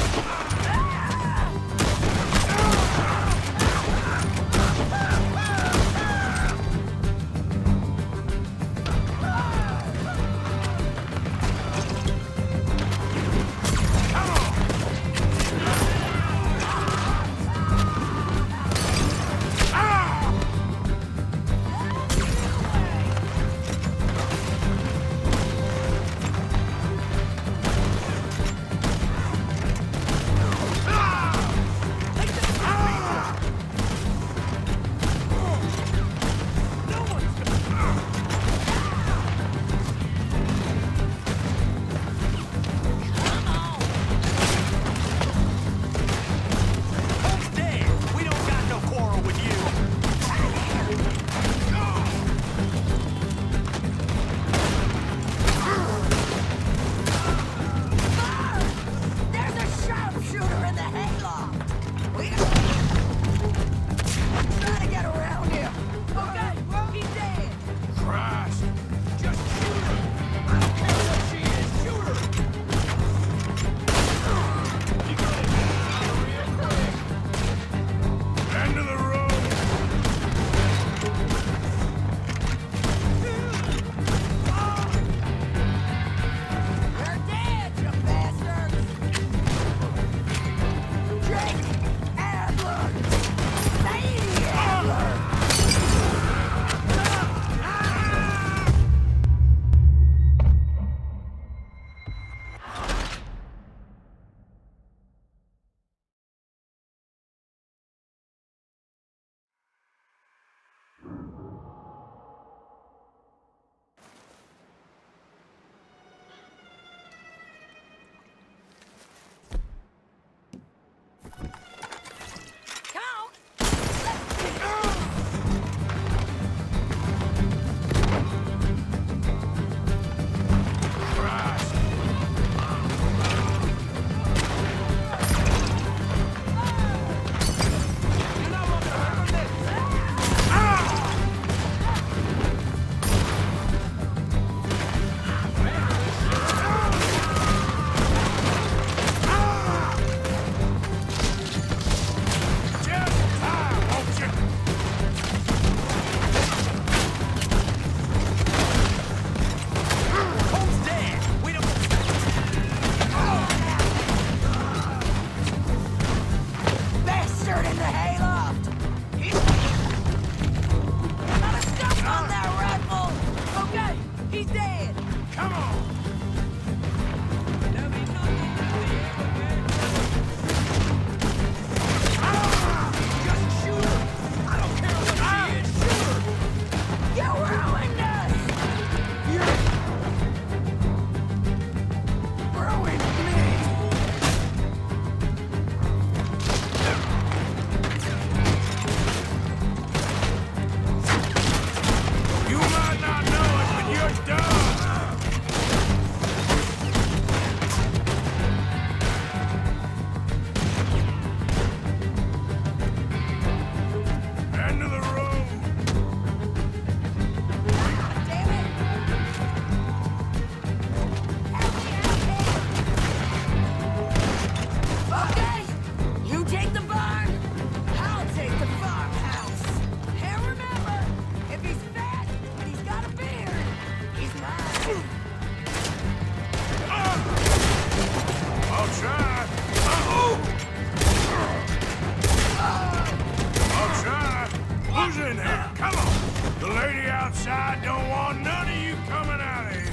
Come on! The lady outside don't want none of you coming out of here.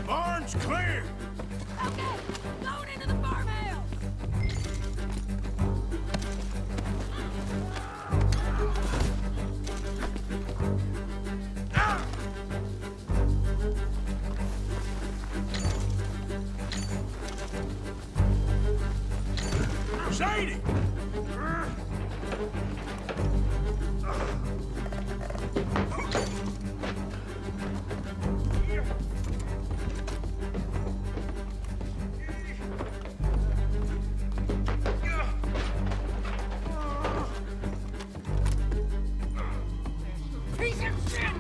Barn's clear. Okay, going into the farmhouse. Sadie! Piece of shit!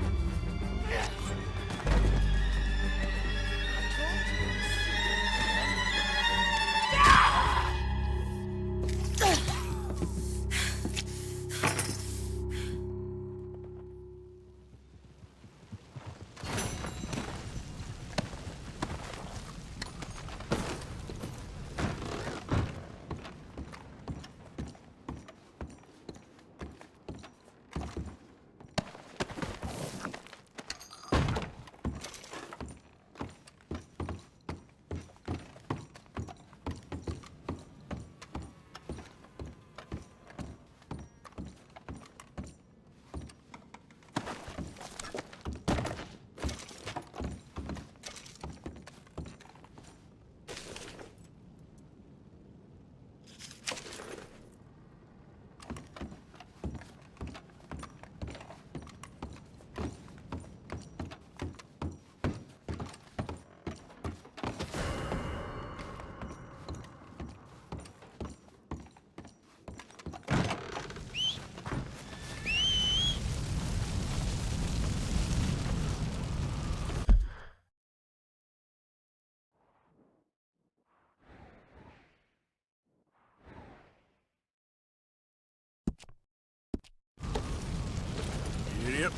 Yep.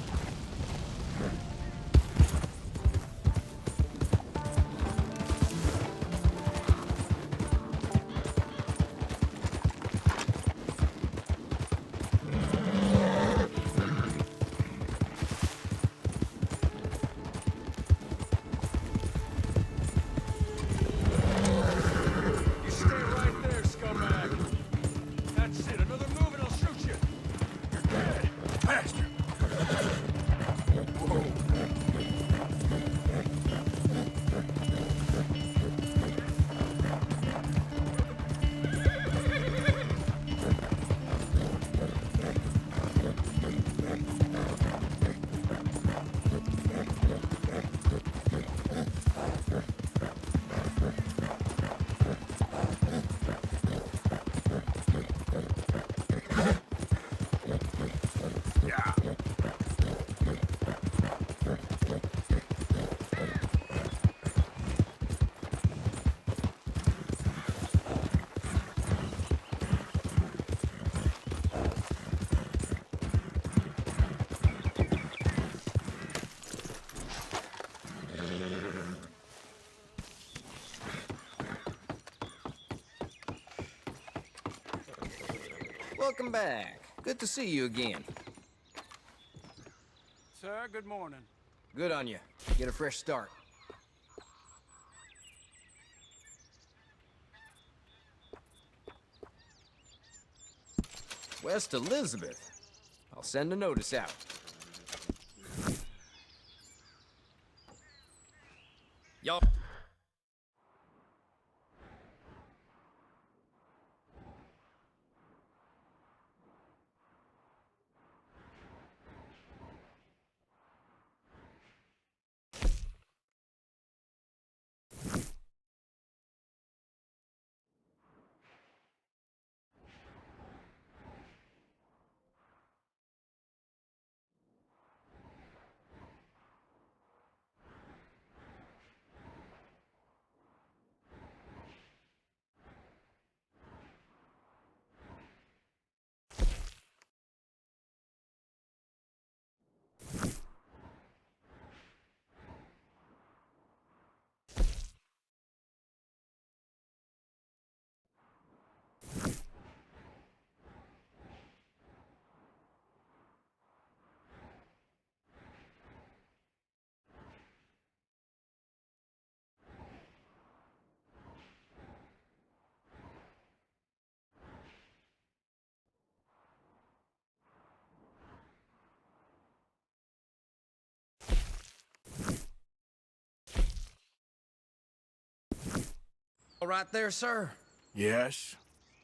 You stay right there, scumbag. That's it. Another move and I'll shoot you. You're dead. Faster! Welcome back. Good to see you again. Sir, good morning. Good on you. Get a fresh start. West Elizabeth. I'll send a notice out. Y'all... All right there, sir? Yes?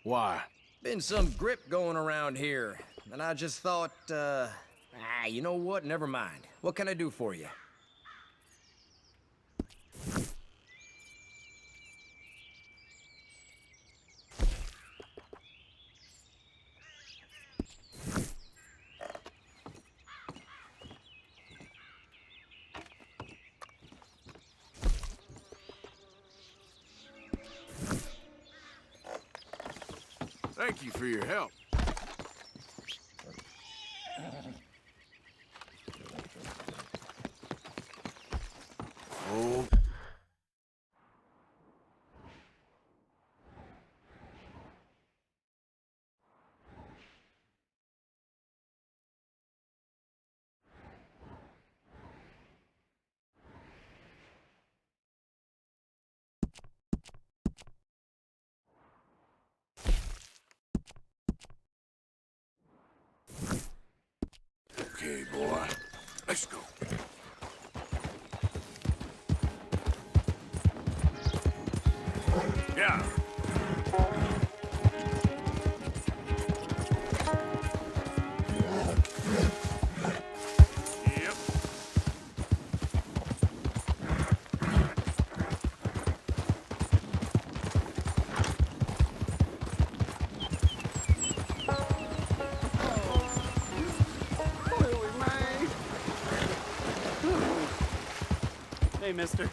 Why? Been some grip going around here, and I just thought, you know what? Never mind. What can I do for you? Thank you for your help. Oh. Okay, boy. Let's go. Yeah. Yep. Hey, mister.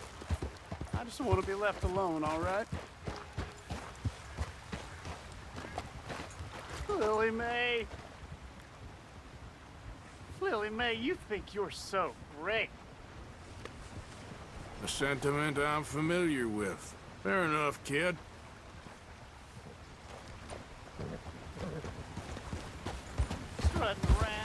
I just want to be left alone, all right? Lily Mae. Lily Mae, you think you're so great. A sentiment I'm familiar with. Fair enough, kid. Strutting around.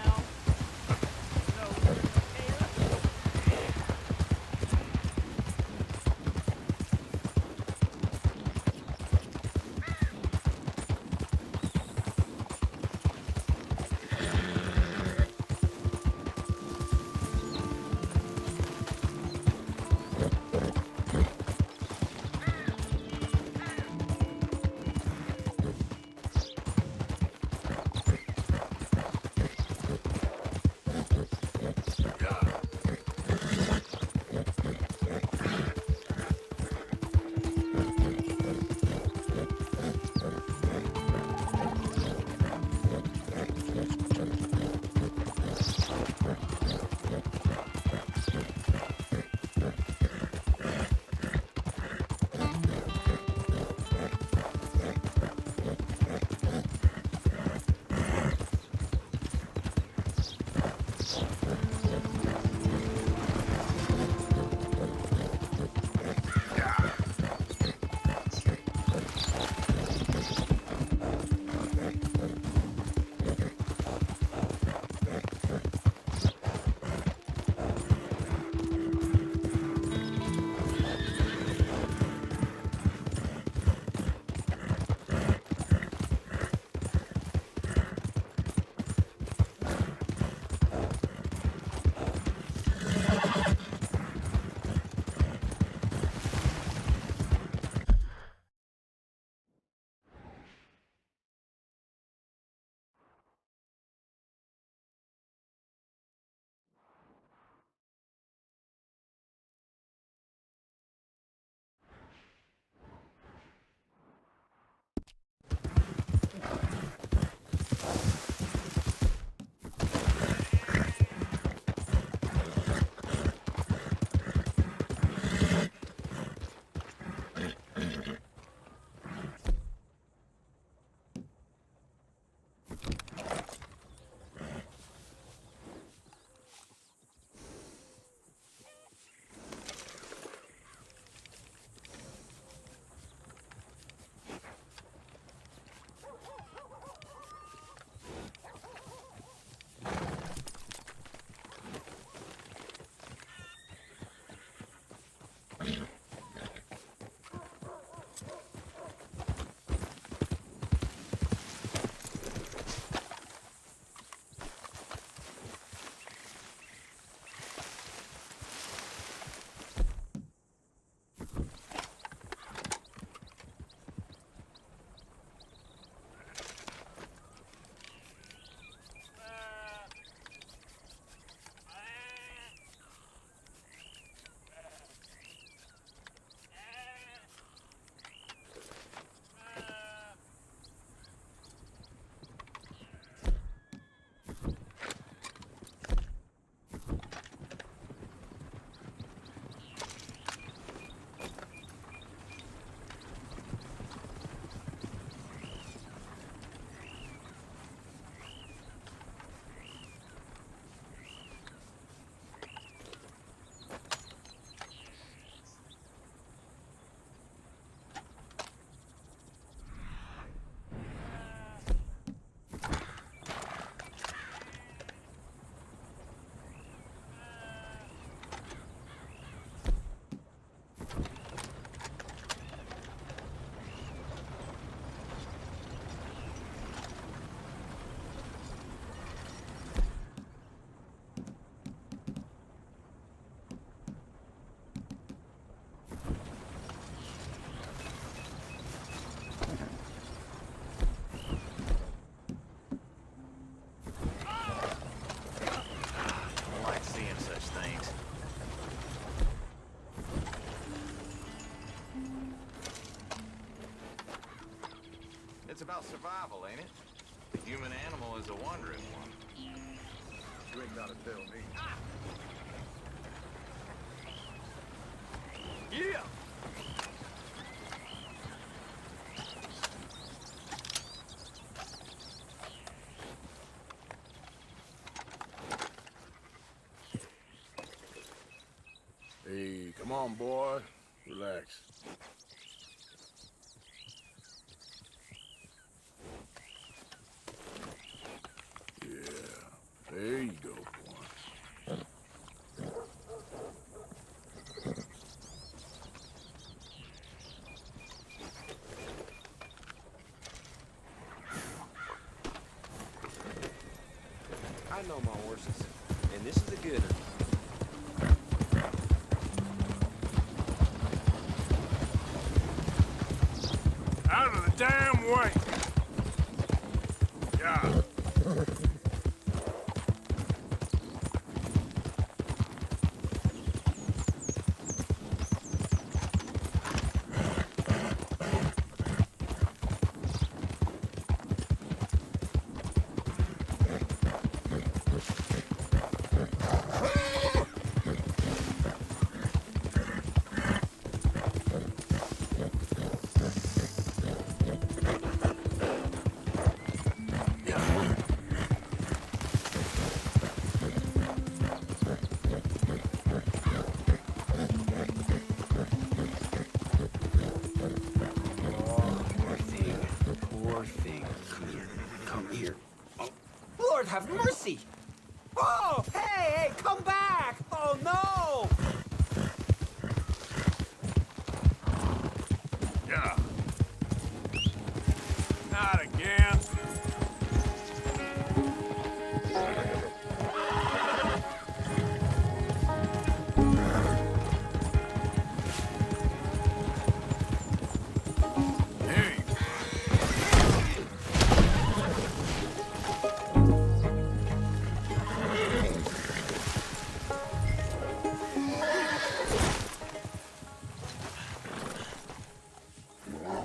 about survival, ain't it? The human animal is a wandering one. You ain't gotta tell me. Yeah! Hey, come on, boy. Relax. Yeah, there you go, boy. I know my horses, and this is a gooder. Out of the damn way! Yeah. Poor thing. Come here. Oh. Lord have mercy! Oh, hey, come back! Oh, no! Yeah. Not again.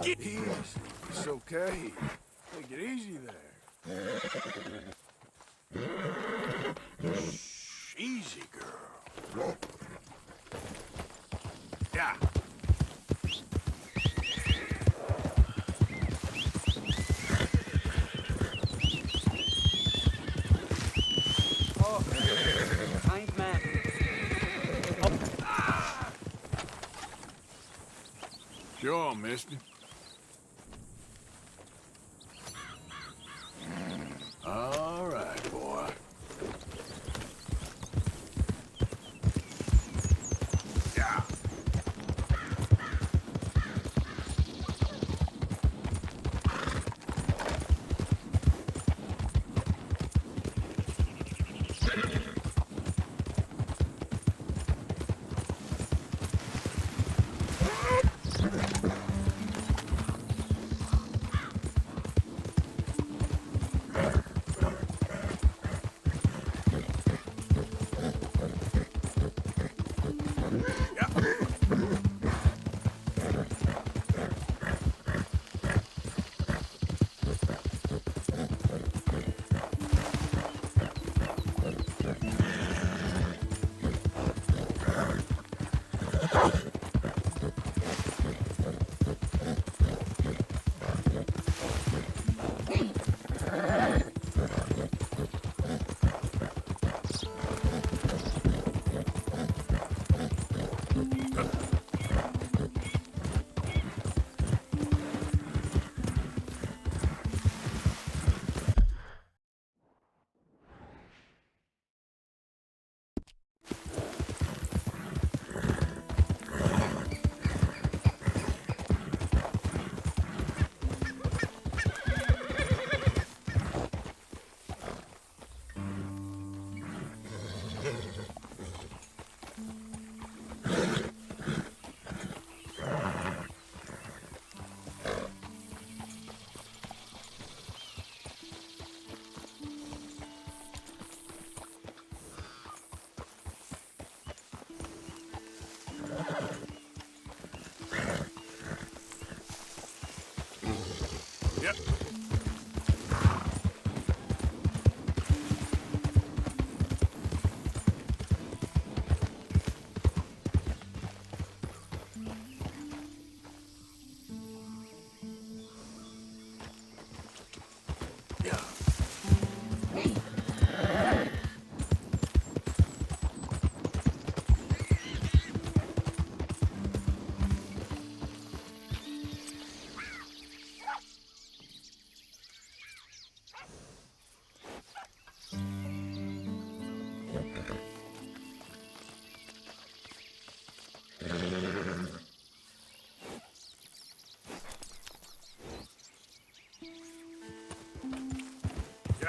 Easy. It's okay. Take it easy there. Shh, easy, girl. Yeah. Oh, kind man. Sure, mister. All right, boy. Yeah.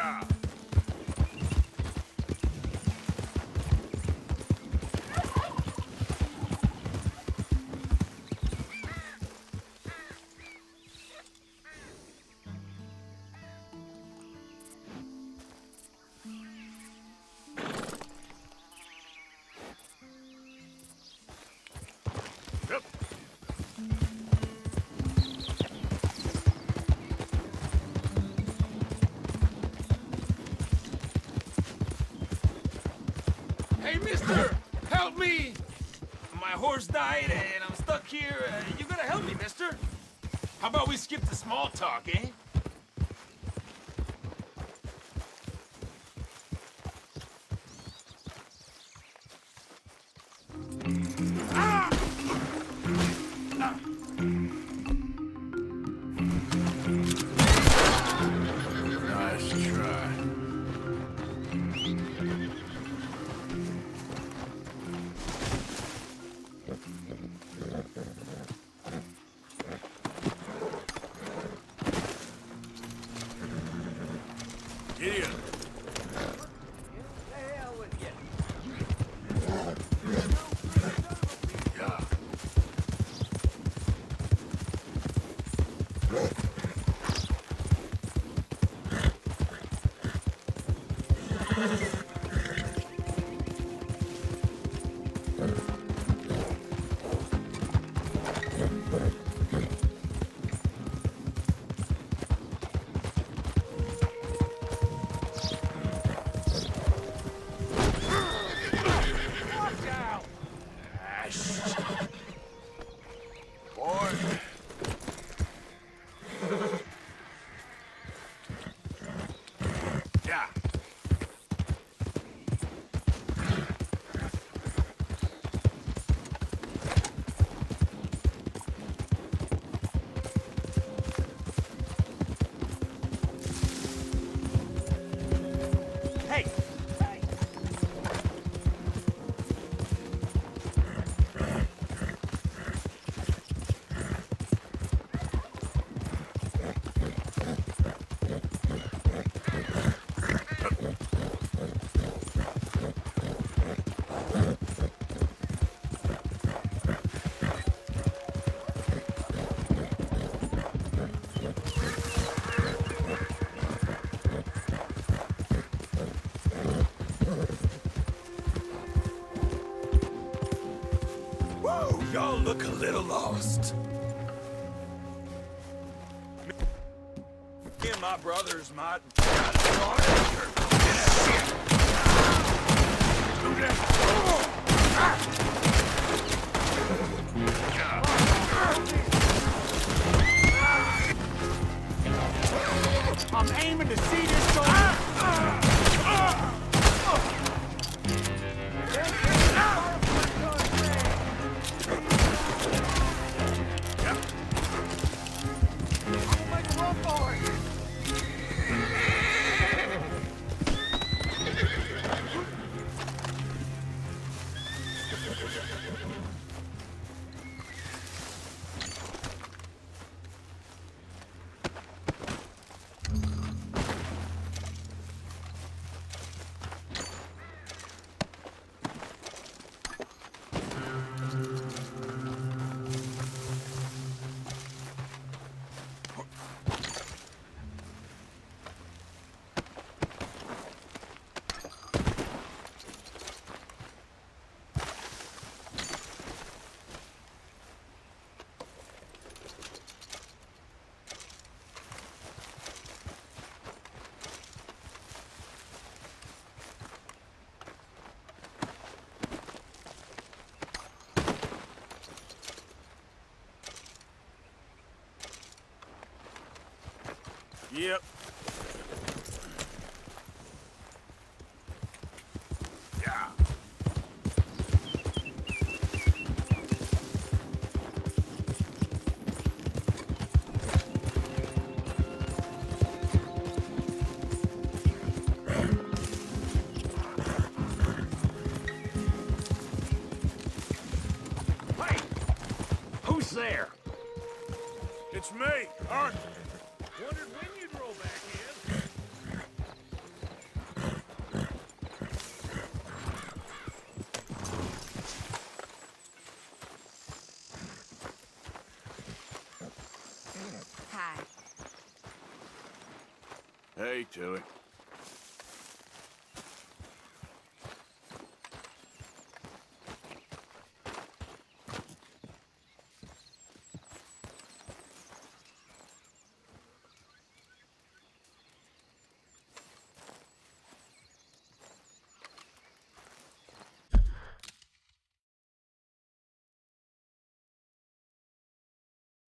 Yeah. Hey, mister! Help me! My horse died and I'm stuck here. You gotta help me, mister. How about we skip the small talk, eh? Nice try. Gideon. Yeah. Boy. Yeah. Hey! Whoa, y'all look a little lost. Me and my brothers might... I'm aiming to see this go. Yep. Yeah. Hey! Who's there? It's me, Arthur. Wondered when you'd roll back. Hey to it.